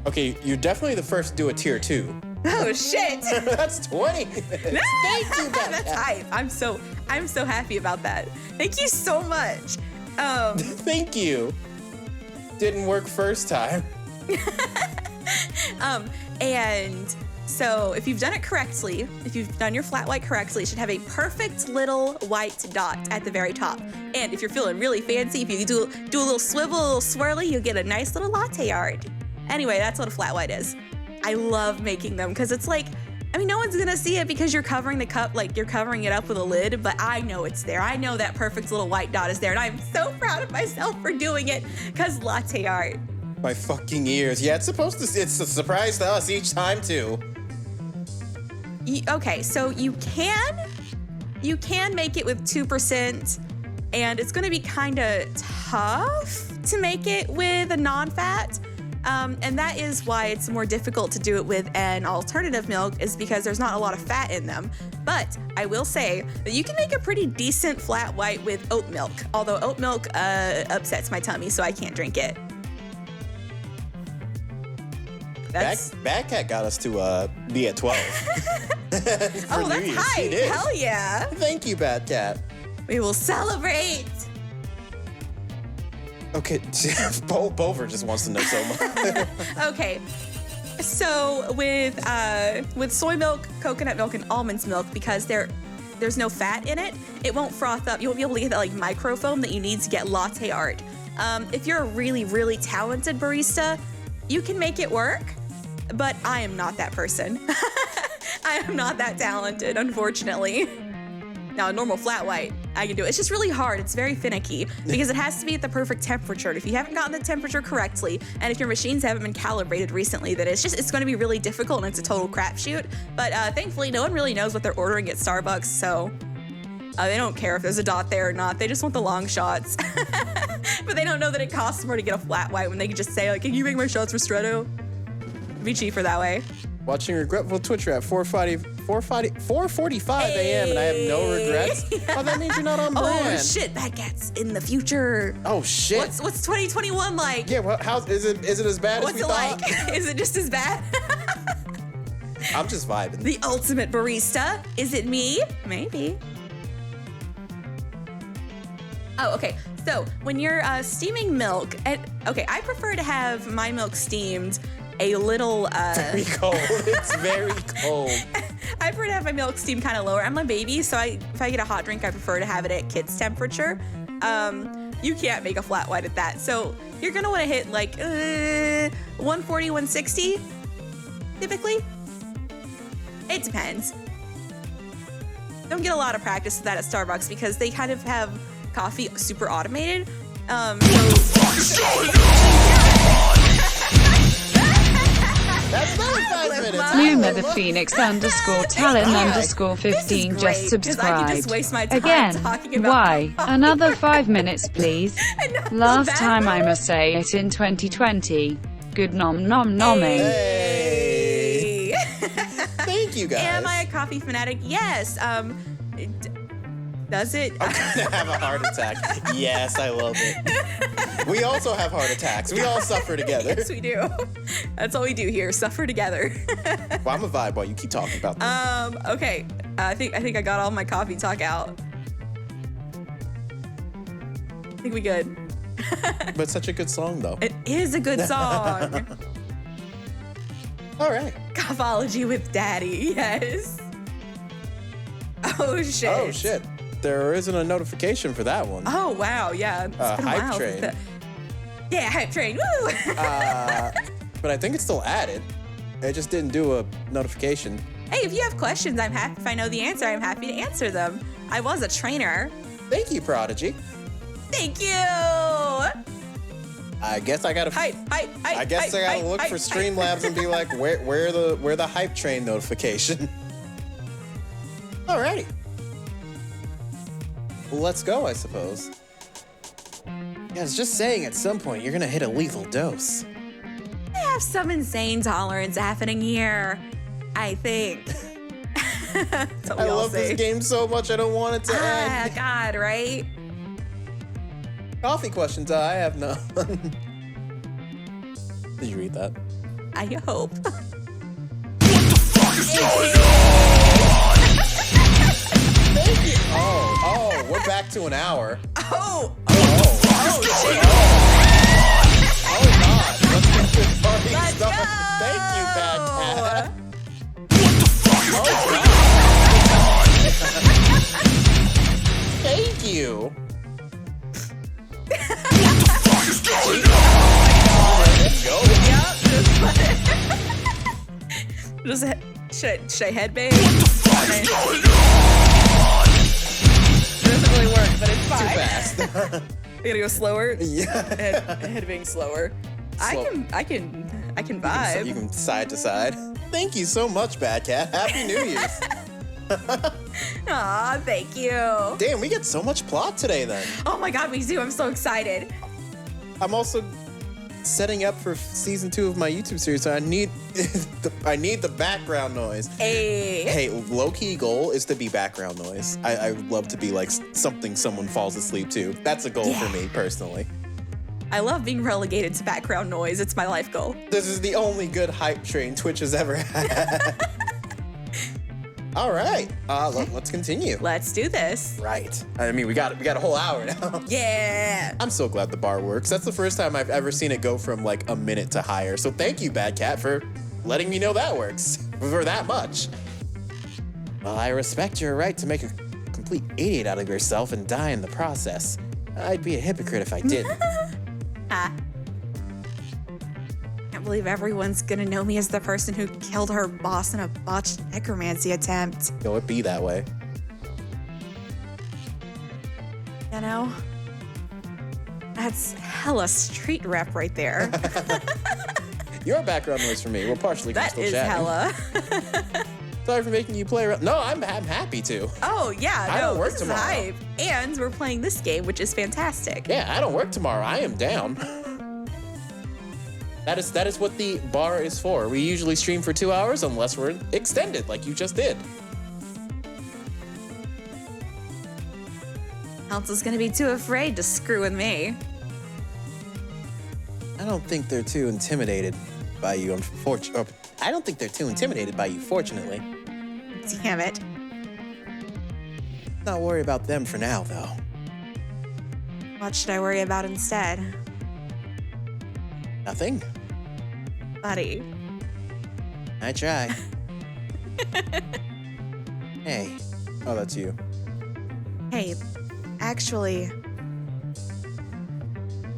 Okay, you're definitely the first to do a tier 2. oh shit, That's 20. Thank you, that's hype. I'm so happy about that. Thank you so much. Thank you. Didn't work first time. And so if you've done it correctly, if you've done your flat white correctly, it should have a perfect little white dot at the very top. And if you're feeling really fancy, if you do a little swivel, a little swirly, you'll get a nice little latte art. Anyway, that's what a flat white is. I love making them because it's like, I mean, no one's gonna see it because you're covering the cup, like you're covering it up with a lid, but I know it's there. I know that perfect little white dot is there, and I'm so proud of myself for doing it because latte art. My fucking ears. Yeah, it's a surprise to us each time too. Okay, so you can make it with 2%, and it's gonna be kind of tough to make it with a non-fat. And that is why it's more difficult to do it with an alternative milk, is because there's not a lot of fat in them. But I will say that you can make a pretty decent flat white with oat milk, although oat milk upsets my tummy, so I can't drink it. Bad Cat got us to be at 12. Oh, that's She high. did. Hell yeah. Thank you, Bad Cat. We will celebrate. Okay, Bover just wants to know so much. Okay, so with soy milk, coconut milk, and almond milk, because there's no fat in it, it won't froth up. You won't be able to get that like microfoam that you need to get latte art. If you're a really, really talented barista, you can make it work, but I am not that person. I am not that talented, unfortunately. Now, a normal flat white, I can do it. It's just really hard. It's very finicky because it has to be at the perfect temperature. And if you haven't gotten the temperature correctly, and if your machines haven't been calibrated recently, then it's going to be really difficult and it's a total crapshoot. But thankfully, no one really knows what they're ordering at Starbucks, so they don't care if there's a dot there or not. They just want the long shots. But they don't know that it costs more to get a flat white when they can just say, like, can you make my shots ristretto? It'd be cheaper that way. Watching RegretfulTwitcher at 4:45 4:45 a.m. and I have no regrets. Oh, that means you're not on brand. Oh shit, that gets in the future. Oh shit. What's 2021 like? Yeah, well, is it as bad What's as we it thought? like? Is it just as bad? I'm just vibing. The ultimate barista? Is it me? Maybe. Oh, okay. So when you're steaming milk, I prefer to have my milk steamed a little. Very cold. It's very cold. I prefer to have my milk steamed kind of lower. I'm a baby, so if I get a hot drink, I prefer to have it at kids' temperature. You can't make a flat white at that, so you're gonna want to hit like 140, 160, typically. It depends. Don't get a lot of practice with that at Starbucks because they kind of have coffee super automated. That's not 5 minutes. Luma the Phoenix _Talon_15 just subscribed. Again, why? Another 5 minutes, please. Last time I must say it in 2020. Good nom nom nomming. Hey. Thank you guys. Am I a coffee fanatic? Yes. Does it? I'm gonna have a heart attack. Yes, I love it. We also have heart attacks. We all suffer together. Yes, we do. That's all we do here. Suffer together. Well, I'm a vibe while you keep talking about them. Okay. I think I got all my coffee talk out. I think we good. But such a good song, though. It is a good song. All right. Coffology with Daddy. Yes. Oh shit. Oh shit. There isn't a notification for that one. Oh wow. Yeah. It's been a Hype while Train. since yeah, Hype Train. Woo. But I think it's still added. It just didn't do a notification. Hey, if you have questions, I'm happy. If I know the answer, I'm happy to answer them. I was a trainer. Thank you, Prodigy. Thank you. I guess I gotta. I guess I gotta look for Streamlabs and be like, where the Hype Train notification? Alrighty. Well, let's go, I suppose. Yeah, I was just saying at some point you're gonna hit a lethal dose. I have some insane tolerance happening here. I think. That's what we I all love say. this game so much I don't want it to end. God, right? Coffee questions, I have none. Did you read that? I hope. Oh, we're back to an hour. Oh, Oh, God. Let's get this party Let's started. go. Thank you, Bad Cat. Thank you. Should I headbang? It doesn't really work, but it's fine. Too fast. I gotta go slower. Yeah. Headbang slower. I can vibe. You can side to side. Thank you so much, Bad Cat. Happy New Year's. Aw, thank you. Damn, we get so much plot today then. Oh my God, we do. I'm so excited. I'm also setting up for season 2 of my YouTube series, so I need the background noise. Hey, low-key goal is to be background noise. I would love to be like something someone falls asleep to. That's a goal for me personally. I love being relegated to background noise. It's my life goal. This is the only good hype train Twitch has ever had. All right, let's continue. Let's do this. Right. I mean, we got a whole hour now. Yeah. I'm so glad the bar works. That's the first time I've ever seen it go from like a minute to higher. So thank you, Bad Cat, for letting me know that works for that much. Well, I respect your right to make a complete idiot out of yourself and die in the process. I'd be a hypocrite if I didn't. Can't believe everyone's gonna know me as the person who killed her boss in a botched necromancy attempt. Yo, it be that way. You know? That's hella street rep right there. You're a background noise for me. We're partially That still is chatting. hella. Sorry for making you play around. No, I'm happy to. Oh, yeah, I don't work this tomorrow. is hype. And we're playing this game, which is fantastic. Yeah, I don't work tomorrow. I am down. That is what the bar is for. We usually stream for 2 hours unless we're extended, like you just did. Council's gonna be too afraid to screw with me. I don't think they're too intimidated by you, I don't think they're too intimidated by you, fortunately. Damn it. Not worry about them for now, though. What should I worry about instead? Nothing. Buddy. I try. Hey. Oh, that's you. Hey, actually,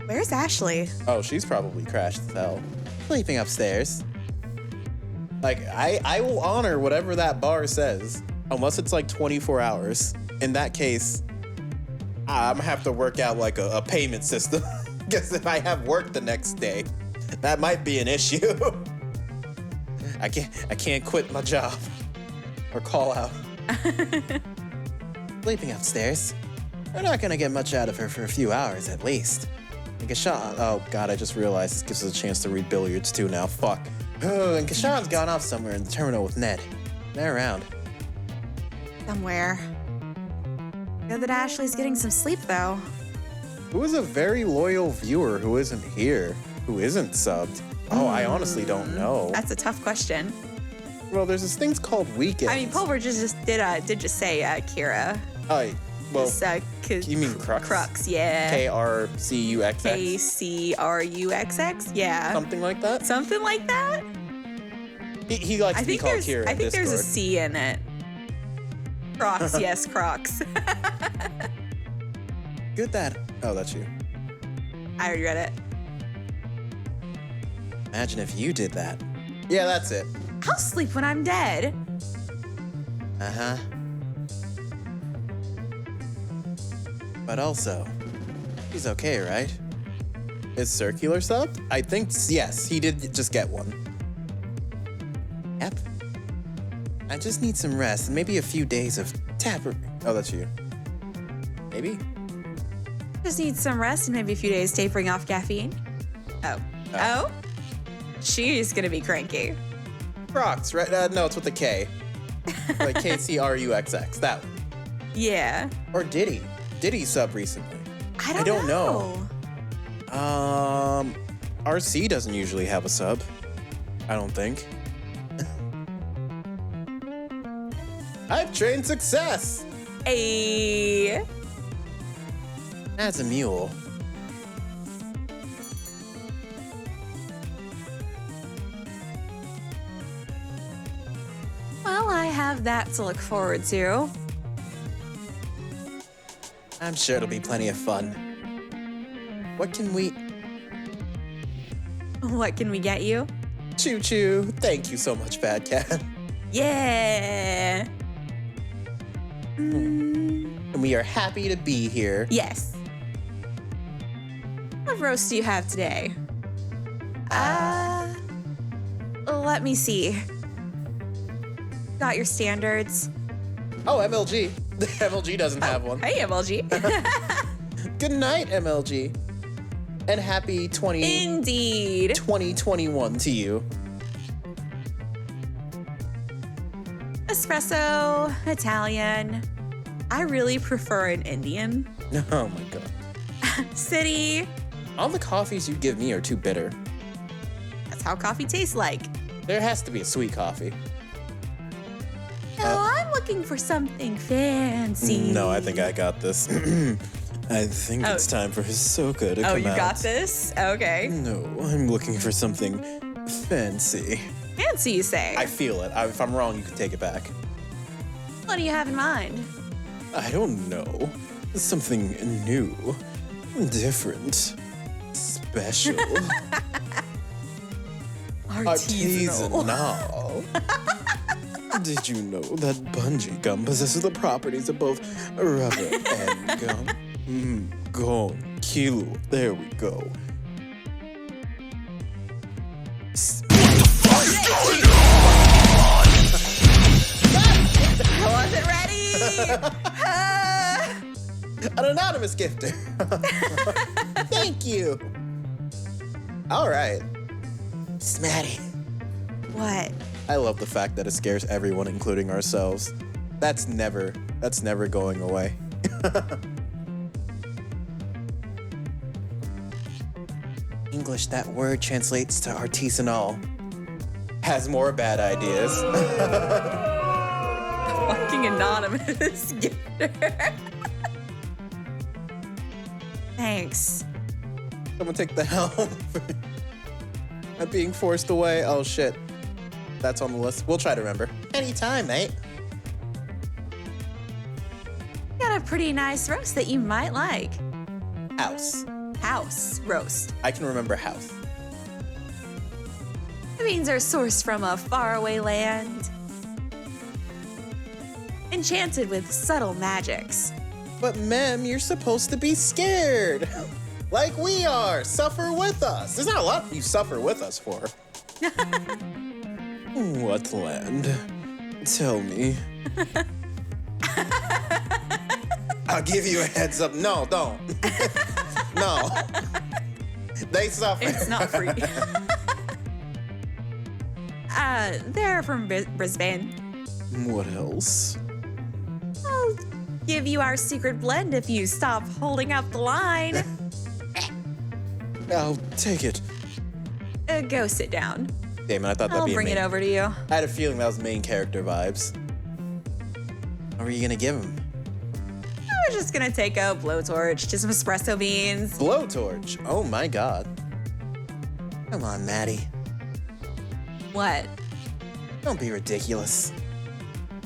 where's Ashley? Oh, she's probably crashed as hell. Sleeping upstairs. Like, I will honor whatever that bar says, unless it's like 24 hours. In that case, I'm gonna have to work out like a payment system. Because if I have work the next day, that might be an issue. I can't quit my job or call out. Sleeping upstairs. We're not gonna get much out of her for a few hours at least. And Kashan, oh god, I just realized this gives us a chance to read billiards too now. Fuck. Oh, and Kashan's gone off somewhere in the terminal with Ned. They're around. Somewhere. Good that Ashley's getting some sleep though. Who is a very loyal viewer who isn't here, who isn't subbed? Oh, I honestly don't know. That's a tough question. Well, there's this thing called weekends. I mean, Pulver did just say Kira. Well, you mean Crux? Crux, yeah. Krcuxx? KCRUXX, yeah. Something like that? Something like that? He likes to be called Kira. I think there's a C in it. Crocs, yes, Crocs. Good that. Oh, that's you. I already read it. Imagine if you did that. Yeah, that's it. I'll sleep when I'm dead. Uh-huh. But also, he's okay, right? Is Circular subbed? I think, yes, he did just get one. Yep. I just need some rest and maybe a few days of Oh, that's you. Maybe? Just need some rest and maybe a few days tapering off caffeine. Oh? She's gonna be cranky. Crocs, right? No, it's with a K. Like KCRUXX, that one. Yeah. Or Diddy. Diddy sub recently. I don't know. RC doesn't usually have a sub. I don't think. I've trained success! Hey. As a mule. Well, I have that to look forward to. I'm sure it'll be plenty of fun. What can we get you? Choo choo. Thank you so much, Bad Cat. Yeah. And we are happy to be here. Yes. What roast do you have today? Let me see. Got your standards. Oh, MLG. MLG doesn't have one. Hey, MLG. Good night, MLG. And happy 2021 to you. Espresso, Italian. I really prefer an Indian. Oh my god. City. All the coffees you give me are too bitter. That's how coffee tastes like. There has to be a sweet coffee. No, I'm looking for something fancy. No, I think I got this. I think it's time for Hisoka to come out. Oh, you got this? Okay. No, I'm looking for something fancy. Fancy, you say? I feel it. If I'm wrong, you can take it back. What do you have in mind? I don't know. Something new, different, special. Artisanal. Did you know that bungee gum possesses the properties of both rubber and gum? Gone. Kilo. There we go. I wasn't ready. An anonymous gifter. Thank you. All right. Smatty. What? I love the fact that it scares everyone, including ourselves. That's never going away. English, that word translates to artisanal. Has more bad ideas. Fucking anonymous gifter. Thanks. Someone take the helm. I'm being forced away. Oh shit. That's on the list. We'll try to remember. Anytime, mate. Got a pretty nice roast that you might like. House. House roast. I can remember house. The beans are sourced from a faraway land, enchanted with subtle magics. But Mem, you're supposed to be scared. Like we are. Suffer with us. There's not a lot you suffer with us for. What land? Tell me. I'll give you a heads up. No, don't. No. They suffer. It's not free. They're from Brisbane. What else? I'll give you our secret blend if you stop holding up the line. I'll take it. Go sit down. Damn it, I thought that'd I'll be bring it over to you. I had a feeling that was main character vibes. What were you gonna give him? We're just gonna take a blowtorch to some espresso beans. Blowtorch. Oh my god. Come on, Maddie. What? Don't be ridiculous.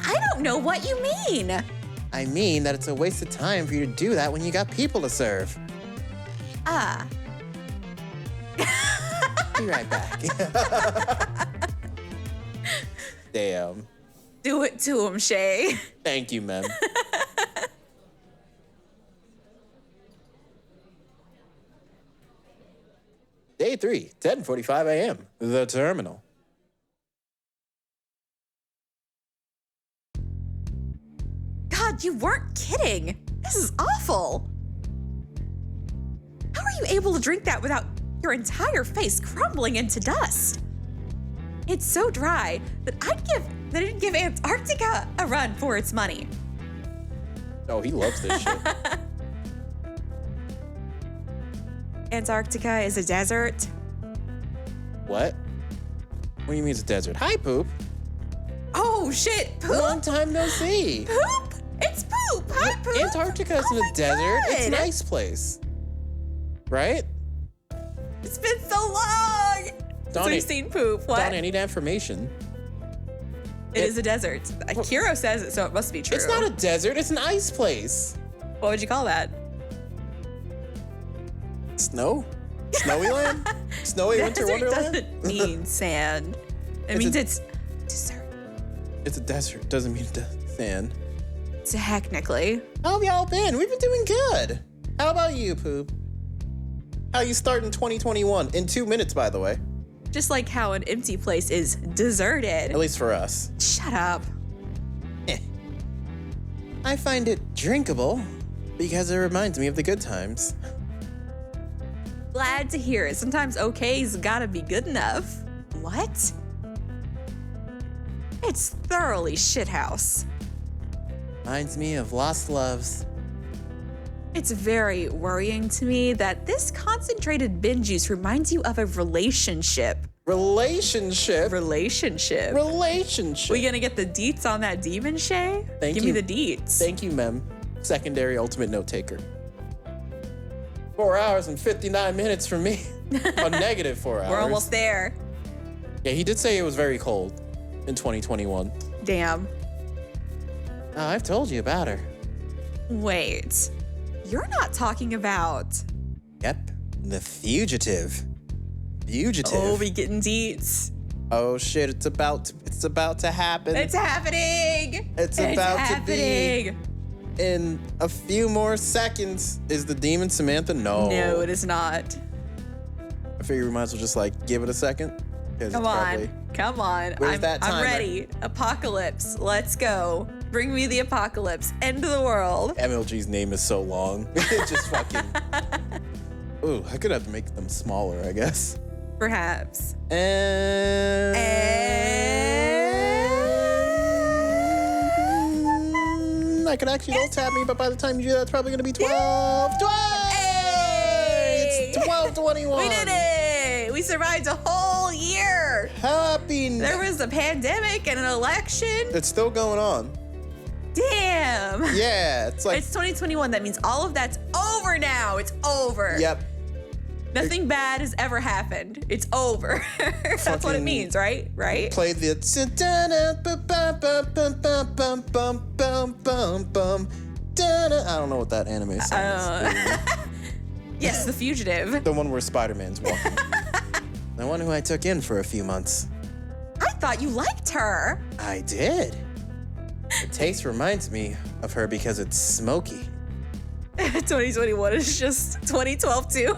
I don't know what you mean. I mean that it's a waste of time for you to do that when you got people to serve. Ah. Be right back. Damn. Do it to him, Shay. Thank you, Mem. Day 3, 10:45 a.m. The terminal. God, you weren't kidding. This is awful. How are you able to drink that without your entire face crumbling into dust? It's so dry that I'd give Antarctica a run for its money. Oh, he loves this shit. Antarctica is a desert. What? What do you mean it's a desert? Hi, Poop. Oh shit, poop? Long time no see. Poop? It's poop. Hi, poop. Antarctica isn't Oh a my desert. It's an God. ice place. Right? It's been so long. So Donnie, you've seen poop. What? Donnie, I need information. It is a desert. Hiro says it, so it must be true. It's not a desert. It's an ice place. What would you call that? Snow? Snowy land? Snowy winter Desert wonderland? doesn't mean sand. It It's means a- it's dessert. It's a desert. Doesn't mean sand. Technically. How have y'all been? We've been doing good. How about you, Poop? How you starting 2021? In 2 minutes, by the way. Just like how an empty place is deserted. At least for us. Shut up. I find it drinkable because it reminds me of the good times. Glad to hear it. Sometimes okay's gotta be good enough. What? It's thoroughly shithouse. Reminds me of lost loves. It's very worrying to me that this concentrated bin juice reminds you of a relationship. Relationship. Relationship. Relationship. We gonna get the deets on that demon, Shay? Thank Give you. me the deets. Thank you, Mem. Secondary ultimate note taker. 4 hours and 59 minutes for me. A negative 4 hours. We're almost there. Yeah, he did say it was very cold in 2021. Damn. Oh, I've told you about her. Wait, you're not talking about... Yep. The fugitive. Fugitive. Oh, we getting deets. Oh shit, it's about to happen. It's happening. It's about to be. happening. In a few more seconds. Is the demon Samantha? No. No, it is not. I figure we might as well just like give it a second. 'Cause Come it's on. probably- Come on. Where's I'm, that I'm timer? ready. Apocalypse. Let's go. Bring me the apocalypse. End of the world. MLG's name is so long. It just fucking. Ooh, I could have to make them smaller, I guess. Perhaps. And I could actually don't tap me, but by the time you do that, it's probably going to be 12. 12! Hey! It's 12/21. We did it! We survived a whole year. Happy. There was a pandemic and an election. It's still going on. Damn. Yeah, it's like. It's 2021. That means all of that's over now. It's over. Yep. Nothing bad has ever happened. It's over. That's what it means, right? Right? Played the. I don't know what that anime song is. Yes, The Fugitive. The one where Spider-Man's walking. The one who I took in for a few months. I thought you liked her. I did. The taste reminds me of her because it's smoky. 2021 is just 2012 too.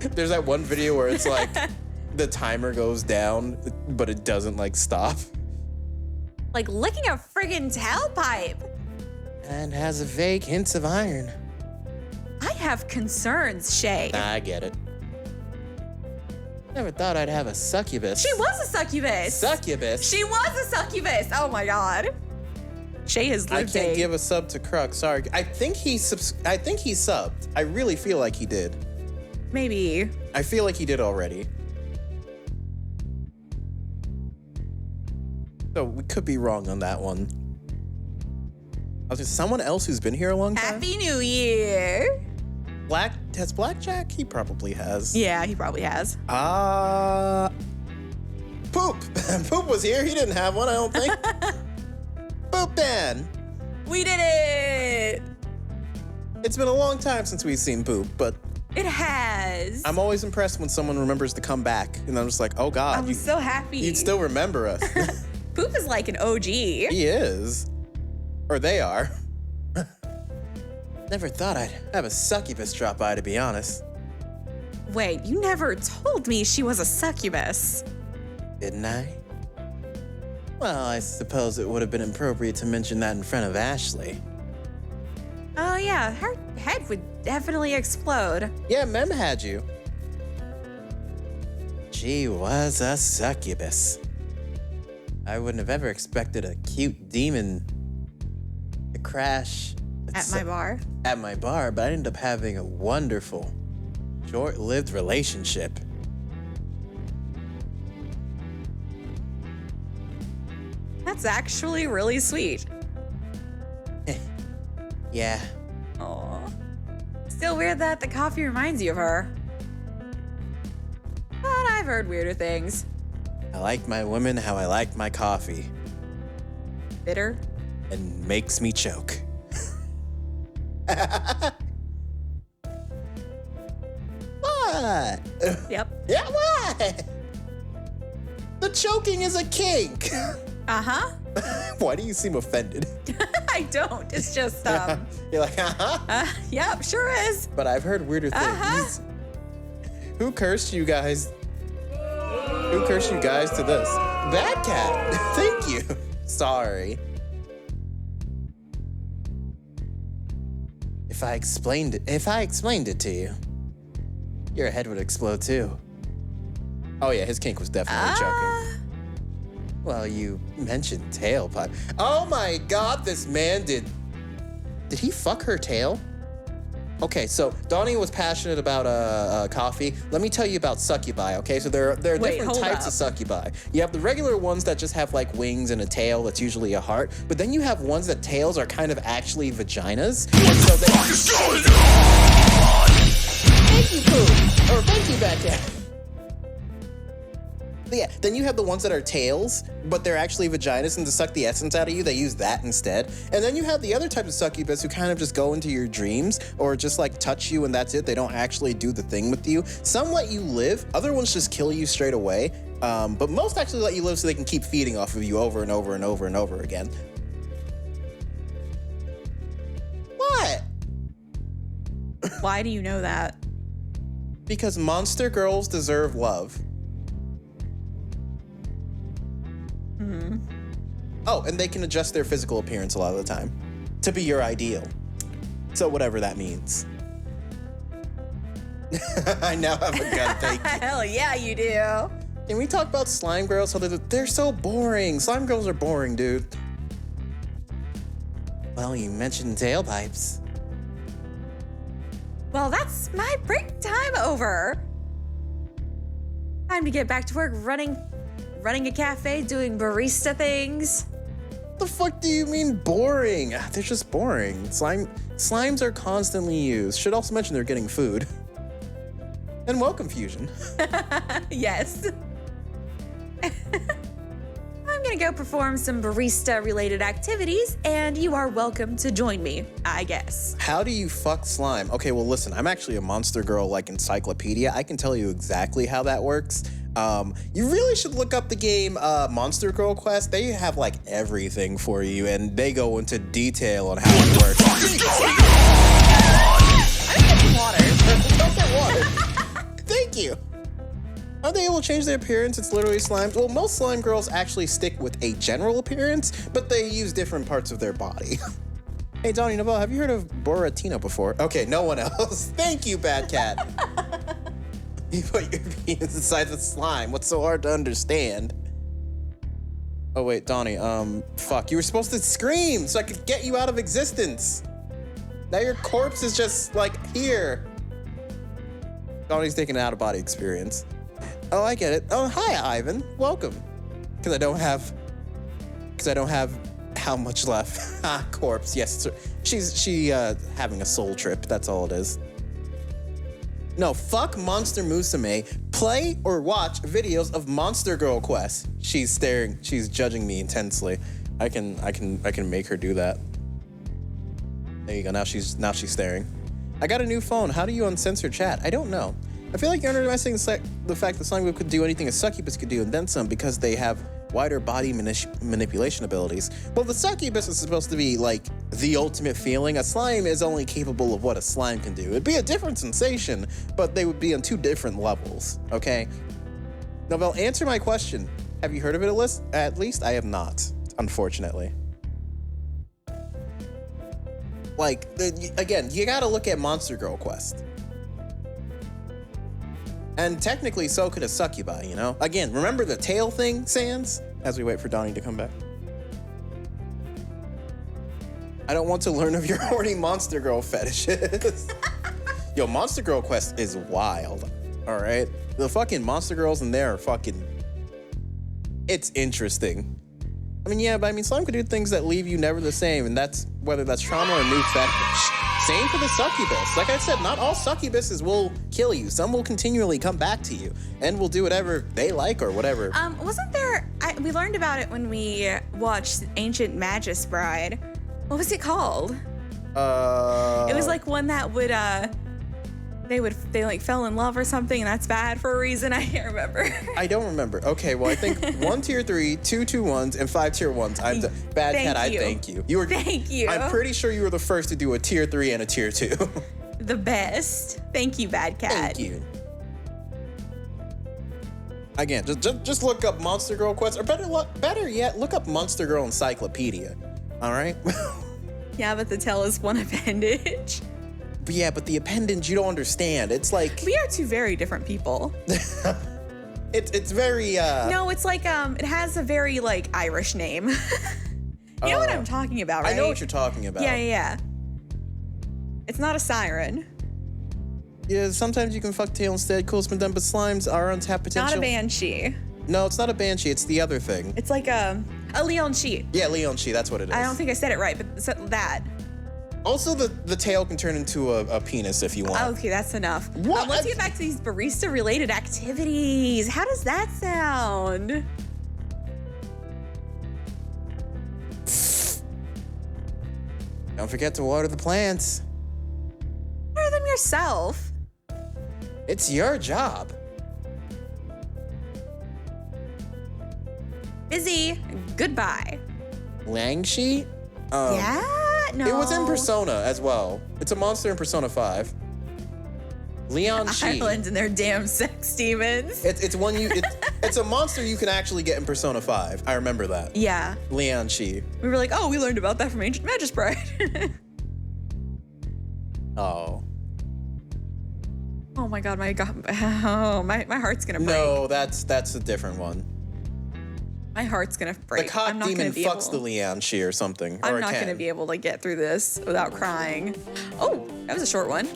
There's that one video where it's like the timer goes down, but it doesn't like stop. Like licking a friggin' tailpipe. And has a vague hints of iron. I have concerns, Shay. I get it. Never thought I'd have a succubus. She was a succubus. Succubus? She was a succubus. Oh my god. Shay has lived I can't give a sub to Kruk. Sorry. I think he subbed. I really feel like he did. Maybe. I feel like he did already. So we could be wrong on that one. Someone else who's been here a long time? Happy New Year. Has Blackjack? He probably has. Yeah, he probably has. Poop. Poop was here. He didn't have one, I don't think. Poop Dan. We did it. It's been a long time since we've seen Poop, but it has. I'm always impressed when someone remembers to come back, and I'm just like, oh God. I'm so happy. You'd still remember us. Poop is like an OG. He is. Or they are. Never thought I'd have a succubus drop by, to be honest. Wait, you never told me she was a succubus. Didn't I? Well, I suppose it would have been appropriate to mention that in front of Ashley. Oh yeah, her head would definitely explode. Yeah, Mem had you. She was a succubus. I wouldn't have ever expected a cute demon to crash At my bar? At my bar, but I ended up having a wonderful, short-lived relationship. That's actually really sweet. Yeah. Aw. Still weird that the coffee reminds you of her. But I've heard weirder things. I like my women how I like my coffee. Bitter? And makes me choke. What? Yep. Yeah, what? The choking is a kink. Uh-huh. Why do you seem offended? I don't. It's just, You're like, uh-huh. Yep, sure is. But I've heard weirder things. Uh-huh. Who cursed you guys? Who cursed you guys to this? Bad Cat. Thank you. Sorry. If I explained it to you, your head would explode too. Oh yeah, his kink was definitely choking. Well, you mentioned tailpipe. Oh my God, this man did he fuck her tail? Okay, so Donnie was passionate about coffee. Let me tell you about succubi, okay? So there are different types of succubi. You have the regular ones that just have like wings and a tail that's usually a heart, but then you have ones that tails are kind of actually vaginas. And so they Thank you, Pooh. Or thank you, Bad Cat. Yeah, then you have the ones that are tails, but they're actually vaginas, and to suck the essence out of you, they use that instead. And then you have the other type of succubus who kind of just go into your dreams or just like touch you and that's it. They don't actually do the thing with you. Some let you live, other ones just kill you straight away. But most actually let you live so they can keep feeding off of you over and over and over and over again. What? Why do you know that? Because monster girls deserve love. Mm-hmm. Oh, and they can adjust their physical appearance a lot of the time to be your ideal. So whatever that means. I now have a gun, thank you. Hell yeah, you do. Can we talk about slime girls? How they're so boring. Slime girls are boring, dude. Well, you mentioned tailpipes. Well, that's my break time over. Time to get back to work running a cafe, doing barista things. What the fuck do you mean boring? They're just boring. Slimes are constantly used. Should also mention they're getting food. And welcome, Fusion. Yes. I'm gonna go perform some barista-related activities, and you are welcome to join me, I guess. How do you fuck slime? Okay, well, listen, I'm actually a Monster Girl, like, encyclopedia. I can tell you exactly how that works. You really should look up the game Monster Girl Quest. They have, like, everything for you, and they go into detail on how it works. Don't get water. Thank you. Are they able to change their appearance? It's literally slimes. Well, most slime girls actually stick with a general appearance, but they use different parts of their body. Hey, Donnie Novell, have you heard of Buratino before? Okay, no one else. Thank you, Bad Cat. You put your penis inside the slime. What's so hard to understand? Oh, wait, Donnie, fuck. You were supposed to scream so I could get you out of existence. Now your corpse is just, like, here. Donnie's taking an out-of-body experience. Oh, I get it. Oh, hi, Ivan. Welcome. Because I don't have how much left. Corpse. Yes, she having a soul trip. That's all it is. No, fuck Monster Musume. Play or watch videos of Monster Girl Quest. She's staring. She's judging me intensely. I can make her do that. There you go. Now she's staring. I got a new phone. How do you uncensor chat? I don't know. I feel like you're underestimating the fact that slime could do anything a succubus could do and then some because they have wider body manipulation abilities. Well, the succubus is supposed to be like the ultimate feeling. A slime is only capable of what a slime can do. It'd be a different sensation, but they would be on two different levels, okay? Novell, answer my question. Have you heard of it at least? I have not, unfortunately. Like, again, you gotta look at Monster Girl Quest. And technically, so could a succubi, you know? Again, remember the tail thing, Sans? As we wait for Donnie to come back. I don't want to learn of your horny Monster Girl fetishes. Yo, Monster Girl Quest is wild, all right? The fucking Monster Girls in there are fucking... It's interesting. I mean, yeah, but I mean, slime could do things that leave you never the same, and that's whether that's trauma or new fetish. Same for the succubus. Like I said, not all succubuses will kill you. Some will continually come back to you and will do whatever they like or whatever. Wasn't there... we learned about it when we watched Ancient Magus Bride. What was it called? It was like one that would, they like fell in love or something, and that's bad for a reason. I can't remember. I don't remember. Okay, well, I think 1 tier 3, 2 tier 1s, and 5 tier 1s. I'm the Bad Cat. I thank you. Thank you. I'm pretty sure you were the first to do a tier 3 and a tier 2. The best. Thank you, Bad Cat. Thank you. Again, just look up Monster Girl Quest, or better yet, look up Monster Girl Encyclopedia. All right? Yeah, but the tail is one appendage. But yeah, but the appendage, you don't understand. It's like... We are two very different people. It's very, No, it's like, it has a very, like, Irish name. You know what I'm talking about, right? I know what you're talking about. Yeah. It's not a siren. Yeah, sometimes you can fuck tail instead. Cool, but slimes are untapped potential. Not a banshee. No, it's not a banshee. It's the other thing. It's like a Leon Chi. Yeah, Leon Chi. That's what it is. I don't think I said it right, but it's that. Also, the tail can turn into a penis if you want. Okay, that's enough. What? Let's get back to these barista-related activities. How does that sound? Don't forget to water the plants. Water them yourself. It's your job. Busy. Goodbye. Langshi? Yeah? No. It was in Persona as well. It's a monster in Persona 5. Leon Chi. Islands and their damn sex demons. It's a monster you can actually get in Persona 5. I remember that. Yeah. Leon Chi. We were like, oh, we learned about that from Ancient Magus Bride. Oh. Oh my God, oh, my heart's gonna break. No, that's a different one. My heart's gonna break. The cock demon fucks the Lianshi or something. I'm not gonna be able to get through this without crying. Oh, that was a short one.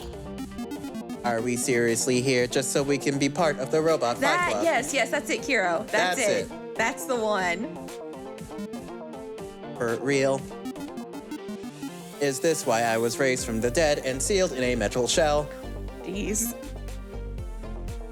Are we seriously here just so we can be part of the Robot Fight Club? Yes, that's it, Kiro. That's it. That's the one. For real? Is this why I was raised from the dead and sealed in a metal shell? Jeez.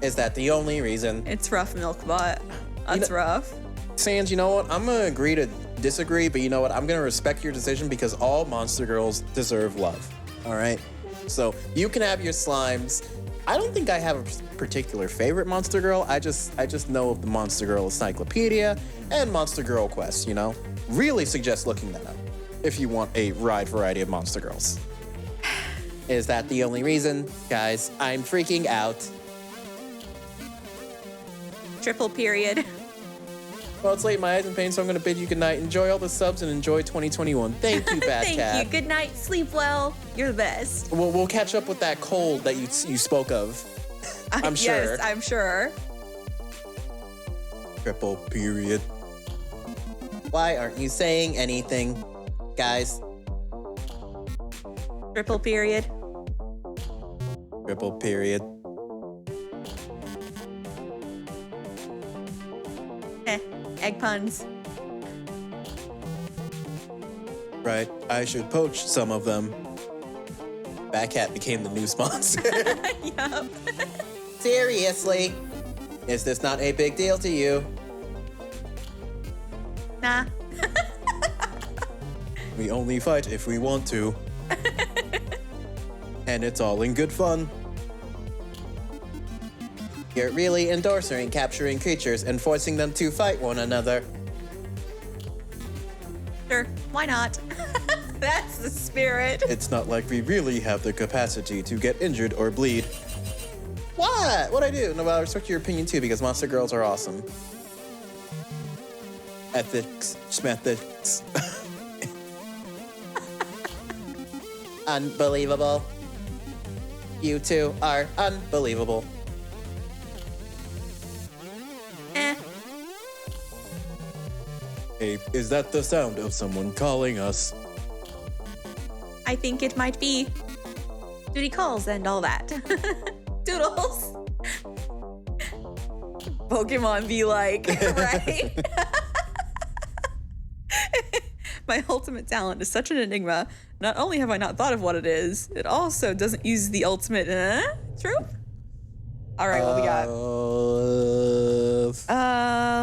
Is that the only reason? It's rough, Milkbot. That's rough. Sans, you know what? I'm gonna agree to disagree, but you know what? I'm gonna respect your decision because all monster girls deserve love. All right? So you can have your slimes. I don't think I have a particular favorite monster girl. I just know of the Monster Girl Encyclopedia and Monster Girl Quest, you know? Really suggest looking that up if you want a wide variety of monster girls. Is that the only reason? Guys, I'm freaking out. Triple period. Well, it's late in my eyes in pain, so I'm going to bid you good night. Enjoy all the subs and enjoy 2021. Thank you, Bat Cat. Thank you. Good night. Sleep well. You're the best. We'll catch up with that cold that you spoke of. I'm sure. Yes, I'm sure. Triple period. Why aren't you saying anything, guys? Triple period. Triple period. Egg puns. Right, I should poach some of them. Bat Cat became the new sponsor. Yup. Seriously? Is this not a big deal to you? Nah. We only fight if we want to. And it's all in good fun. You're really endorsing capturing creatures and forcing them to fight one another. Sure, why not? That's the spirit. It's not like we really have the capacity to get injured or bleed. What? What'd I do? No, but I respect your opinion too because monster girls are awesome. Ethics, schmethics. Unbelievable. You two are unbelievable. Hey, is that the sound of someone calling us? I think it might be. Duty calls and all that. Doodles. Pokemon be like, right? My ultimate talent is such an enigma. Not only have I not thought of what it is, it also doesn't use the ultimate. True? All right, what we got?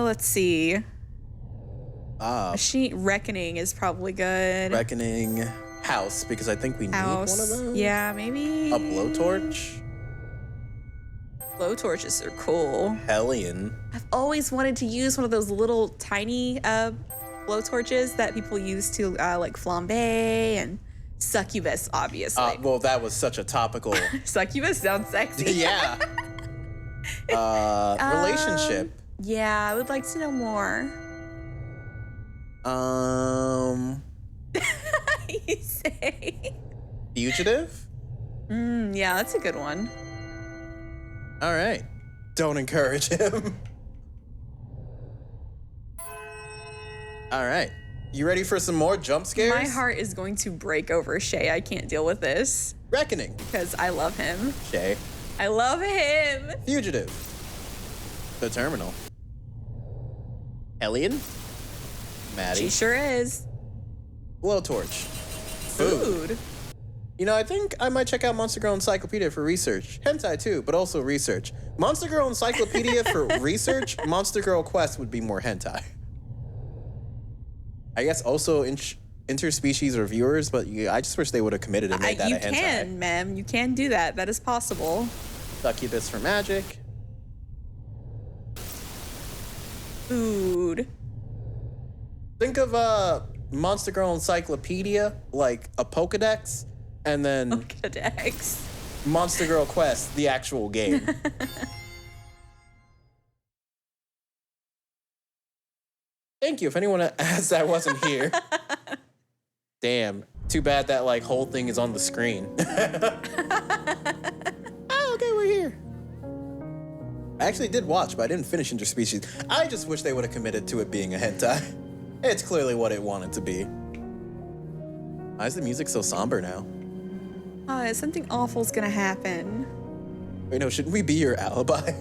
Let's see. Machine Reckoning is probably good. Reckoning House, because I think we need one of those. Yeah, maybe. A blowtorch? Blowtorches are cool. Hellion. I've always wanted to use one of those little tiny blowtorches that people use to like flambe and succubus, obviously. Well, that was such a topical. Succubus sounds sexy. Yeah. Relationship. Yeah, I would like to know more. You say? Fugitive? Yeah, that's a good one. All right. Don't encourage him. All right. You ready for some more jump scares? My heart is going to break over Shay. I can't deal with this. Reckoning. Because I love him. Shay. I love him. Fugitive. The Terminal. Hellion. Maddie. She sure is. Blowtorch. Food. You know, I think I might check out Monster Girl Encyclopedia for research. Hentai too, but also research. Monster Girl Encyclopedia for research. Monster Girl Quest would be more hentai. I guess also interspecies reviewers, but I just wish they would have committed and made that a hentai. You can, ma'am. You can do that. That is possible. Succubus for magic. Food. Think of Monster Girl Encyclopedia, like a Pokedex, and then Pokedex. Monster Girl Quest, the actual game. Thank you. If anyone asked that wasn't here. Damn. Too bad that like whole thing is on the screen. Oh, okay, we're here. actually did watch, but I didn't finish Interspecies. I just wish they would have committed to it being a hentai. It's clearly what it wanted to be. Why is the music so somber now? Something awful's gonna happen. Wait, no, shouldn't we be your alibi?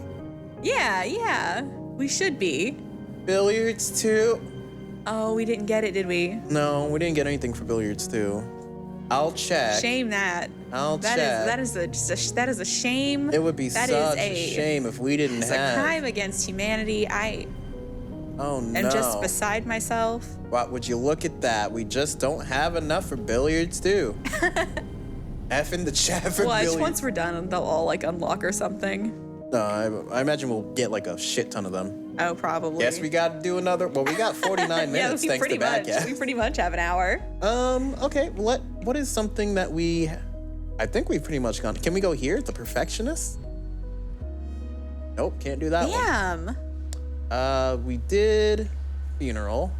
Yeah, we should be. Billiards 2? Oh, we didn't get it, did we? No, we didn't get anything for Billiards 2. I'll check. Shame that. Check. That is a shame. It would be such a shame if we didn't have. It's a crime against humanity. Oh no. I'm just beside myself. What would you look at that? We just don't have enough for Billiards 2. F in the chat for Billiards. Once we're done, they'll all like unlock or something. No, I imagine we'll get like a shit ton of them. Oh, probably. Guess we got to do another. Well, we got 49 minutes thanks to Badcat. We pretty much have an hour. Okay. What is something that we? I think we've pretty much gone. Can we go here? The Perfectionist? Nope, can't do that one. Damn. We did Funeral.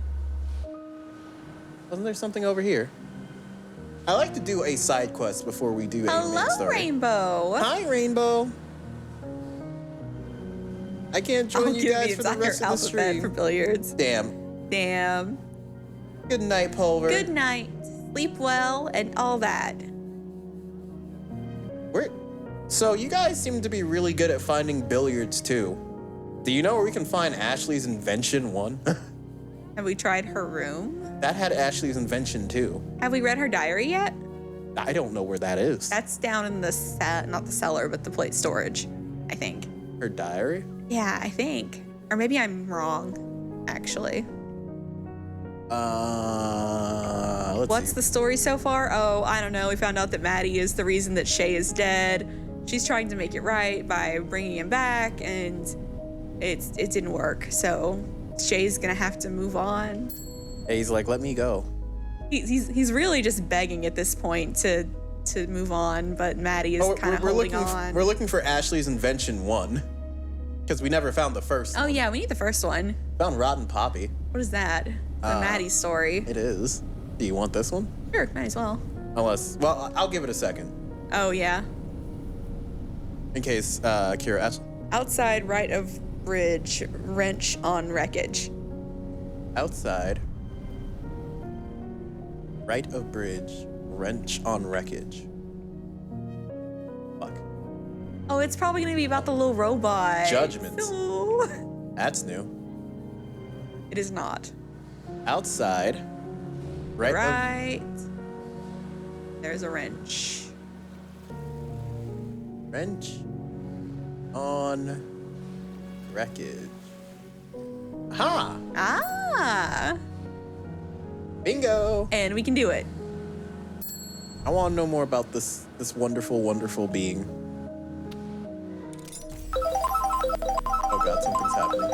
Wasn't there something over here? I like to do a side quest before we do a main story. Hello, Rainbow. Hi, Rainbow. I can't join you guys for the rest of the stream. For Billiards. Damn. Good night, Pulver. Good night. Sleep well and all that. So you guys seem to be really good at finding Billiards too. Do you know where we can find Ashley's Invention 1? Have we tried her room? That had Ashley's Invention 2. Have we read her diary yet? I don't know where that is. That's down in the not the cellar, but the plate storage, I think. Her diary? Yeah, I think. Or maybe I'm wrong, actually. What's the story so far? Oh, I don't know. We found out that Maddie is the reason that Shay is dead. She's trying to make it right by bringing him back, and it didn't work. So Shay's gonna have to move on. Hey, he's like, let me go. He's really just begging at this point to move on, but Maddie is kind of holding on. We're looking for Ashley's Invention 1. Because we never found the first one. Oh yeah, we need the first one. Found Rotten Poppy. What is that? The Maddie story. It is. Do you want this one? Sure, might as well. Well, I'll give it a second. Oh yeah. In case Kira. Outside right of bridge, wrench on wreckage. Outside right of bridge, wrench on wreckage. Fuck. Oh, it's probably gonna be about the little robot. Judgments. No. That's new. It is not. Outside. Right. There's a wrench. Wrench on wreckage. Ha! Ah. Bingo! And we can do it. I want to know more about this wonderful, wonderful being. Oh god, something's happening.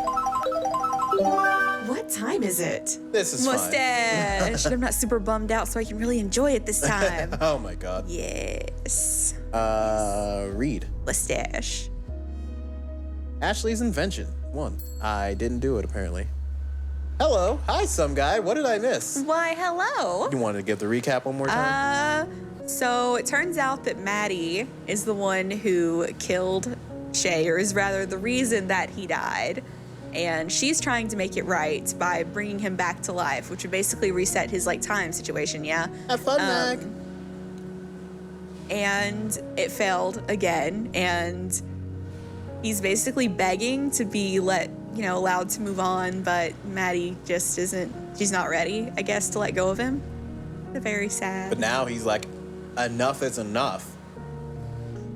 What time is it? This is Mustache. I'm not super bummed out, so I can really enjoy it this time. Oh my god. Yes. Read. Mustache. Ashley's Invention 1. I didn't do it apparently. Hello. Hi, some guy. What did I miss? Why, hello. You wanted to give the recap one more time? So it turns out that Maddie is the one who killed Shay, or is rather the reason that he died. And she's trying to make it right by bringing him back to life, which would basically reset his time situation, yeah? Have fun, Mac. And it failed again, and he's basically begging to be allowed to move on, but Maddie just she's not ready, I guess, to let go of him. Very sad. But now he's like, enough is enough.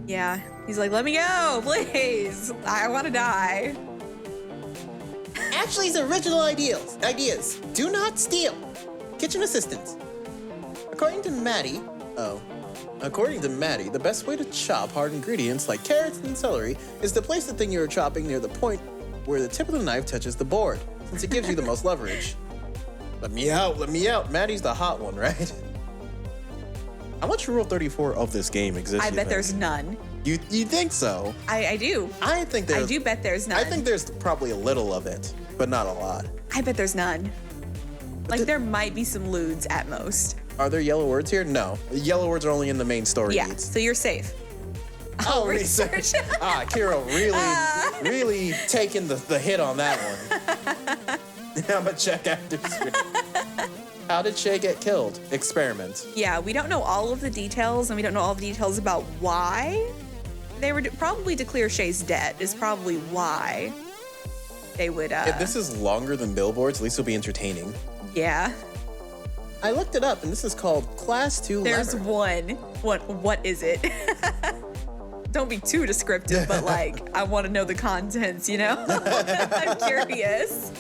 Yeah, he's like, let me go, please. I want to die. Ashley's original ideas. Do not steal. Kitchen assistants. According to Maddie, the best way to chop hard ingredients like carrots and celery is to place the thing you're chopping near the point where the tip of the knife touches the board, since it gives you the most leverage. Let me out. Maddie's the hot one, right? How much Rule 34 of this game exists? I bet there's none. You think so? I do. I do bet there's none. I think there's probably a little of it, but not a lot. I bet there's none. There might be some lewds at most. Are there yellow words here? No. The yellow words are only in the main story Yeah, leads. so you're safe. I'll research. Kiro really taking the hit on that one. I'm gonna check after screen. How did Shay get killed? Experiment. Yeah, we don't know all of the details, and we don't know all the details about why they were probably to clear Shay's debt is probably why they would. If this is longer than billboards, at least it'll be entertaining. Yeah. I looked it up, and this is called Class 2 There's lever. one. What is it? Don't be too descriptive, but like, I want to know the contents, you know? I'm curious.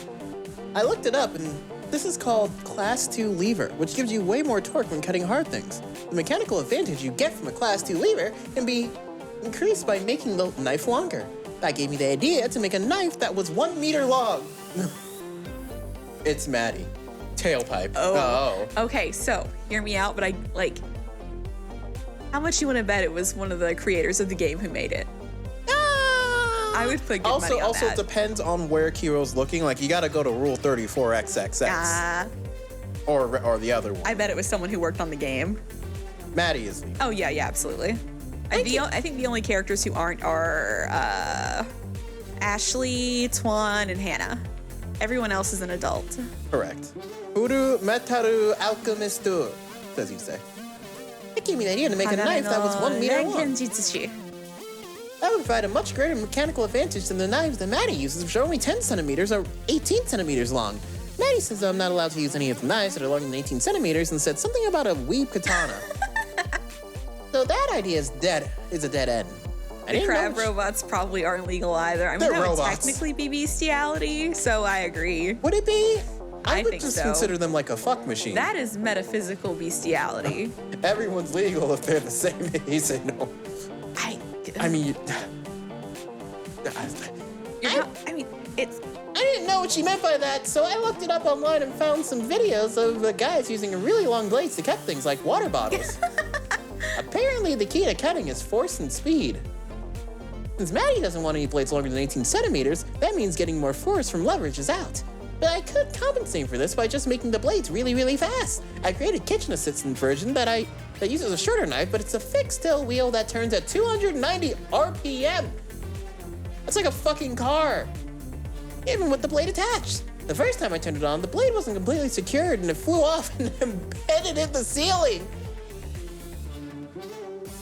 I looked it up, and this is called Class 2 lever, which gives you way more torque when cutting hard things. The mechanical advantage you get from a Class 2 lever can be increased by making the knife longer. That gave me the idea to make a knife that was 1 meter long. It's Maddie. Tailpipe. Oh. Okay, so hear me out, but I like. How much you want to bet it was one of the creators of the game who made it? I would put good money on Also, that. it depends on where Kiro's looking. Like, you got to go to Rule 34XXX. Or the other one. I bet it was someone who worked on the game. Maddie is leaving. Oh yeah, absolutely. I think the only characters who aren't are Ashley, Twan, and Hannah. Everyone else is an adult. Correct. Uru Metaru Alchemistu, says you say. It gave me the idea to make a knife that was 1 meter long. That would provide a much greater mechanical advantage than the knives that Maddie uses, which are only 10 centimeters or 18 centimeters long. Maddie says I'm not allowed to use any of the knives that are longer than 18 centimeters and said something about a weeb katana. So that idea is dead. Is a dead end. The crab robots probably aren't legal either. I mean, that would technically be bestiality, so I agree. Would it be? I would think just so. consider them like a fuck machine. That is metaphysical bestiality. Everyone's legal if they're the same. You say no. I mean, it's. I didn't know what she meant by that, so I looked it up online and found some videos of guys using really long blades to cut things like water bottles. Apparently, the key to cutting is force and speed. Since Maddie doesn't want any blades longer than 18 centimeters, that means getting more force from leverage is out. But I could compensate for this by just making the blades really, really fast. I created a kitchen assistant version that uses a shorter knife, but it's a fixed tilt wheel that turns at 290 RPM. That's like a fucking car, even with the blade attached. The first time I turned it on, the blade wasn't completely secured and it flew off and embedded in the ceiling.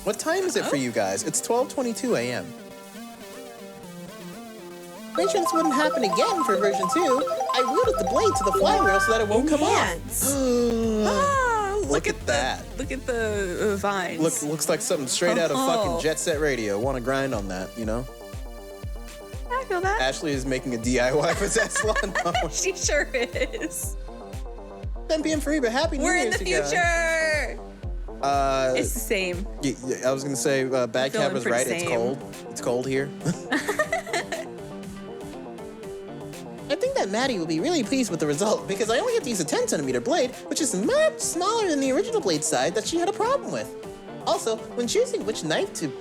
What time is it for you guys? It's 12:22 a.m. Make sure this wouldn't happen again for version 2. I rooted the blade to the flywheel so that it won't come off. Look at that. Look at the vines. Looks like something straight out of fucking Jet Set Radio. Want to grind on that, you know? I feel that. Ashley is making a DIY for Tesla. She sure is. 10 p.m. for Reba. Happy New We're Year, in the you guys. future. It's the same. I was gonna say Bad Cat was right. It's cold. It's cold here. I think that Maddie will be really pleased with the result because I only have to use a 10 centimeter blade, which is much smaller than the original blade side that she had a problem with. Also, when choosing which knife to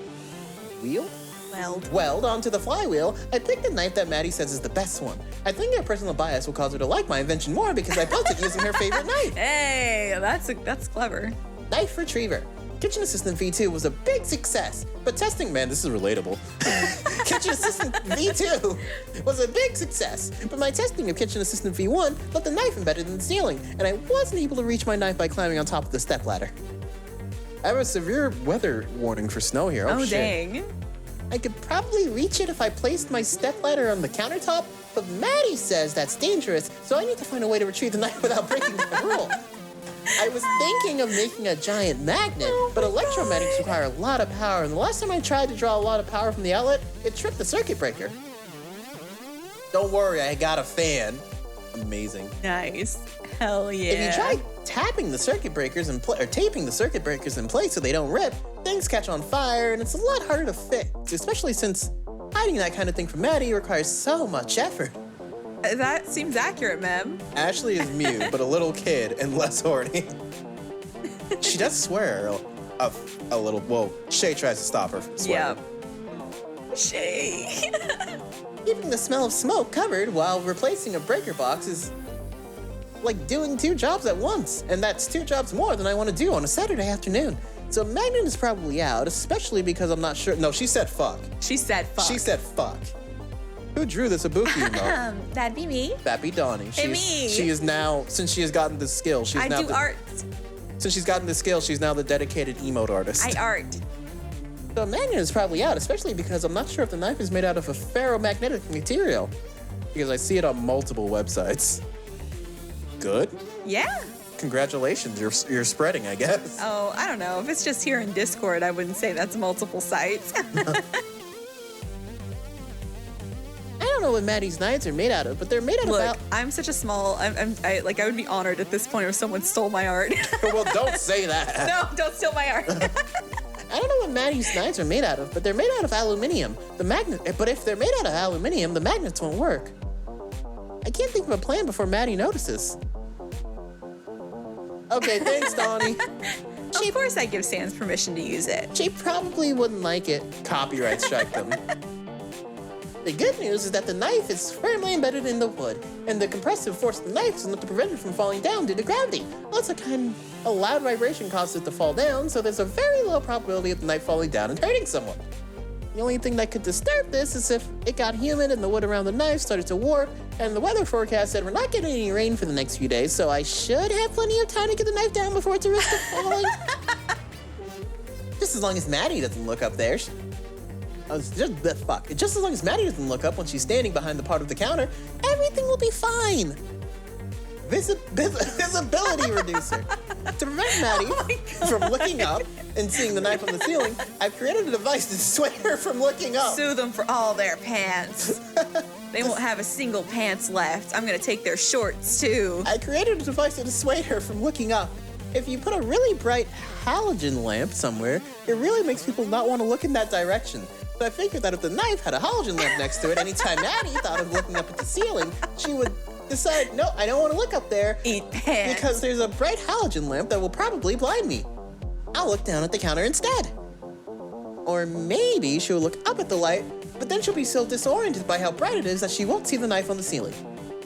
weld onto the flywheel, I picked the knife that Maddie says is the best one. I think her personal bias will cause her to like my invention more because I built it using her favorite knife. Hey, that's clever. Knife retriever. Kitchen Assistant V2 was a big success, but testing, Man, this is relatable. Kitchen Assistant V2 was a big success, but my testing of Kitchen Assistant V1 left the knife embedded in the ceiling, and I wasn't able to reach my knife by climbing on top of the stepladder. I have a severe weather warning for snow here. Oh, shit. Dang. I could probably reach it if I placed my stepladder on the countertop, but Maddie says that's dangerous, so I need to find a way to retrieve the knife without breaking that rule. I was thinking of making a giant magnet, but electromagnets require a lot of power, and the last time I tried to draw a lot of power from the outlet, it tripped the circuit breaker. Don't worry, I got a fan. Amazing. Nice. Hell yeah. If you try tapping the circuit breakers or taping the circuit breakers in place so they don't rip, things catch on fire, and it's a lot harder to fix, especially since hiding that kind of thing from Maddie requires so much effort. That seems accurate, Mem. Ashley is mute, but a little kid and less horny. She does swear a little. Well, Shay tries to stop her from swearing. Yep. Shay. Keeping the smell of smoke covered while replacing a breaker box is like doing 2 jobs at once, and that's 2 jobs more than I want to do on a Saturday afternoon. So magnet is probably out, especially because I'm not sure. No, she said fuck. She said fuck. She said fuck. Who drew this Ibuki emote? That'd be me. That'd be Donnie. Me. She is now, since she has gotten this skill, she's I now do art. Since she's gotten this skill, she's now the dedicated emote artist. I art. So magnet is probably out, especially because I'm not sure if the knife is made out of a ferromagnetic material. Because I see it on multiple websites. Good. Yeah. Congratulations, you're spreading, I guess. Oh, I don't know. If it's just here in Discord, I wouldn't say that's multiple sites. I don't know what Maddie's knives are made out of, but they're made out Look, of... I'm such a small. I would be honored at this point if someone stole my art. Well, don't say that. No, don't steal my art. I don't know what Maddie's knives are made out of, but they're made out of aluminium. But if they're made out of aluminium, the magnets won't work. I can't think of a plan before Maddie notices. Okay, thanks, Donnie. Of course, I give Sans permission to use it. She probably wouldn't like it. Copyright strike them. The good news is that the knife is firmly embedded in the wood, and the compressive force of the knife is enough to prevent it from falling down due to gravity. Also, a loud vibration causes it to fall down, so there's a very low probability of the knife falling down and hurting someone. The only thing that could disturb this is if it got humid and the wood around the knife started to warp, and the weather forecast said we're not getting any rain for the next few days, so I should have plenty of time to get the knife down before it's a risk of falling. Just as long as Maddie doesn't look up there. Just as long as Maddie doesn't look up when she's standing behind the part of the counter, everything will be fine. Visibility reducer. To prevent Maddie from looking up and seeing the knife on the ceiling, I've created a device to sway her from looking up. Sue them for all their pants. They won't have a single pants left. I'm gonna take their shorts too. I created a device to dissuade her from looking up. If you put a really bright halogen lamp somewhere, it really makes people not want to look in that direction. So I figured that if the knife had a halogen lamp next to it, anytime Maddie thought of looking up at the ceiling, she would decide, no, I don't want to look up there. Eat pants. Because there's a bright halogen lamp that will probably blind me. I'll look down at the counter instead. Or maybe she'll look up at the light, but then she'll be so disoriented by how bright it is that she won't see the knife on the ceiling.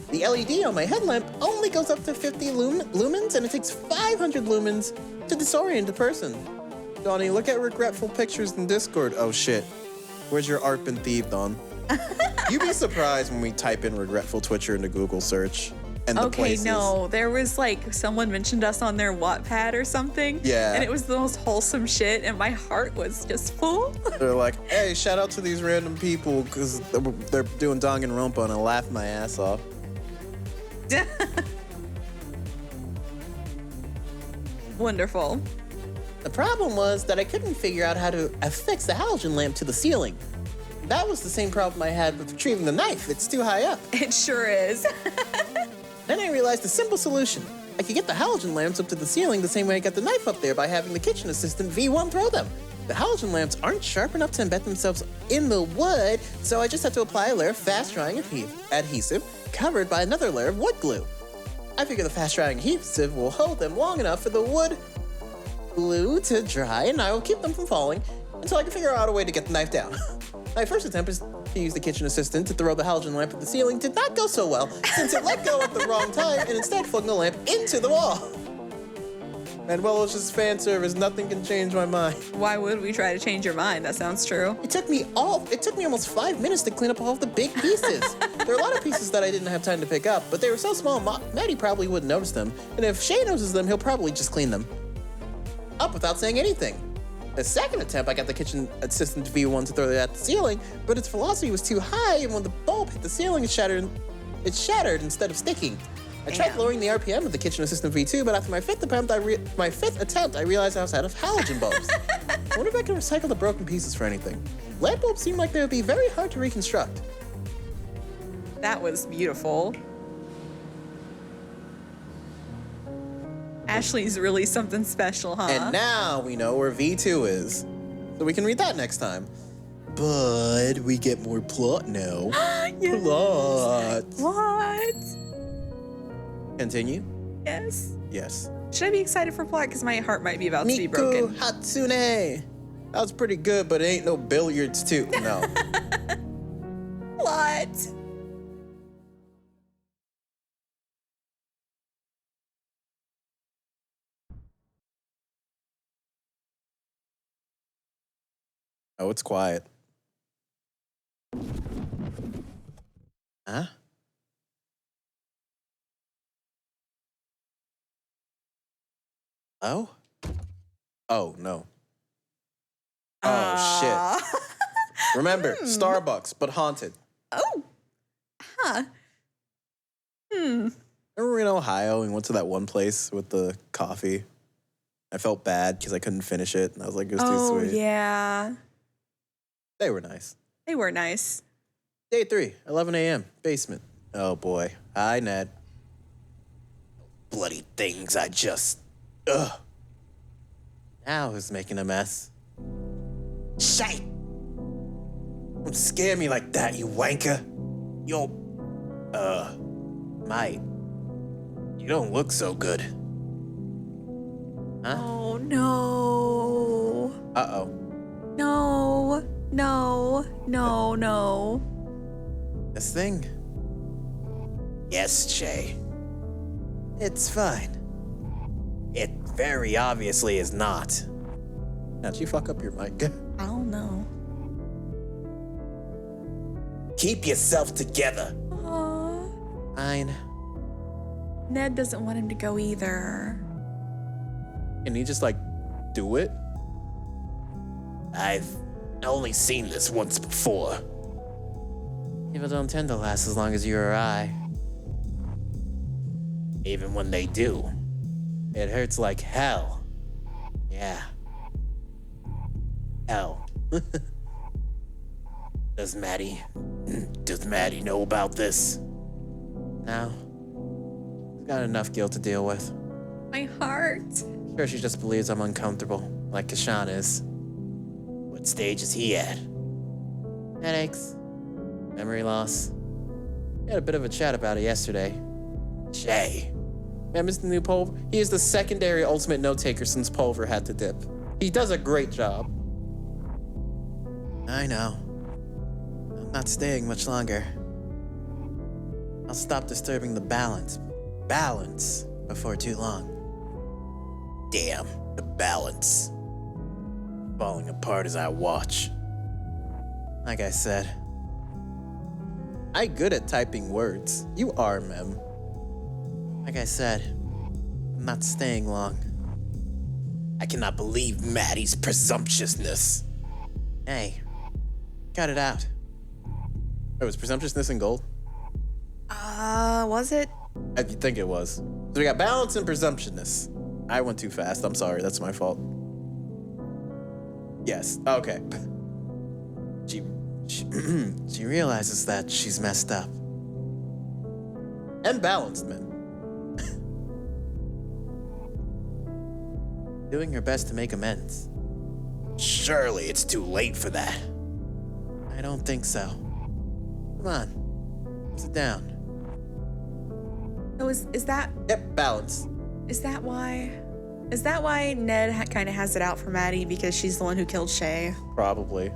The LED on my headlamp only goes up to 50 lumens, and it takes 500 lumens to disorient a person. Donnie, look at regretful pictures in Discord. Oh shit. Where's your art been thieved on? You'd be surprised when we type in RegretfulTwitcher into Google search and the places. No, there was like someone mentioned us on their Wattpad or something. Yeah. And it was the most wholesome shit, and my heart was just full. They're like, hey, shout out to these random people because they're doing Danganronpa, and I laughed my ass off. Wonderful. The problem was that I couldn't figure out how to affix the halogen lamp to the ceiling. That was the same problem I had with retrieving the knife. It's too high up. It sure is. Then I realized a simple solution. I could get the halogen lamps up to the ceiling the same way I got the knife up there by having the kitchen assistant V1 throw them. The halogen lamps aren't sharp enough to embed themselves in the wood, so I just had to apply a layer of fast-drying adhesive covered by another layer of wood glue. I figure the fast-drying adhesive will hold them long enough for the wood glue to dry, and I will keep them from falling until I can figure out a way to get the knife down. My first attempt is to use the kitchen assistant to throw the halogen lamp at the ceiling did not go so well, since it let go at the wrong time and instead flung the lamp into the wall. And well, it's just fan service. Nothing can change my mind. Why would we try to change your mind? That sounds true. It took me almost 5 minutes to clean up all of the big pieces. There are a lot of pieces that I didn't have time to pick up, but they were so small, Maddie probably wouldn't notice them. And if Shay notices them, he'll probably just clean them up without saying anything. The second attempt, I got the kitchen assistant V1 to throw it at the ceiling, but its velocity was too high, and when the bulb hit the ceiling, it shattered instead of sticking. I tried lowering the RPM of the kitchen assistant V2, but after my fifth attempt, I realized I was out of halogen bulbs. I wonder if I can recycle the broken pieces for anything. Lamp bulbs seem like they would be very hard to reconstruct. That was beautiful. Ashley's really something special, huh? And now we know where V2 is. So we can read that next time. But we get more plot now. Yes. Plot. What? Continue? Yes. Yes. Should I be excited for plot? Because my heart might be about to be broken. Hatsune. That was pretty good, but it ain't no billiards too. No. Plot. Oh, it's quiet. Huh? Oh? Oh, no. Oh, shit. Remember, Starbucks, but haunted. Oh. Huh. Remember in Ohio, we went to that one place with the coffee? I felt bad because I couldn't finish it, and I was like, it was too sweet. Oh, yeah. They were nice. They were nice. Day 3, 11 a.m., basement. Oh, boy. Hi, Ned. Bloody things, I just... Ugh. Now who's making a mess? Shite! Don't scare me like that, you wanker. Yo, mate. You don't look so good. Huh? Oh, no. Uh-oh. No. No. No, no. This thing? Yes, Jay. It's fine. It very obviously is not. Now, did you fuck up your mic? I don't know. Keep yourself together. Aww. Fine. Ned doesn't want him to go either. Can he just, like, do it? I've only seen this once before. People don't tend to last as long as you or I. Even when they do, it hurts like hell. Yeah. Hell. Does Maddie know about this? No. She's got enough guilt to deal with. My heart. Sure, she just believes I'm uncomfortable, like Kashan is. What stage is he at? Headaches. Memory loss. We had a bit of a chat about it yesterday. Shay. Man, Mr. New Pulver, he is the secondary ultimate note-taker since Pulver had to dip. He does a great job. I know. I'm not staying much longer. I'll stop disturbing the balance before too long. Damn, the balance. Falling apart as I watch. Like I said, I'm good at typing words. You are, Mem. Like I said, I'm not staying long. I cannot believe Maddie's presumptuousness. Hey, cut it out. Oh, was presumptuousness in gold? Was it? I think it was. So we got balance and presumptuousness. I went too fast. I'm sorry. That's my fault. Yes. Okay. She realizes that she's messed up. And balanced, man. Doing her best to make amends. Surely it's too late for that. I don't think so. Come on. Sit down. So is that... Yep, balance. Is that why Ned kind of has it out for Maddie because she's the one who killed Shay? Probably.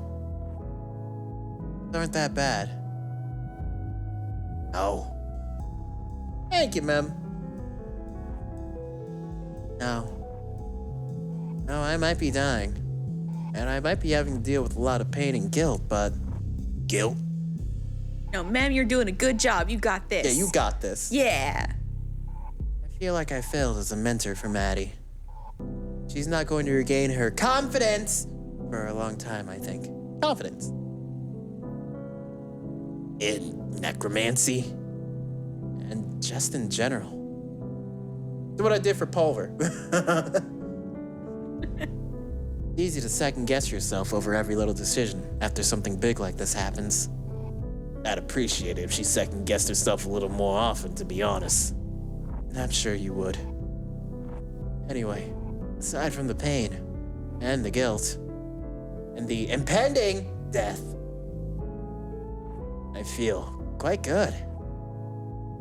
Aren't that bad. No. Thank you, Mem. No, I might be dying. And I might be having to deal with a lot of pain and guilt, but... Guilt? No, Mem, you're doing a good job. You got this. Yeah, you got this. Yeah. I feel like I failed as a mentor for Maddie. She's not going to regain her confidence for a long time, I think. Confidence. In necromancy. And just in general. That's what I did for Pulver. It's easy to second guess yourself over every little decision after something big like this happens. I'd appreciate it if she second guessed herself a little more often, to be honest. And I'm sure you would. Anyway, aside from the pain, and the guilt, and the impending death, I feel quite good.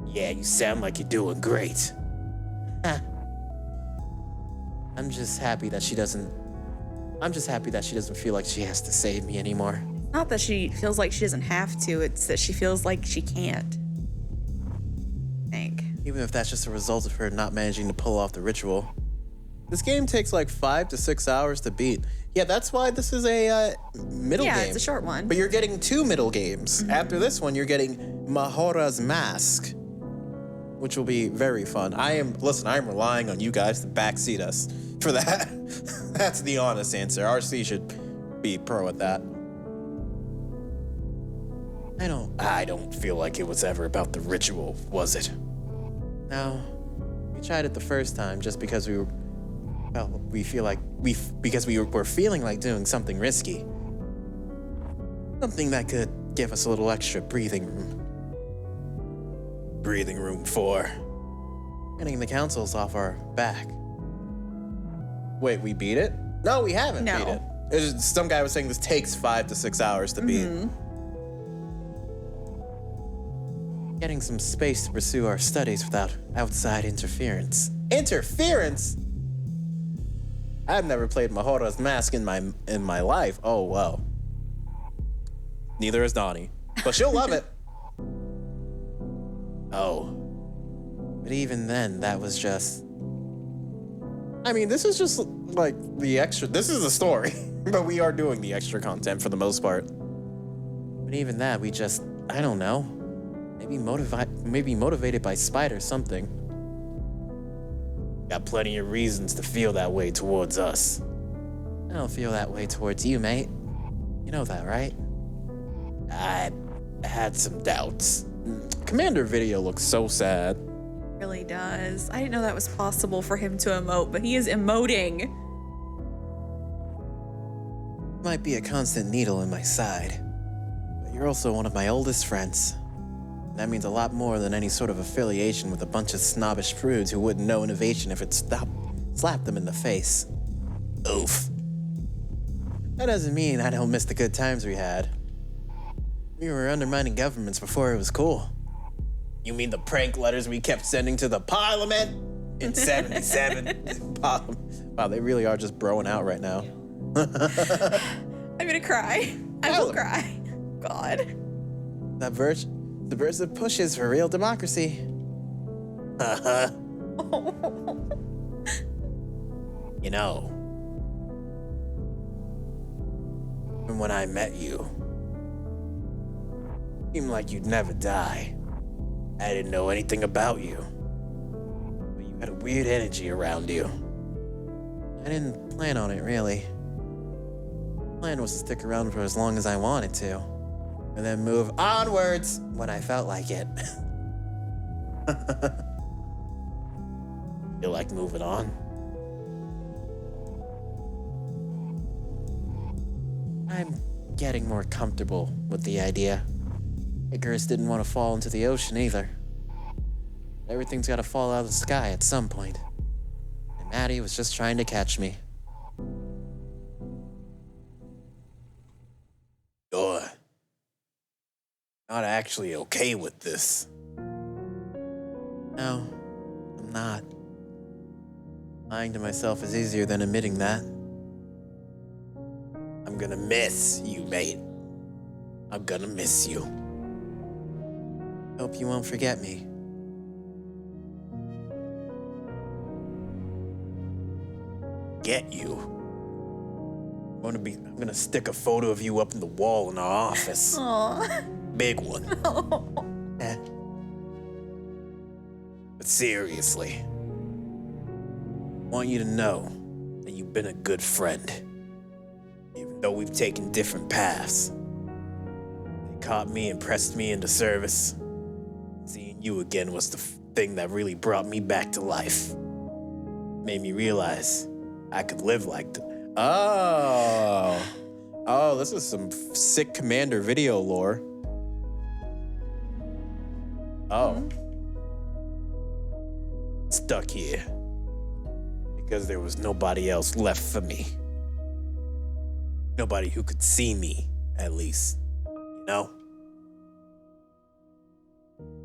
Yeah, you sound like you're doing great. I'm just happy that she doesn't feel like she has to save me anymore. Not that she feels like she doesn't have to, it's that she feels like she can't. I think. Even if that's just a result of her not managing to pull off the ritual. This game takes like 5 to 6 hours to beat. Yeah, that's why this is a middle game. Yeah, it's a short one. But you're getting 2 middle games. After this one, you're getting Majora's Mask, which will be very fun. I am relying on you guys to backseat us for that. That's the honest answer. RC should be pro at that. I don't feel like it was ever about the ritual, was it? No. We tried it the first time just because we were feeling like doing something risky. Something that could give us a little extra breathing room. Breathing room for getting the councils off our back. Wait, we beat it? No, we haven't beat it. Some guy was saying this takes 5 to 6 hours to beat. Getting some space to pursue our studies without outside interference. Interference? I've never played Majora's Mask in my life. Oh, well. Neither has Donnie. But she'll love it. Oh. But even then, that was just... I mean, this is just like the extra... This is the story. But we are doing the extra content for the most part. But even that, we just... I don't know. Maybe motivated by spite or something. Got plenty of reasons to feel that way towards us. I don't feel that way towards you, mate. You know that, right? I had some doubts. Commander Video looks so sad. Really does. I didn't know that was possible for him to emote, but he is emoting. Might be a constant needle in my side, but you're also one of my oldest friends. That means a lot more than any sort of affiliation with a bunch of snobbish prudes who wouldn't know innovation if it slapped them in the face. Oof. That doesn't mean I don't miss the good times we had. We were undermining governments before it was cool. You mean the prank letters we kept sending to the Parliament in 77? Wow, they really are just broing out right now. I'm gonna cry. I will cry. God. Subversive pushes for real democracy. You know, when I met you, it seemed like you'd never die. I didn't know anything about you, but you had a weird energy around you. I didn't plan on it, really. The plan was to stick around for as long as I wanted to, and then move onwards when I felt like it. Feel like moving on? I'm getting more comfortable with the idea. Icarus didn't want to fall into the ocean either. Everything's got to fall out of the sky at some point. And Maddie was just trying to catch me. You're not actually okay with this. No, I'm not. Lying to myself is easier than admitting that. I'm gonna miss you, mate. I'm gonna miss you. Hope you won't forget me. Get you. I'm gonna stick a photo of you up in the wall in our office. Aww. Big one. Oh. But seriously, I want you to know that you've been a good friend. Even though we've taken different paths. They caught me and pressed me into service. Seeing you again was the thing that really brought me back to life. Made me realize I could live like that. Oh, this is some sick Commander Video lore. Oh. Stuck here. Because there was nobody else left for me. Nobody who could see me, at least. You know?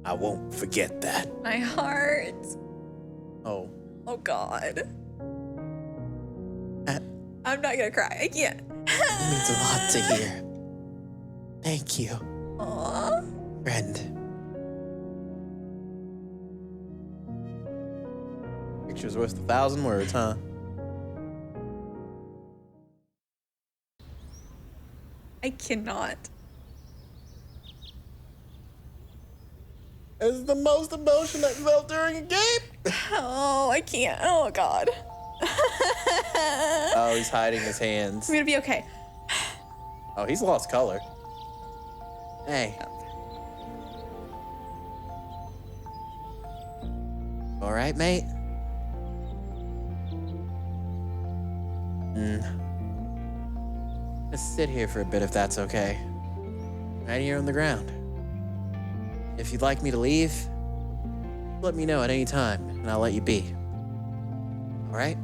I won't forget that. My heart. Oh. Oh, God. I'm not gonna cry. I can't. It means a lot to hear. Thank you. Aww. Friend. Picture's worth 1,000 words, huh? I cannot. It's the most emotion I felt during a game. Oh, I can't. Oh, God. Oh, he's hiding his hands. I'm gonna be okay. Oh, he's lost color. Hey. All right, mate? Just sit here for a bit if that's okay. Right here on the ground. If you'd like me to leave, let me know at any time, and I'll let you be. All right?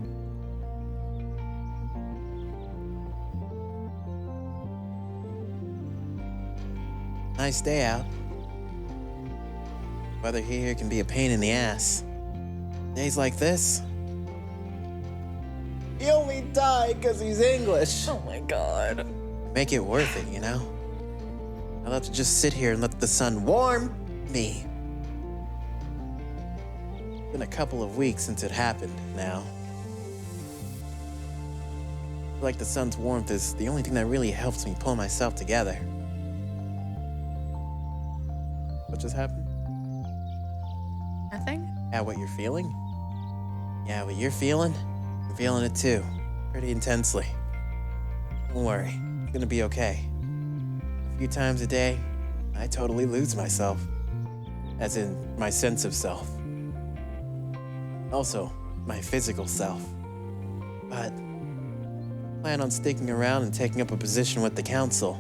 Nice day out. Weather here can be a pain in the ass. Days like this. He only died because he's English. Oh my God. Make it worth it, you know? I'll have to just sit here and let the sun warm me. It's been a couple of weeks since it happened now. I feel like the sun's warmth is the only thing that really helps me pull myself together. What just happened? Nothing? Yeah, what you're feeling? Yeah, what you're feeling? I'm feeling it too. Pretty intensely. Don't worry, it's gonna be okay. A few times a day, I totally lose myself. As in, my sense of self. Also, my physical self. But I plan on sticking around and taking up a position with the council.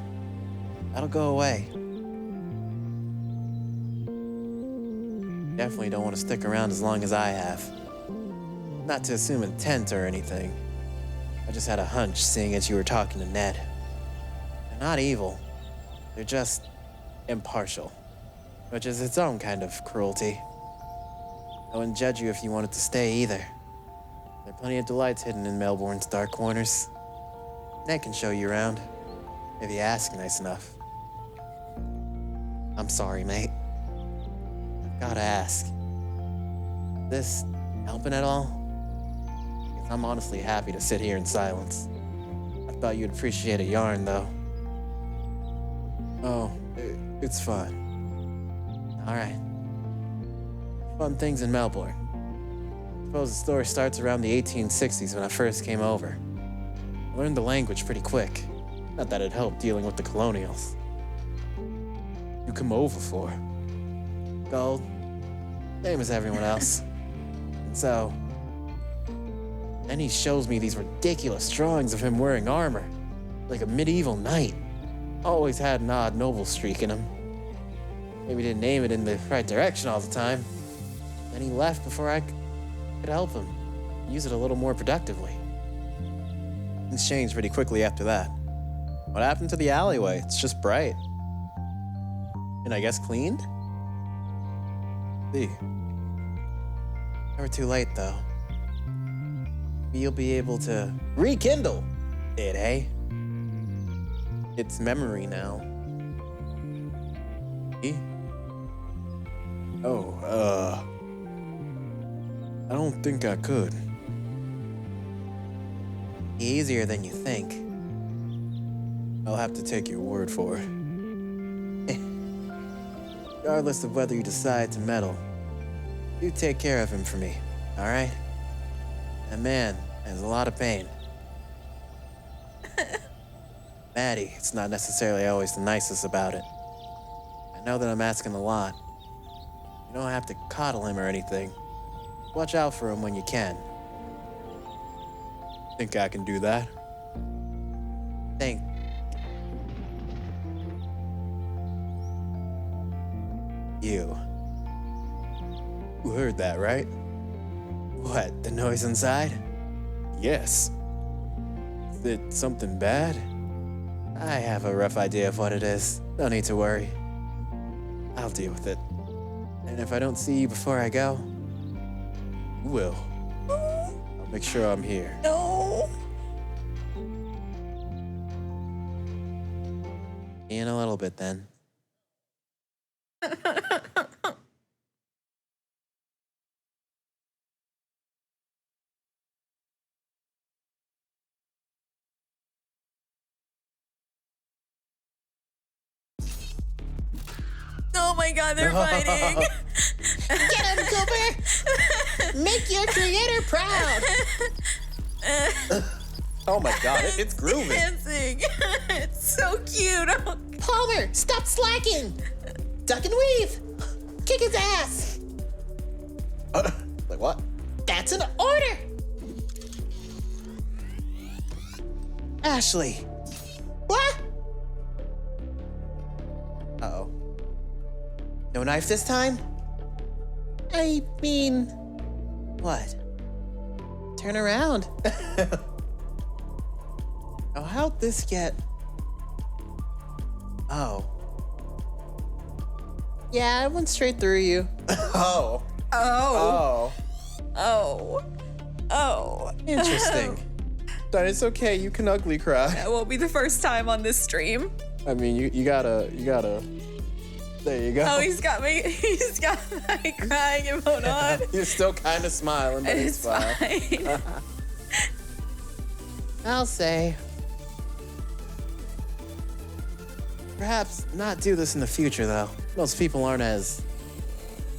That'll go away. Definitely don't want to stick around as long as I have. Not to assume intent or anything. I just had a hunch seeing as you were talking to Ned. They're not evil. They're just impartial, which is its own kind of cruelty. I wouldn't judge you if you wanted to stay either. There are plenty of delights hidden in Melbourne's dark corners. Ned can show you around, if you ask nice enough. I'm sorry, mate. I've gotta ask. This helping at all? Because I'm honestly happy to sit here in silence. I thought you'd appreciate a yarn, though. Oh, it's fine. All right. Fun things in Melbourne. I suppose the story starts around the 1860s when I first came over. I learned the language pretty quick. Not that it helped dealing with the colonials. You come over for? Gold. Same as everyone else. And so, then he shows me these ridiculous drawings of him wearing armor, like a medieval knight. Always had an odd noble streak in him. Maybe didn't aim it in the right direction all the time. Then he left before I could help him use it a little more productively. Things changed pretty quickly after that. What happened to the alleyway? It's just bright. And I guess cleaned? See. Never too late, though. Maybe you'll be able to rekindle it, eh? It's memory now. Eh? Oh, I don't think I could. Easier than you think. I'll have to take your word for it. Regardless of whether you decide to meddle, you take care of him for me, all right? That man has a lot of pain. Maddie, it's not necessarily always the nicest about it. I know that I'm asking a lot. You don't have to coddle him or anything. Watch out for him when you can. Think I can do that? Think. You. You heard that, right? What, the noise inside? Yes. Is it something bad? I have a rough idea of what it is. No need to worry. I'll deal with it. And if I don't see you before I go, you will. I'll make sure I'm here. No. See you in a little bit then. my god, they're fighting. Get him, Cooper! Make your creator proud! Oh my god, it's grooving. Dancing. It's so cute. Palmer, stop slacking! Duck and weave! Kick his ass! Like what? That's an order! Ashley. What? Uh-oh. No knife this time? I mean, what? Turn around. Oh, how'd this get? Oh. Yeah, I went straight through you. Oh. Oh. Oh. Oh. Interesting. But it's okay, you can ugly cry. That won't be the first time on this stream. I mean, you gotta. There you go. Oh, he's got my crying emote on. You're still kind of smiling, but it's fine. fine. I'll say. Perhaps not do this in the future, though. Most people aren't as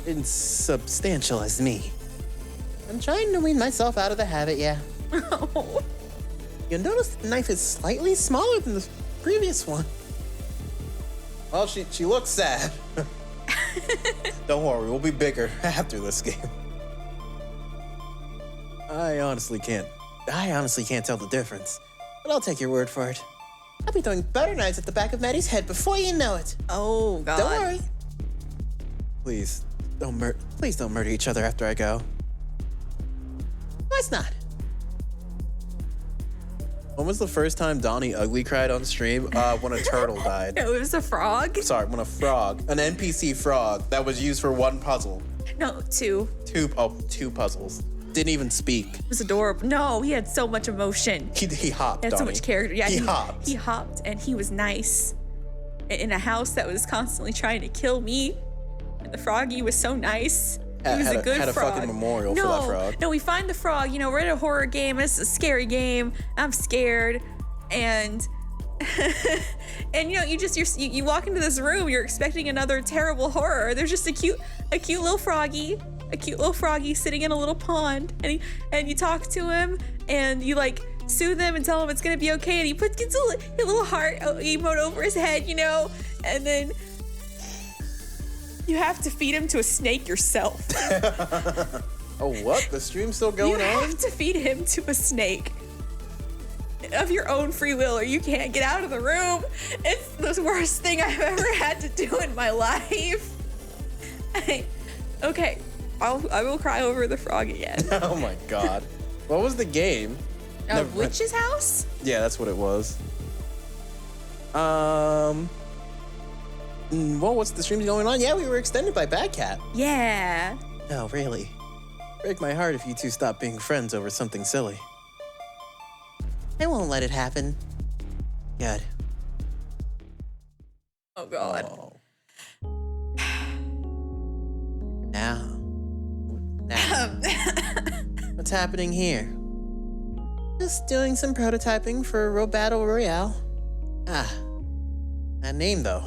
insubstantial as me. I'm trying to wean myself out of the habit, yeah. Oh. You'll notice the knife is slightly smaller than the previous one. Well, she looks sad. Don't worry, we'll be bigger after this game. I honestly can't tell the difference, but I'll take your word for it. I'll be throwing butter knives at the back of Maddie's head before you know it. Oh god. Don't worry. Please don't murder each other after I go. Of course not. When was the first time Donnie ugly cried on stream? When a turtle died. No, it was a frog. Sorry, when a frog, an NPC frog that was used for one puzzle. No, two. Two puzzles. Didn't even speak. It was adorable. No, he had so much emotion. He hopped. He had so Donnie. much character. Yeah, he hopped. He hopped, and he was nice. In a house that was constantly trying to kill me, and the froggy was so nice. He was a good had frog. a fucking memorial for that frog. No, we find the frog. You know, we're in a horror game. It's a scary game. I'm scared, and and you know, you walk into this room. You're expecting another terrible horror. There's just a cute little froggy. A cute little froggy sitting in a little pond, and you talk to him, and you like soothe him and tell him it's gonna be okay, and he gets a little heart emote over his head, you know, and then you have to feed him to a snake yourself. Oh, what? The stream's still going You on? have to feed him to a snake of your own free will, or you can't get out of the room. It's the worst thing I've ever had to do in my life. Okay. I will cry over the frog again. Oh my god. What was the game? A witch's house? Yeah, that's what it was. What's the stream going on? Yeah, we were extended by Bad Cat. Yeah. No, really. Break my heart if you two stop being friends over something silly. I won't let it happen. Good. Oh god. Oh. Now. What's happening here? Just doing some prototyping for Road Battle Royale. Ah. That name, though.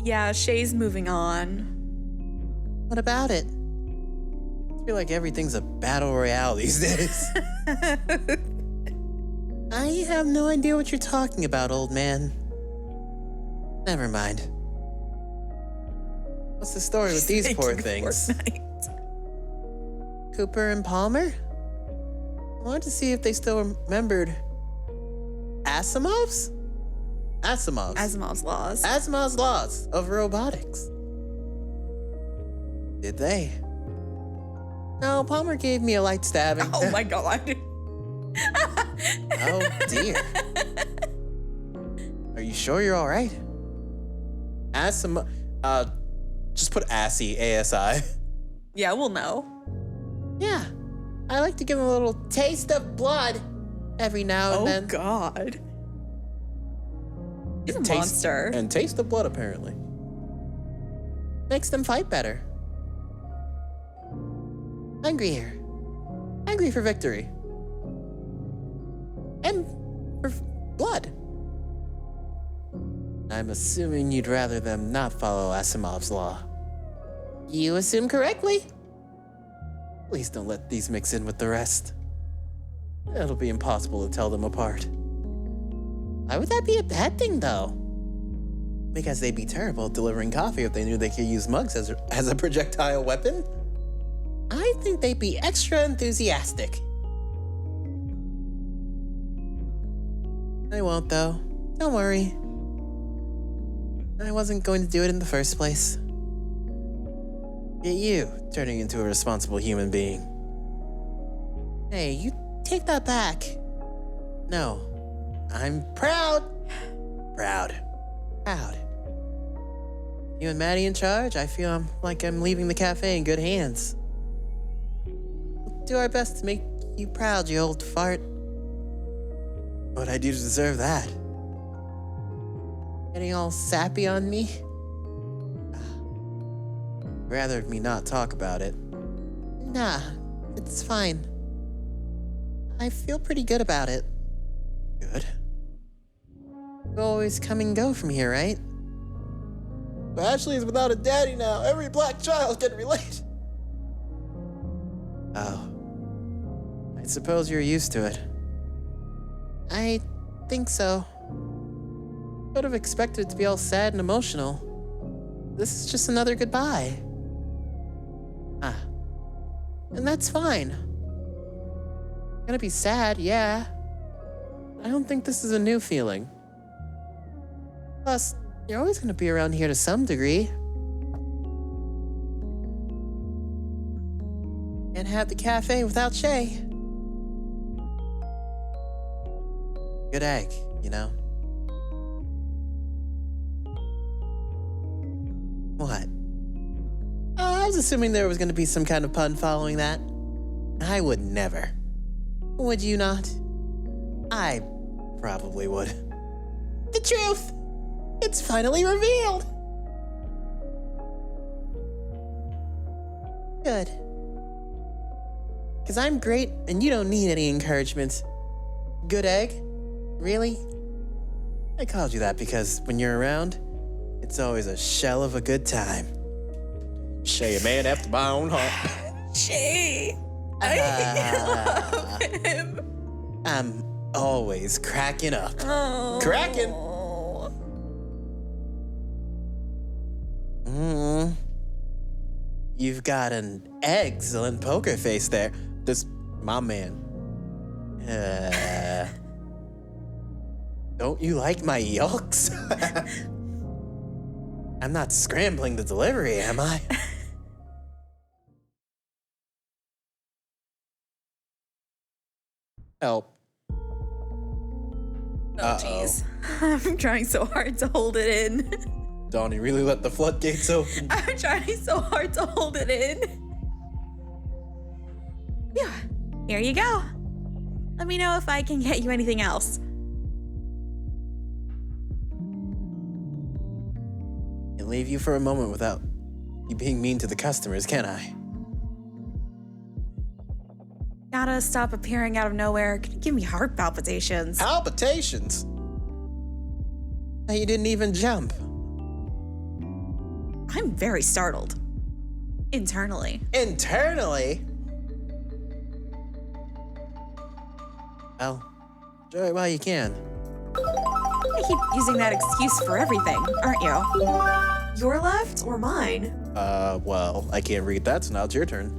Yeah, Shay's moving on. What about it? I feel like everything's a battle royale these days. I have no idea what you're talking about, old man. Never mind. What's the story with these poor Making things? Fortnite. Cooper and Palmer? I wanted to see if they still remembered Asimov's? Asimov's laws. Asimov's laws of robotics. Did they? No, Palmer gave me a light stabbing. Oh my god. Oh dear. Are you sure you're all right? Asimov. Just put Assy, A-S-I. Yeah, we'll know. Yeah, I like to give him a little taste of blood every now and then. Oh god. He's a Taste- monster. And taste the blood, apparently. Makes them fight better. Hungrier. Hungry for victory. And for blood. I'm assuming you'd rather them not follow Asimov's law. You assume correctly. Please don't let these mix in with the rest. It'll be impossible to tell them apart. Why would that be a bad thing, though? Because they'd be terrible at delivering coffee if they knew they could use mugs as a projectile weapon. I think they'd be extra enthusiastic. I won't, though. Don't worry. I wasn't going to do it in the first place. Get you turning into a responsible human being. Hey, you take that back. No, I'm proud. Proud. You and Maddie in charge, I feel like I'm leaving the cafe in good hands. We'll do our best to make you proud, you old fart. What'd I do to deserve that? Getting all sappy on me? Rather me not talk about it. Nah, it's fine. I feel pretty good about it. Good. You always come and go from here, right? But Ashley is without a daddy now. Every black child can relate. Oh. I suppose you're used to it. I think so. Would have expected it to be all sad and emotional. This is just another goodbye. And that's fine. Gonna be sad, yeah. I don't think this is a new feeling. Plus, you're always gonna be around here to some degree. Can't have the cafe without Shay. Good egg, you know? What? I was assuming there was going to be some kind of pun following that. I would never. Would you not? I probably would. The truth! It's finally revealed! Good. Because I'm great and you don't need any encouragement. Good egg? Really? I called you that because when you're around, it's always a shell of a good time. Shay, a man after my own heart. Shay, I love him. I'm always cracking up. Oh. Cracking? You've got an excellent poker face there. This, my man. Don't you like my yolks? I'm not scrambling the delivery, am I? Help. Oh, jeez. I'm trying so hard to hold it in. Donnie really let the floodgates open. I'm trying so hard to hold it in. Yeah, here you go. Let me know if I can get you anything else. Can't leave you for a moment without you being mean to the customers, can I? Gotta stop appearing out of nowhere. Can you give me heart palpitations? Palpitations? You didn't even jump. I'm very startled. Internally. Internally? Well, enjoy it while you can. You keep using that excuse for everything, aren't you? Your left or mine? Well, I can't read that, so now it's your turn.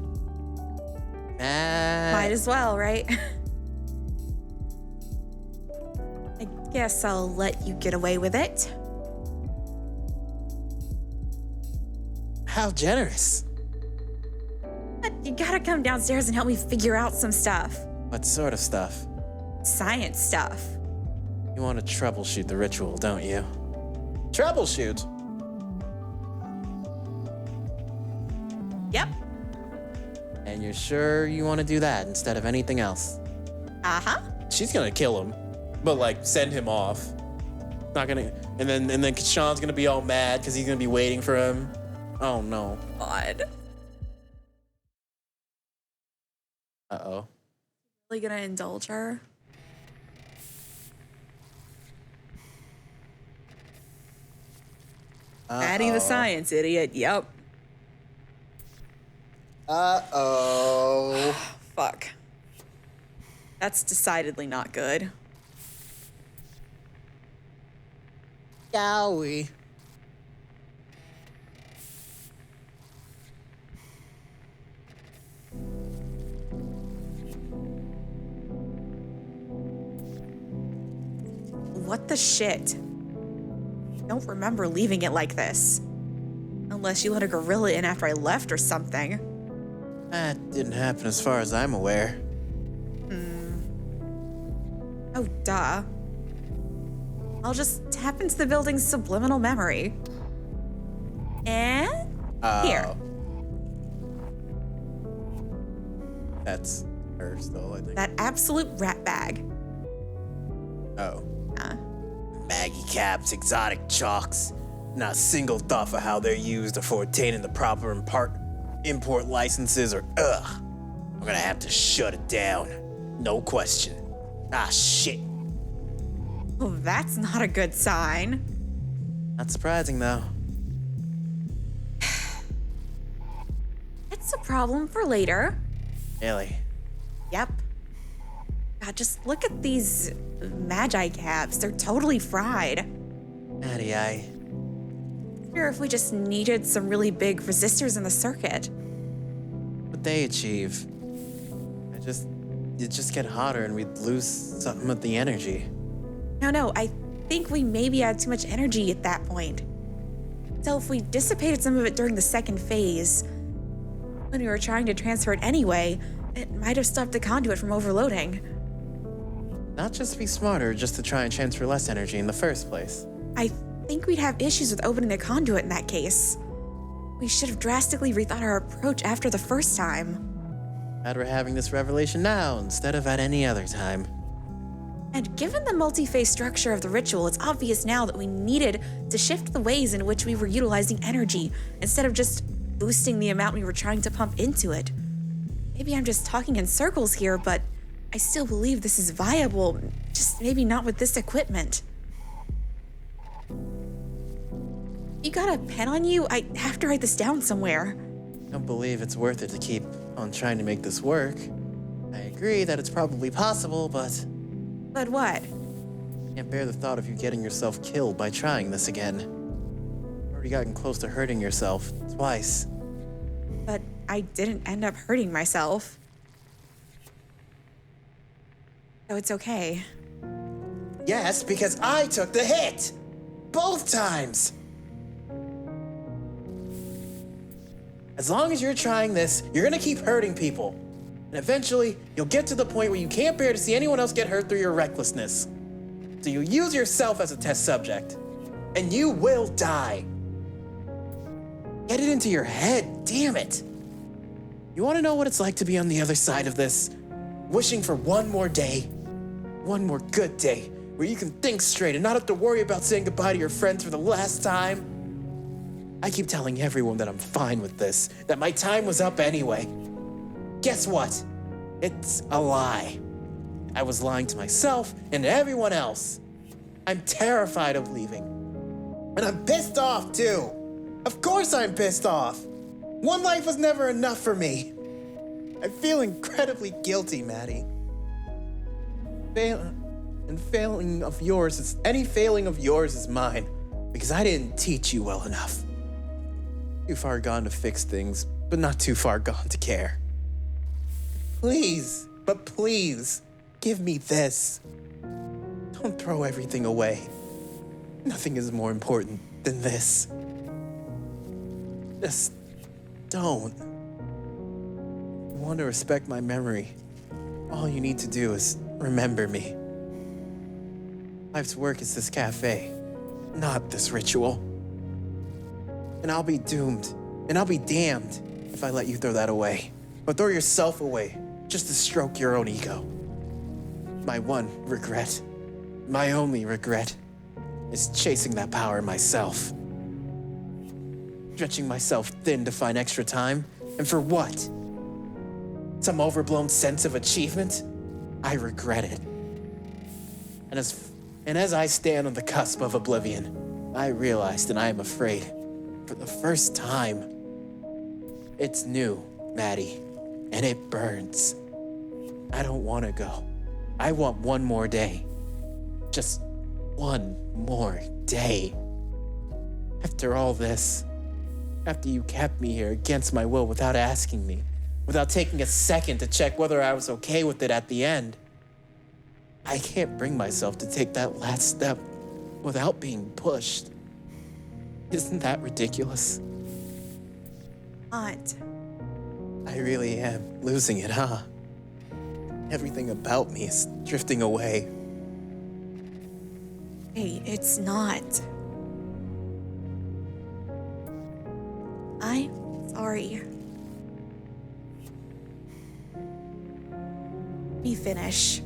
Might as well, right? I guess I'll let you get away with it. How generous. But you gotta come downstairs and help me figure out some stuff. What sort of stuff? Science stuff. You want to troubleshoot the ritual, don't you? Troubleshoot? Yep. And you're sure you want to do that instead of anything else? Uh-huh. She's gonna kill him, but like send him off. Not gonna, and then Sean's gonna be all mad because he's gonna be waiting for him. Oh no. God. Uh-oh. Really gonna indulge her? Addie the science idiot. Yep. Uh-oh. Fuck. That's decidedly not good. Yowie. What the shit? I don't remember leaving it like this. Unless you let a gorilla in after I left or something. That didn't happen as far as I'm aware. Oh, duh. I'll just tap into the building's subliminal memory. And here. That's her still, I think. That absolute rat bag. Oh. Maggie caps, exotic chalks. Not a single thought for how they're used or for obtaining the proper import licenses or I'm gonna have to shut it down. No question. Ah, shit. Well, that's not a good sign. Not surprising, though. It's a problem for later. Really? Yep. God, just look at these magi caps. They're totally fried. Maddie, I Or if we just needed some really big resistors in the circuit. what they achieve. It'd just get hotter and we'd lose something of the energy. No, I think we maybe had too much energy at that point. So if we dissipated some of it during the second phase, when we were trying to transfer it anyway, it might have stopped the conduit from overloading. Not just to be smarter, just to try and transfer less energy in the first place. I think we'd have issues with opening the conduit in that case. We should have drastically rethought our approach after the first time. Glad we're having this revelation now instead of at any other time. And given the multi-phase structure of the ritual, it's obvious now that we needed to shift the ways in which we were utilizing energy instead of just boosting the amount we were trying to pump into it. Maybe I'm just talking in circles here, but I still believe this is viable, just maybe not with this equipment. You got a pen on you? I have to write this down somewhere. I don't believe it's worth it to keep on trying to make this work. I agree that it's probably possible, but But what? I can't bear the thought of you getting yourself killed by trying this again. You've already gotten close to hurting yourself twice. But I didn't end up hurting myself. So it's okay. Yes, because I took the hit! Both times! As long as you're trying this, you're gonna keep hurting people. And eventually, you'll get to the point where you can't bear to see anyone else get hurt through your recklessness. So you use yourself as a test subject. And you will die. Get it into your head, damn it. You wanna know what it's like to be on the other side of this? Wishing for one more day. One more good day where you can think straight and not have to worry about saying goodbye to your friends for the last time. I keep telling everyone that I'm fine with this, that my time was up anyway. Guess what? It's a lie. I was lying to myself and everyone else. I'm terrified of leaving. And I'm pissed off too. Of course I'm pissed off. One life was never enough for me. I feel incredibly guilty, Maddie. Any failing of yours is mine, because I didn't teach you well enough. Too far gone to fix things, but not too far gone to care. Please, but please, give me this. Don't throw everything away. Nothing is more important than this. Just don't. If you want to respect my memory, all you need to do is remember me. Life's work is this cafe, not this ritual. And I'll be doomed, and I'll be damned if I let you throw that away. Or throw yourself away, just to stroke your own ego. My one regret, my only regret, is chasing that power myself. Stretching myself thin to find extra time, and for what? Some overblown sense of achievement? I regret it. And as I stand on the cusp of oblivion, I realized, and I am afraid, for the first time, it's new Maddie, and it burns. I don't want to go. I want one more day. Just one more day. After all this, after you kept me here against my will without asking me, without taking a second to check whether I was okay with it at the end, I can't bring myself to take that last step without being pushed. Isn't that ridiculous? Aunt. I really am losing it, huh? Everything about me is drifting away. Hey, it's not. I'm sorry. Let me finish.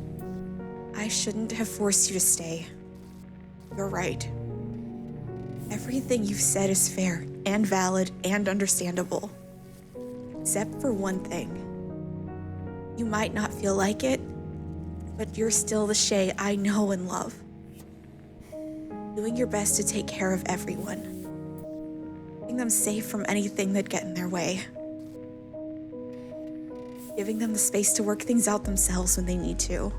I shouldn't have forced you to stay. You're right. Everything you've said is fair and valid and understandable. Except for one thing. You might not feel like it, but you're still the Shay I know and love. Doing your best to take care of everyone. Keeping them safe from anything that'd get in their way. Giving them the space to work things out themselves when they need to.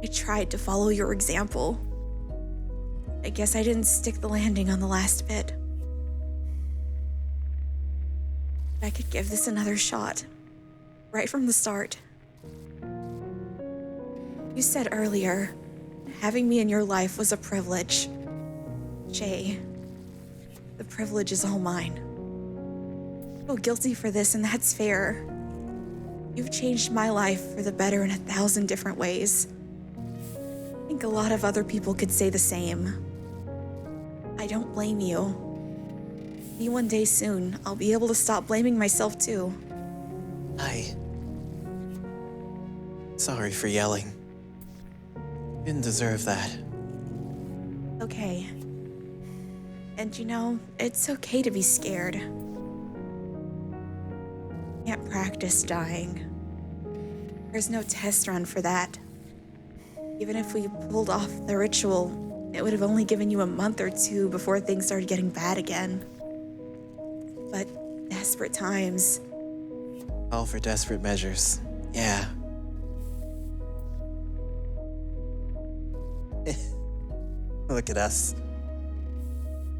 I tried to follow your example. I guess I didn't stick the landing on the last bit. I could give this another shot. Right from the start. You said earlier, having me in your life was a privilege. Jay, the privilege is all mine. I feel guilty for this, and that's fair. You've changed my life for the better in 1,000 different ways. I think a lot of other people could say the same. I don't blame you. Maybe one day soon, I'll be able to stop blaming myself too. Sorry for yelling. Didn't deserve that. Okay. And you know, it's okay to be scared. Can't practice dying. There's no test run for that. Even if we pulled off the ritual, it would have only given you a month or two before things started getting bad again. But desperate times. All for desperate measures. Yeah. Look at us.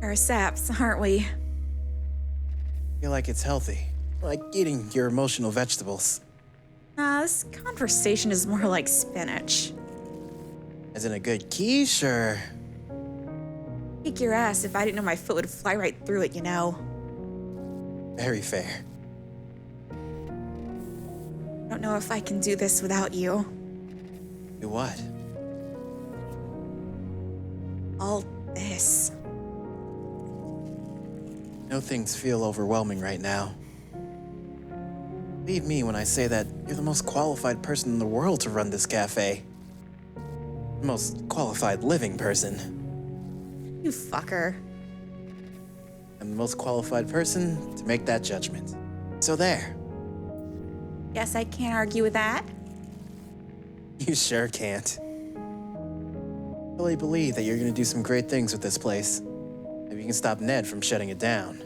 We're saps, aren't we? Feel like it's healthy. Like eating your emotional vegetables. Nah, this conversation is more like spinach. As in a good quiche, or? Kick your ass if I didn't know my foot would fly right through it, you know. Very fair. Don't know if I can do this without you. Do what? All this. No things feel overwhelming right now. Believe me when I say that you're the most qualified person in the world to run this cafe. The most qualified living person. You fucker. I'm the most qualified person to make that judgment. So there. Guess I can't argue with that. You sure can't. I really believe that you're gonna do some great things with this place. Maybe you can stop Ned from shutting it down.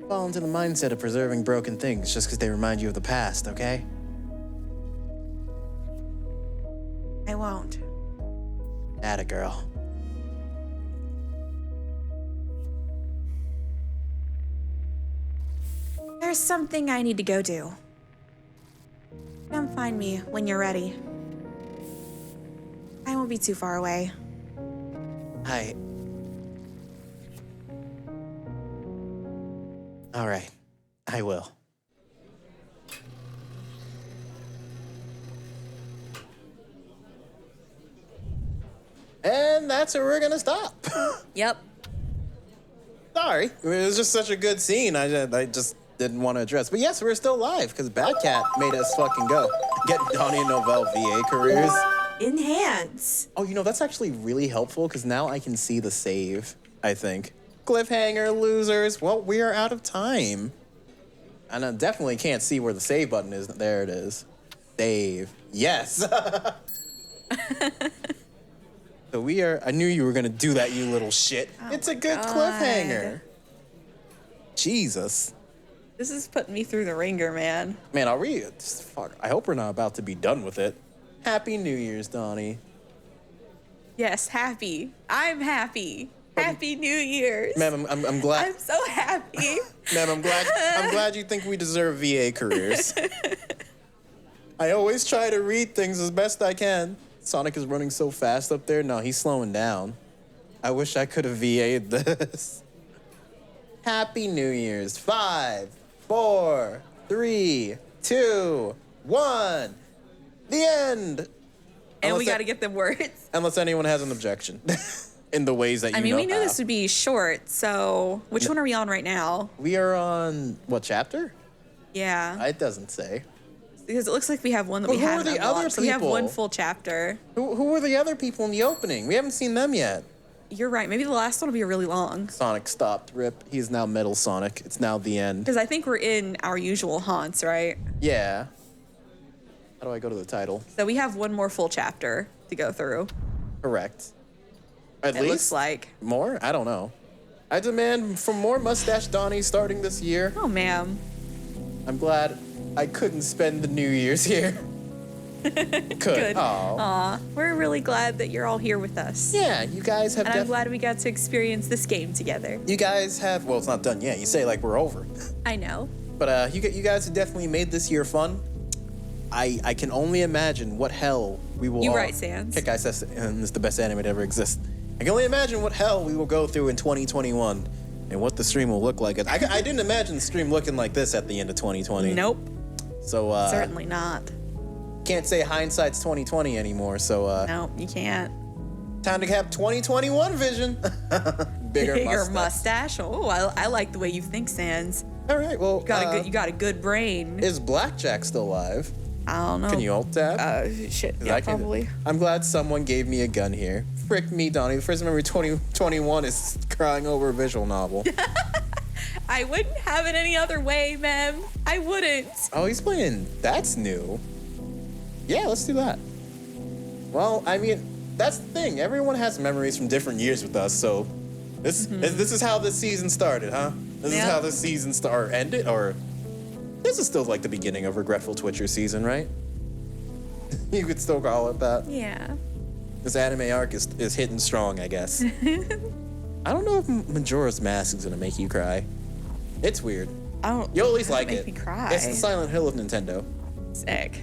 Fall into the mindset of preserving broken things just because they remind you of the past, okay? I won't. Atta girl. There's something I need to go do. Come find me when you're ready. I won't be too far away. All right, I will. And that's where we're gonna stop. Yep. Sorry, it was just such a good scene. I just didn't want to address. But yes, we're still live because Bad Cat made us fucking go. Get Donnie and Novell VA careers. Enhance. Oh, you know, that's actually really helpful because now I can see the save, I think. Cliffhanger, losers. Well, we are out of time. And I definitely can't see where the save button is. There it is. Save. Yes. So I knew you were going to do that, you little shit. It's a good cliffhanger. Jesus. This is putting me through the ringer, man. Man, I'll read it. Fuck. I hope we're not about to be done with it. Happy New Year's, Donnie. Yes, happy. I'm happy. Happy New Year's. Ma'am, I'm glad. I'm so happy. Ma'am, I'm glad you think we deserve VA careers. I always try to read things as best I can. Sonic is running so fast up there. No, he's slowing down. I wish I could have VA'd this. Happy New Year's. 5, 4, 3, 2, 1. The end. And we got to get them words. Unless anyone has an objection. In the ways that you know. I mean, we knew this would be short, so which one are we on right now? We are on what chapter? Yeah. It doesn't say. Because it looks like we have one that we haven't unlocked, so we have one full chapter. Who were the other people in the opening? We haven't seen them yet. You're right. Maybe the last one will be really long. Sonic stopped. Rip. He's now Metal Sonic. It's now the end. Because I think we're in our usual haunts, right? Yeah. How do I go to the title? So we have one more full chapter to go through. Correct. At it least looks like. More? I don't know. I demand for more Mustache Donnie starting this year. Oh, ma'am. I'm glad I couldn't spend the New Year's here. Good. Aw. We're really glad that you're all here with us. Yeah, you guys have. And I'm glad we got to experience this game together. You guys have. Well, it's not done yet. You say like we're over. I know. But you guys have definitely made this year fun. I can only imagine what hell we will. You right, Sans. Kick Ass is the best anime to ever exist. I can only imagine what hell we will go through in 2021 and what the stream will look like. I didn't imagine the stream looking like this at the end of 2020. Nope. So certainly not. Can't say hindsight's 2020 anymore. So no, you can't. Time to have 2021 vision. Bigger mustache. Oh, I like the way you think, Sans. All right. Well, you got a good brain. Is Blackjack still alive? I don't know. Can you alt tab? Shit. Yeah, probably. I'm glad someone gave me a gun here. Frick me, Donnie. The first memory 2021 is crying over a visual novel. I wouldn't have it any other way, ma'am. I wouldn't. Oh, he's playing. That's new. Yeah, let's do that. Well, I mean, that's the thing. Everyone has memories from different years with us, so this is how this season started, huh? This is how this season ended, or this is still like the beginning of Regretful Twitcher season, right? You could still call it that. Yeah. This anime arc is hitting strong, I guess. I don't know if Majora's Mask is gonna make you cry. It's weird. You'll at least like it. Make me cry. It's the Silent Hill of Nintendo. Sick.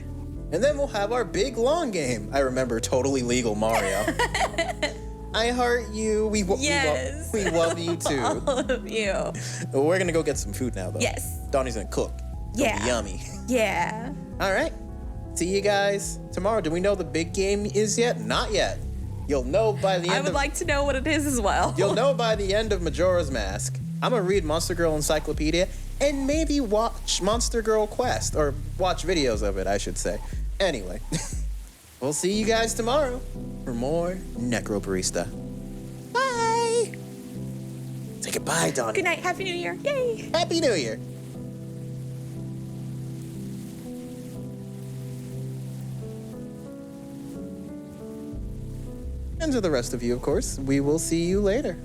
And then we'll have our big long game. I remember Totally Legal Mario. I heart you. We love you too. All of you. We're gonna go get some food now, though. Yes. Donnie's gonna cook. Yeah. It'll be yummy. Yeah. All right. See you guys tomorrow. Do we know the big game is yet? Not yet. You'll know by the end. I would like to know what it is as well. You'll know by the end of Majora's Mask. I'm gonna read Monster Girl Encyclopedia and maybe watch Monster Girl Quest, or watch videos of it, I should say. Anyway, we'll see you guys tomorrow for more Necrobarista. Bye. Say goodbye, Donnie. Good night. Happy New Year. Yay. Happy New Year. And to the rest of you, of course, we will see you later.